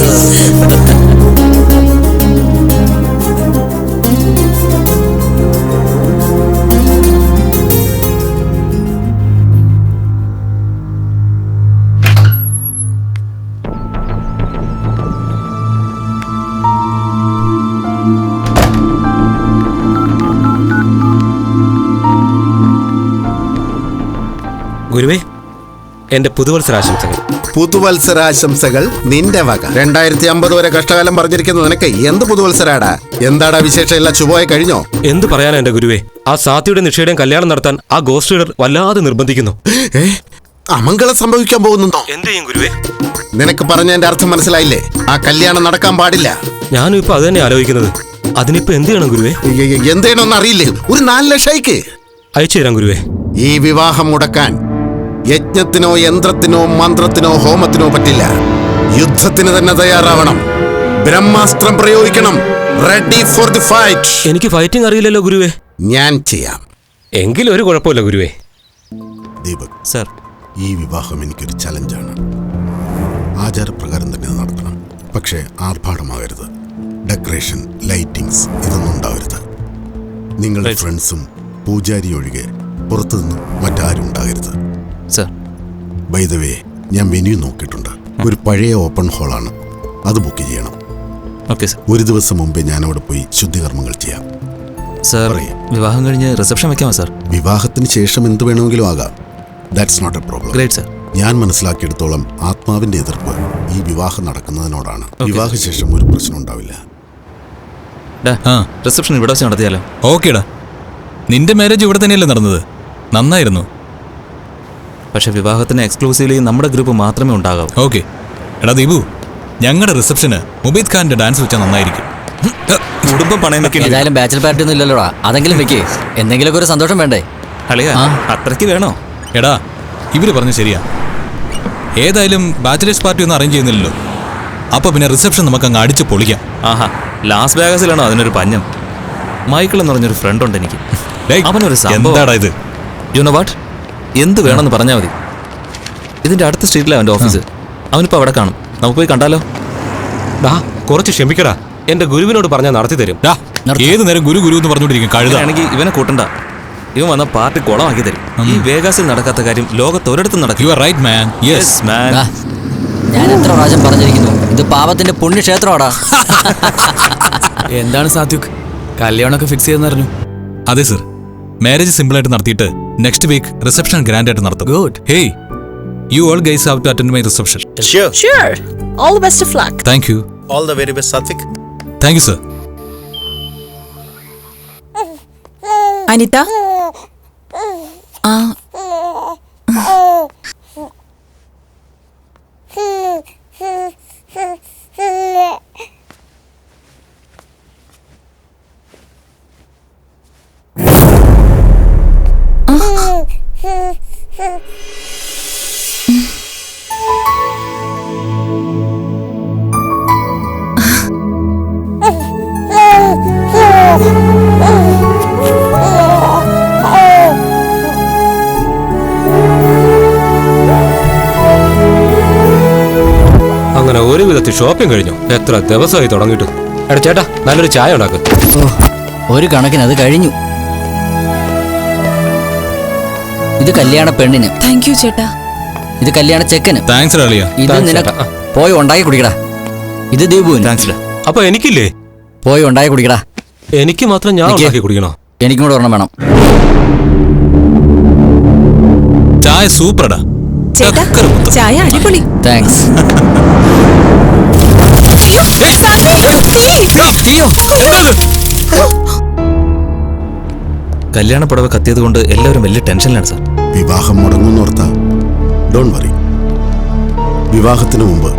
ഗുരുവേ, എന്റെ പുതുവത്സരാശംസകൾ. പുതുവത്സരാശംസകൾ നിന്റെ വക. 2050 വരെ കഷ്ടകാലം പറഞ്ഞിരിക്കുന്ന നിനക്ക് എന്ത് പുതുവത്സരാടാ? എന്താടാ വിശേഷം? എല്ലാം ശുഭമായി കഴിഞ്ഞോ? എന്ത് പറയാനാ എന്റെ ഗുരുവേ, ആ സാത്തിയുടെ നിഷയുടെയും കല്യാണം നടത്താൻ ആ ഗോസ്റ്റ് റീഡർ വല്ലാതെ നിർബന്ധിക്കുന്നു. അമംഗളം സംഭവിക്കാൻ പോകുന്നുണ്ടോ? എന്ത് ചെയ്യും ഗുരുവേ? നിനക്ക് പറഞ്ഞതിന്റെ അർത്ഥം മനസ്സിലായില്ലേ? ആ കല്യാണം നടക്കാൻ പാടില്ല. ഞാനും ഇപ്പൊ അത് തന്നെ ആലോചിക്കുന്നത്. അതിനിപ്പോ എന്ത് ചെയ്യണം ഗുരുവേ? എന്ത് ചെയ്യണമെന്ന് അറിയില്ലേ? ഒരു 4 ലക്ഷം അയക്ക്. അയച്ചു തരാം ഗുരുവേ. ഈ വിവാഹം മുടക്കാൻ യജ്ഞത്തിനോ യന്ത്രത്തിനോ മന്ത്രത്തിനോ ഹോമത്തിനോ പറ്റില്ല. യുദ്ധത്തിന് തന്നെ തയ്യാറാവണം. ബ്രഹ്മാസ്ത്രം പ്രയോഗിക്കണം. Ready for the fight. എനിക്ക് ഫൈറ്റിംഗ് അറിയില്ലല്ലോ ഗുരുവേ. ഞാൻ ചെയ്യാം. എങ്കിലും ഒരു കുഴപ്പമില്ല ഗുരുവേ. ദീപക് സർ, ഈ വിവാഹം എനിക്കൊരു ചലഞ്ചാണ്. ആചാരപ്രകാരം തന്നെ നടത്തണം. പക്ഷേ ആർഭാടമാകരുത്. ഡെക്കറേഷൻ, ലൈറ്റിംഗ്സ് ഇതൊന്നും ഉണ്ടാവരുത്. നിങ്ങളുടെ ഫ്രണ്ട്സും പൂജാരി ഒഴികെ പുറത്തുനിന്നും മറ്റാരും ഉണ്ടാകരുത്. സർ, ബൈ ദ വേ, ഞാൻ വെന്യൂ നോക്കിയിട്ടുണ്ട്. ഒരു പഴയ ഓപ്പൺ ഹാളാണ്. അത് ബുക്ക് ചെയ്യണം. Okay sir. ഒരു ദിവസം മുമ്പേ ഞാൻ അവിടെ പോയി ശുദ്ധികർമ്മങ്ങൾ ചെയ്യാം. സർ, വിവാഹം കഴിഞ്ഞ് റിസപ്ഷൻ വെക്കാമോ സർ? വിവാഹത്തിന് ശേഷം എന്ത് വേണമെങ്കിലും ആകാം. That's not a problem. Great sir. ഞാൻ മനസ്സിലാക്കിയെടുത്തോളം ആത്മാവിന്റെ എതിർപ്പ് ഈ വിവാഹം നടക്കുന്നതിനോടാണ്. വിവാഹശേഷം ഒരു പ്രശ്നം ഉണ്ടാവില്ല. റിസപ്ഷൻ ഇവിടെ വെച്ച് നടത്തിയാലോ? ഓക്കേടാ. നിന്റെ മാരേജ് ഇവിടെ തന്നെയല്ലേ നടന്നത്? നന്നായിരുന്നു. പക്ഷെ വിവാഹത്തിന് എക്സ്ക്ലൂസീവ്ലി നമ്മുടെ ഗ്രൂപ്പ് മാത്രമേ ഉണ്ടാകാവൂ. ഓക്കെ. എടാ ദീപു, ഞങ്ങളുടെ റിസപ്ഷന് മുബീദ് ഖാന്റെ ഡാൻസ് വെച്ചാൽ നന്നായിരിക്കും. കുടുംബം പണയം വെക്കേണ്ടി. ഏതായാലും ബാച്ചലർ പാർട്ടി ഒന്നും ഇല്ലല്ലോടാ. അതെങ്കിലും വെക്കേ. എന്തെങ്കിലുമൊക്കെ ഒരു സന്തോഷം വേണ്ടേ? അളിയാ, അത്രയ്ക്ക് വേണോ? എടാ, ഇവര് പറഞ്ഞു ശരിയാ. ഏതായാലും ബാച്ചലേഴ്സ് പാർട്ടി ഒന്നും അറേഞ്ച് ചെയ്യുന്നില്ലല്ലോ. അപ്പൊ പിന്നെ റിസപ്ഷൻ നമുക്ക് അങ്ങ് അടിച്ച് പൊളിക്കാം. ആഹാ, ലാസ് വേഗസിലാണോ അതിനൊരു പഞ്ഞം? മൈക്കിൾ എന്ന് പറഞ്ഞൊരു ഫ്രണ്ട് ഉണ്ട് എനിക്ക്. അവനൊരു എന്താടാ ഇത്? U know what? എന്ത് വേണമെന്ന് പറഞ്ഞാൽ മതി. ഇതിന്റെ അടുത്ത സ്ട്രീറ്റിലാണ് അവന്റെ ഓഫീസ്. അവനിപ്പോ അവിടെ കാണും. നമുക്ക് പോയി കണ്ടാലോ? കുറച്ച് ക്ഷമിക്കടാ. എന്റെ ഗുരുവിനോട് പറഞ്ഞാൽ നടത്തി തരും. ഏത് നേരം ഗുരു ഗുരു എന്ന് പറഞ്ഞോണ്ടിരിക്കും. കഴുതാണെങ്കിൽ ഇവനെ കൂട്ടണ്ട. ഇവൻ വന്ന പാർട്ടി കുളമാക്കി തരും. ഈ വേഗാസിൽ നടക്കാത്ത കാര്യം ലോകത്ത് ഒരിടത്തും നടക്കും. You are right man. Yes man. ഞാൻ എത്ര പ്രാവശ്യം പറഞ്ഞിരിക്കുന്നു, ഇത് പാപത്തിന്റെ പുണ്യക്ഷേത്രമാടാ. എന്താണ് സാത്വിക്, കല്യാണമൊക്കെ ഫിക്സ് ചെയ്തെന്ന് അറിഞ്ഞു? അതെ സർ. മാരേജ് സിമ്പിൾ ആയിട്ട് നടത്തിയിട്ട് നെക്സ്റ്റ് വീക്ക് റിസപ്ഷൻ ഗ്രാൻഡ് ആയിട്ട് നടത്തും. Good. Hey, you all guys have to attend my reception. Sure. All the best of luck. Thank you. All the very best, Satvik. Thank you, sir. Anita, അങ്ങനെ ഒരു വിധത്തിൽ shopping കഴിഞ്ഞു. എത്ര ദിവസമായി തുടങ്ങിയിട്ട്. എടാ ചേട്ടാ, നല്ലൊരു ചായ ഉണ്ടാക്കും. ഒരു കണക്കിന് അത് കഴിഞ്ഞു. ഇത് കല്യാണ പെണ്ണിന്. താങ്ക് യു ചേട്ടാ. ഇത് കല്യാണ ചെക്കന്. താങ്ക്സ് റാളിയ. ഇത് നിനക്ക് പോയി ഉണ്ടാക്കി കുടിക്കടാ. ഇത് ദീപുവിന്. താങ്ക്സ്. അപ്പൊ എനിക്കില്ലേ? പോയി ഉണ്ടാക്കി കുടിക്കടാ. എനിക്ക് മാത്രം ഞാൻ ഉണ്ടാക്കി കുടിക്കണോ? എനിക്കും കൂടെ ഒരെണ്ണം വേണം. ചായ സൂപ്പർടാ. ചേട്ടാ, ചായ അടിപൊളി. താങ്ക്സ്. കല്യാണ പുടവ കത്തിയത് കൊണ്ട് എല്ലാവരും വലിയ ടെൻഷനിലാണ് സാർ. വിവാഹം മുടങ്ങുന്നോർത്ത ഡോൺ വറി. വിവാഹത്തിന് മുമ്പ്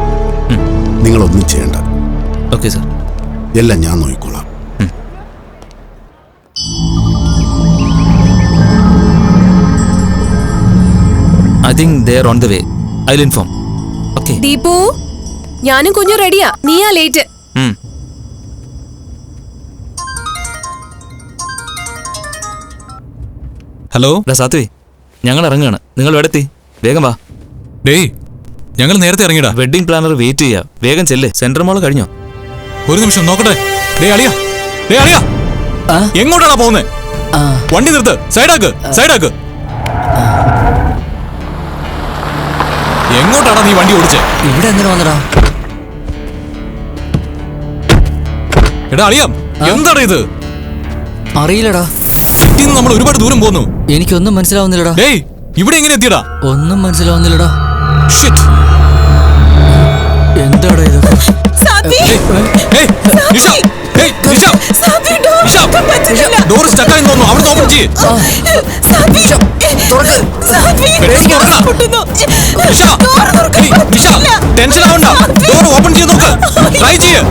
നിങ്ങളൊന്നും ചെയ്യണ്ട. Okay sir. എല്ലാം ഞാൻ നോക്കിക്കോളാം. I think they are on the way. I'll inform. Okay. Deepu, ഞാനും കുഞ്ഞു റെഡിയാ. നീയാ ലേറ്റ്. ഹലോ സാത്വേ, ഞങ്ങൾ ഇറങ്ങുകയാണ്. നിങ്ങൾ എവിടെത്തി? വേഗം വാ. ഡേയ്, ഞങ്ങൾ നേരത്തെ ഇറങ്ങിടാ. വെഡിങ് പ്ലാനർ വെയിറ്റ് ചെയ്യാ. വേഗം ചെല്ല്. സെൻട്രൽ മോൾ കഴിഞ്ഞോ? ഒരു നിമിഷം നോക്കട്ടെ. അളിയാ, എങ്ങോട്ടാണ് പോകുന്നത്? വണ്ടി നിർത്ത്. സൈഡാക്ക്. എങ്ങോട്ടാണ് നീ വണ്ടി ഓടിച്ചേ? ഇവിടെ എങ്ങനെ വന്നടാ? എടാ അളിയാ, എന്താണ് ഇത്? അറിയില്ലടാ. ഇന്ന് നമ്മൾ ഒരുപാട് ദൂരം പോന്നു. എനിക്കൊന്നും മനസ്സിലാവുന്നില്ലടാ. ഏയ്, ഇവിടെ എങ്ങനെ എത്തിയടാ? ഒന്നും മനസ്സിലാവുന്നില്ലടാ. ഷിറ്റ്. എന്താടാ ഇത്? ഡോർ സ്റ്റക്കായി തോന്നുന്നു. അവിടെ ഓപ്പൺ ചെയ്യ്. ടെൻഷൻ ആവണ്ട. ഡോർ ഓപ്പൺ ചെയ്ത് നോക്ക്. ട്രൈ ചെയ്യ്.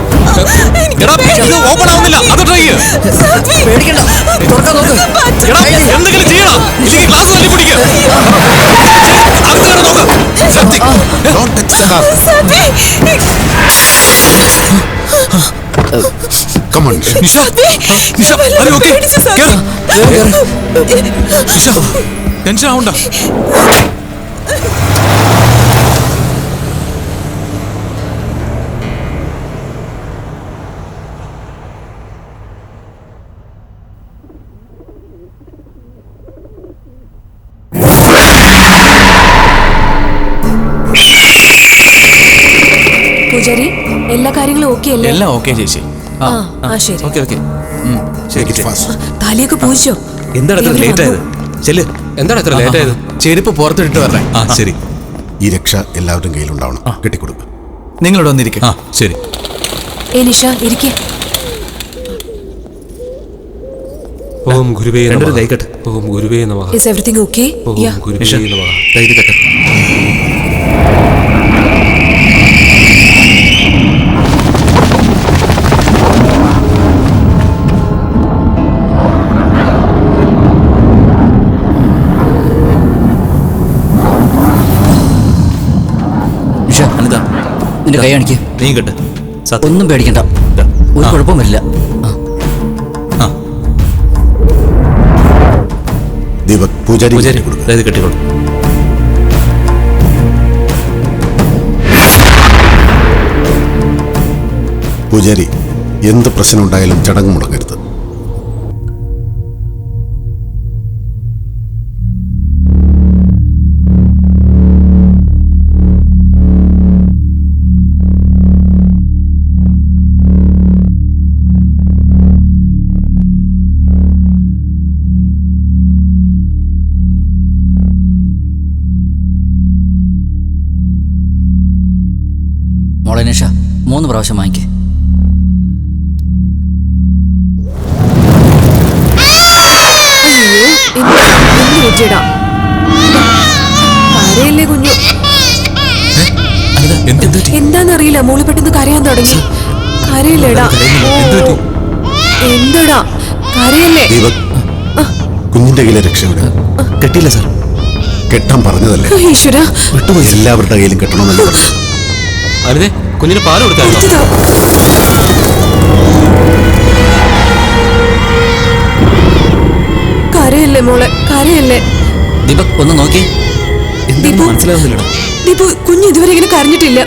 എടാ, ഇത് ഓപ്പൺ ആവുന്നില്ല. അത് ട്രൈ ചെയ്യ്. എടാ, എന്തെങ്കിലും ചെയ്യണം. ഇല്ലെങ്കിൽ ക്ലാസ് തല്ലി പിടിക്കുക. അകത്ത് നോക്ക്. Come on. Nisha, are you okay? Nisha, tension ആവണ്ട. പൂജാരി, എല്ലാ കാര്യങ്ങളും ഓക്കെ അല്ലേ? എല്ലാം ഓക്കെ ചേച്ചി. ശരി. ഓക്കെ. താലിയൊക്കെ പൂജിച്ചോ? എന്താണ് ഇത്ര ലേറ്റ് ആയത്? ചെല്ല്. എന്താണ് ഇത്ര ലേറ്റ് ആയത്? ചെരുപ്പ് പുറത്തിട്ട് വരണേ. ശരി. ഈ രക്ഷ എല്ലാവരുടെയും കയ്യിലുണ്ടാവണം. കെട്ടിക്കൊടുക്കും. നിങ്ങളിവിടെ വന്നിരിക്കും. ശരി. നിഷ ഇരിക്കേ. ഓം ഗുരുവേ നമഃ. കൈകട്ട്. ഓം ഗുരുവേ നമഃ. Is everything okay? ഓം ഗുരുവേ നമഃ. കൈകട്ട്. നിന്റെ കൈ കാണിക്ക്. നീ കെട്ട്. ഒന്നും പേടിക്കണ്ട, ഒരു കുഴപ്പം വരില്ല. ദീപക്, പൂജാരി കെട്ടിക്കൊള്ളു. പൂജാരി, എന്ത് പ്രശ്നം ഉണ്ടായാലും ചടങ്ങ് മുടങ്ങരുത്. മോളെ നിഷ, 3 പ്രാവശ്യം വാങ്ങിക്കേ. കരയല്ലേ കുഞ്ഞു? എന്താന്നറിയില്ല, മോള് പെട്ടെന്ന് കരയാൻ തുടങ്ങി. കരയില്ലേടാ? എന്തടാ കരയല്ലേ? ദീപക്, കുഞ്ഞിന്റെ കയ്യിലെ രക്ഷയുടെ കെട്ടിയില്ല സാർ. കെട്ടാൻ പറഞ്ഞതല്ലേ? ഈശ്വര, വിട്ടുപോയി. എല്ലാവരുടെ കയ്യിലും കെട്ടണമെന്നല്ലേ പറഞ്ഞു. അരുതേ, കുഞ്ഞിന് പാല് കൊടുക്കാമോ? കരയല്ലേ മോളെ, കരയല്ലേ? ദീപക്, ഒന്ന് നോക്കി. മനസ്സിലാവുന്നില്ലടോ. ദീപു, കുഞ്ഞ് ഇതുവരെ ഇങ്ങനെ കരഞ്ഞിട്ടില്ല.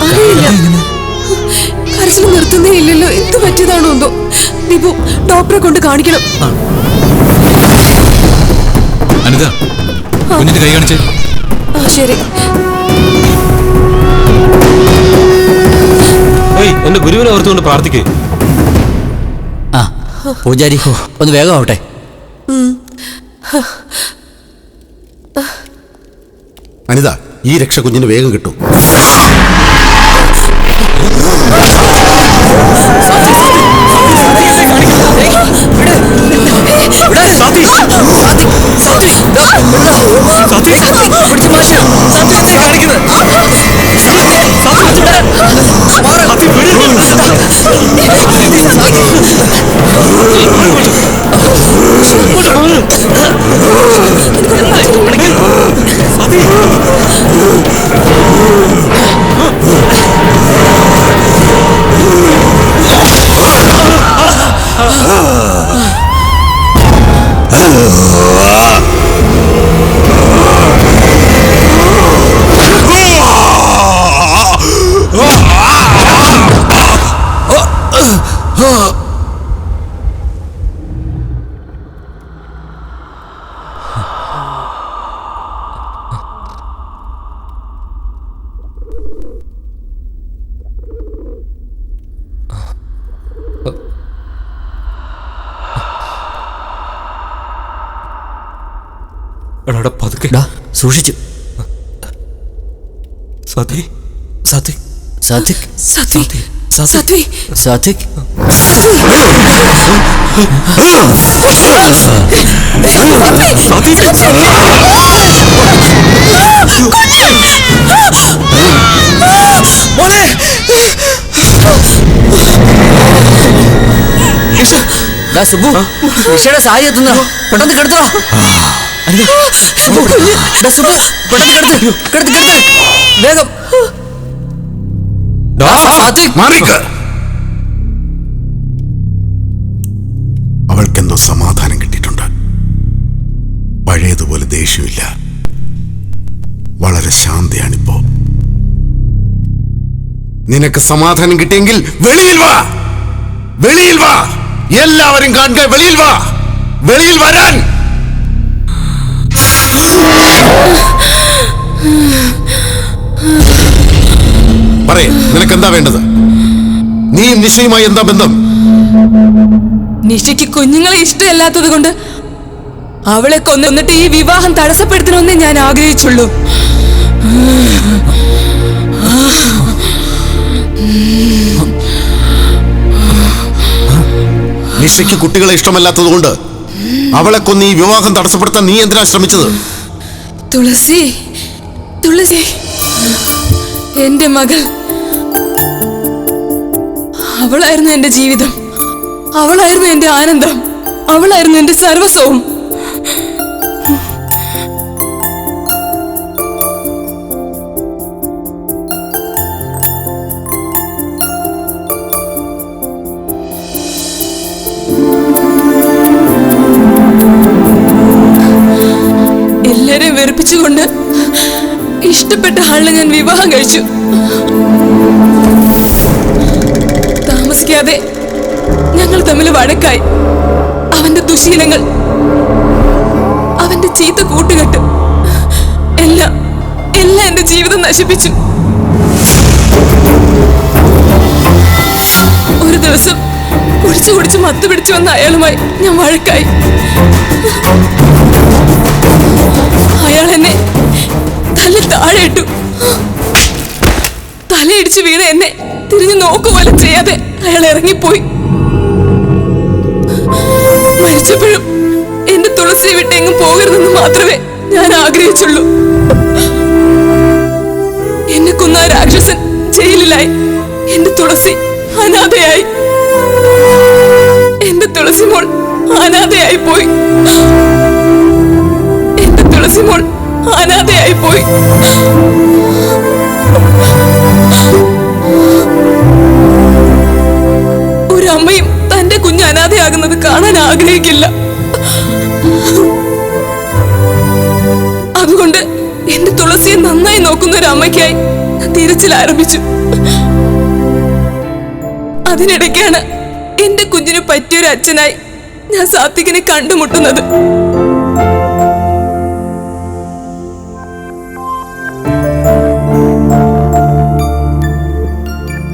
അറിയില്ല, കരച്ചിൽ നിർത്തുന്നേ ഇല്ലല്ലോ. എന്ത് പറ്റിയതാണോ എന്തോ. ദീപു, ഡോക്ടറെ കൊണ്ട് കാണിക്കണം. അനിത, കുഞ്ഞിന്റെ കൈ കാണിച്ചേ. ശരി. എന്റെ ഗുരുവിനെ ഓർത്തുകൊണ്ട് പ്രാർത്ഥിക്കേ. പൂജാരി, ഒന്ന് വേഗം ആവട്ടെ. അനിത, ഈ രക്ഷ കുഞ്ഞിന് വേഗം കിട്ടും. സൂക്ഷിച്ചു. സാത്വിക് സാത്വിക് സാത്വിക് സാത്വിക് സാത്വിക് സാത്വിക് സുബു, നിഷയുടെ സാരി എത്തുന്ന പെട്ടെന്ന് കെടുത്തോ. സുബു പെട്ടെന്ന് കെടുത്ത് കെടുത്ത് കെടുത്ത് വേഗം. അവൾക്കെന്തോ സമാധാനം കിട്ടിയിട്ടുണ്ട്. പഴയതുപോലെ ദേഷ്യമില്ല, വളരെ ശാന്തയാണിപ്പോ. നിനക്ക് സമാധാനം കിട്ടിയെങ്കിൽ വെളിയിൽ വാ, വെളിയിൽ വാ, എല്ലാവരും കാണുക, വെളിയിൽ വാ, വെളിയിൽ വരാൻ. പറയേ, നിനക്ക് എന്താ വേണ്ടത്? നീയും നിഷയുമായി എന്താ ബന്ധം? നിഷയ്ക്ക് കുഞ്ഞുങ്ങളെ ഇഷ്ടമല്ലാത്തത് കൊണ്ട് അവളെ കൊന്നിട്ട് ഈ വിവാഹം തടസ്സപ്പെടുത്തണമെന്നേ ഞാൻ ആഗ്രഹിച്ചുള്ളൂ. നിഷയ്ക്ക് കുട്ടികളെ ഇഷ്ടമല്ലാത്തത് കൊണ്ട് അവളെ കൊന്ന് ഈ വിവാഹം തടസ്സപ്പെടുത്താൻ നീ എന്തിനാ ശ്രമിച്ചത്? തുളസി, തുളസി, എന്റെ മകൾ, അവളായിരുന്നു എന്റെ ജീവിതം, അവളായിരുന്നു എന്റെ ആനന്ദം, അവളായിരുന്നു എന്റെ സർവസ്വവും. എല്ലാരെയും വെറുപ്പിച്ചുകൊണ്ട് ഇഷ്ടപ്പെട്ട ആളിനെ ഞാൻ വിവാഹം കഴിച്ചു. താമസിക്കാതെ ഞങ്ങൾ തമ്മിൽ വഴക്കായി. അവന്റെ ദുശീലങ്ങൾ, അവന്റെ ചീത്ത കൂട്ടുകെട്ട് എല്ലാം എല്ലാം എന്റെ ജീവിതം നശിപ്പിച്ചു. ഒരു ദിവസം കുടിച്ചു കുടിച്ച് മത്ത് പിടിച്ചു വന്ന അയാളുമായി ഞാൻ വഴക്കായി. അയാൾ എന്നെ തല്ലി താഴെ ഇട്ടു. തലയിടിച്ച് വീണ് എന്നെ തിരിഞ്ഞു നോക്കുപോലും ചെയ്യാതെ അയാൾ ഇറങ്ങിപ്പോയി. മരിച്ചപ്പോഴും എന്റെ തുളസി വിട്ടെങ്ങും പോകരുതെന്ന് മാത്രമേ ഞാൻ ആഗ്രഹിച്ചുള്ളൂ. എന്നെ കൊന്ന രാക്ഷസൻ ജയിലിലായി. എന്റെ തുളസി അനാഥയായി. എന്റെ തുളസി മോൾ അനാഥയായി പോയി. എന്റെ തുളസി മോൾ അനാഥയായി പോയി. ഒരമ്മയും തന്റെ കുഞ്ഞ് അനാഥയാകുന്നത് കാണാൻ ആഗ്രഹിക്കില്ല. അതുകൊണ്ട് എന്റെ തുളസിയെ നന്നായി നോക്കുന്ന ഒരു അമ്മയ്ക്കായി തിരച്ചിൽ ആരംഭിച്ചു. അതിനിടയ്ക്കാണ് എന്റെ കുഞ്ഞിന് പറ്റിയൊരു അച്ഛനായി ഞാൻ സാത്വികിനെ കണ്ടുമുട്ടുന്നത്.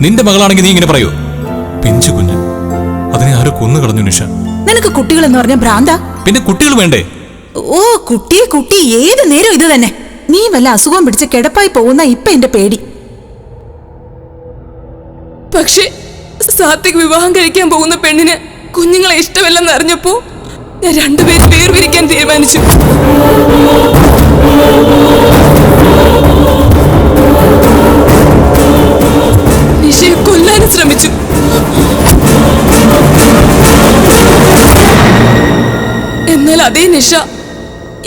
നിന്റെ മകളാണെങ്കിൽ നീ ഇങ്ങനെ പറയൂ? പിഞ്ചു കുഞ്ഞ്, അതിനെ ആരോ കൊന്നു കളഞ്ഞു നിഷ. നിനക്ക് കുട്ടികൾ എന്ന് പറഞ്ഞ ഭ്രാന്ത? പിന്നെ കുട്ടികൾ വേണ്ടേ? ഓ, കുട്ടി ഏത് നേരം ഇത് തന്നെ. നീ വല്ല അസുഖം പിടിച്ച് കിടപ്പായി പോകുന്ന ഇപ്പൊ എന്റെ പേടി. പക്ഷേ സാത്വിക് വിവാഹം കഴിക്കാൻ പോകുന്ന പെണ്ണിന് കുഞ്ഞുങ്ങളെ ഇഷ്ടമല്ലെന്ന് അറിഞ്ഞപ്പോ ഞാൻ രണ്ടുപേരും വേർപിരിക്കാൻ തീരുമാനിച്ചു. നിഷയെ കൊല്ലാനും ശ്രമിച്ചു. എന്നാൽ അതേ നിഷ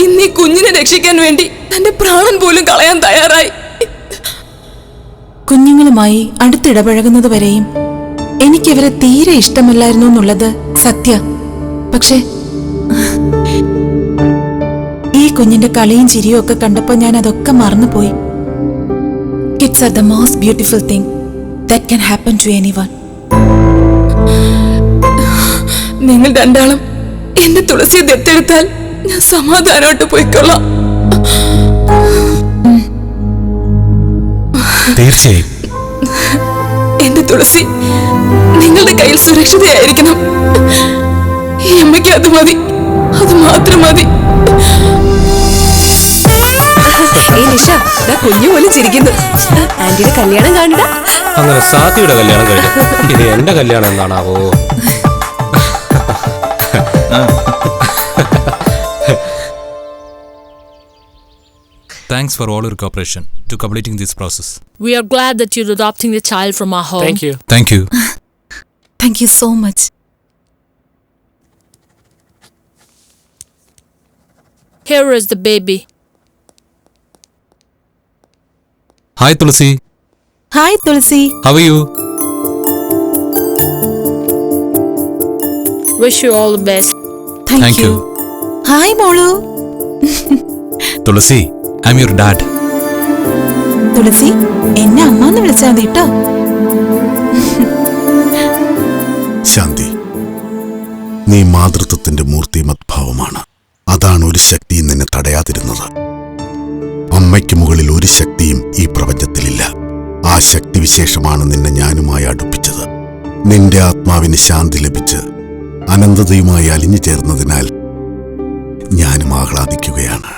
ഇന്ന് ഈ കുഞ്ഞിനെ രക്ഷിക്കാൻ വേണ്ടി തന്റെ പ്രാണൻ പോലും കളയാൻ തയ്യാറായി. കുഞ്ഞുങ്ങളുമായി അടുത്തിടപഴകുന്നത് വരെയും എനിക്കവരെ തീരെ ഇഷ്ടമല്ലായിരുന്നു എന്നുള്ളത് സത്യ. പക്ഷേ ഈ കുഞ്ഞിന്റെ കളിയും ചിരിയും ഒക്കെ കണ്ടപ്പോൾ ഞാൻ അതൊക്കെ മറന്നുപോയി. Kids are the most beautiful thing that can happen to anyone. നിങ്ങൾ രണ്ടാളും എന്റെ തുളസിയെ ദത്തെടുത്താൽ ഞാൻ സമാധാനമായിട്ട് പോയിക്കൊള്ളാം. തീർച്ചയായും. എന്റെ തുളസി നിങ്ങളുടെ കയ്യിൽ സുരക്ഷിതയായിരിക്കണം. ഈ അമ്മയ്ക്ക് അത് മതി, അത് മാത്രം മതി. കുഞ്ഞു പോലും ചിരിക്കുന്നു. ആന്റിയുടെ കല്യാണം കാണുക. അങ്ങനെ സാത്തിയുടെ കല്യാണം കഴിഞ്ഞു. ഇനി എന്റെ കല്യാണം എന്താണാവോ? Thanks for all your cooperation to completing this process. We are glad that you're adopting the child from our home. Thank you. Thank you. Thank you so much. Here is the baby. Hi Tulsi. Hi Tulsi. How are you? Wish you all the best. Thank you. Hi Molu. Tulsi, I'm your dad. തുളസി എന്നെ അമ്മന്ന് വിളിച്ചാൽ മതി കേട്ടോ. ശാന്തി, നീ മാതൃത്വത്തിന്റെ മൂർത്തിമദ്ഭാവമാണ്. അതാണ് ഒരു ശക്തിയും നിന്നെ തടയാതിരുന്നത്. അമ്മയ്ക്ക് മുകളിൽ ഒരു ശക്തിയും ഈ പ്രപഞ്ചത്തിലില്ല. ആ ശക്തിവിശേഷമാണ് നിന്നെ ഞാനുമായി അടുപ്പിച്ചത്. നിന്റെ ആത്മാവിന് ശാന്തി ലഭിച്ച് അനന്തതയുമായി അലിഞ്ഞു ചേർന്നതിനാൽ ഞാനും ആഹ്ലാദിക്കുകയാണ്.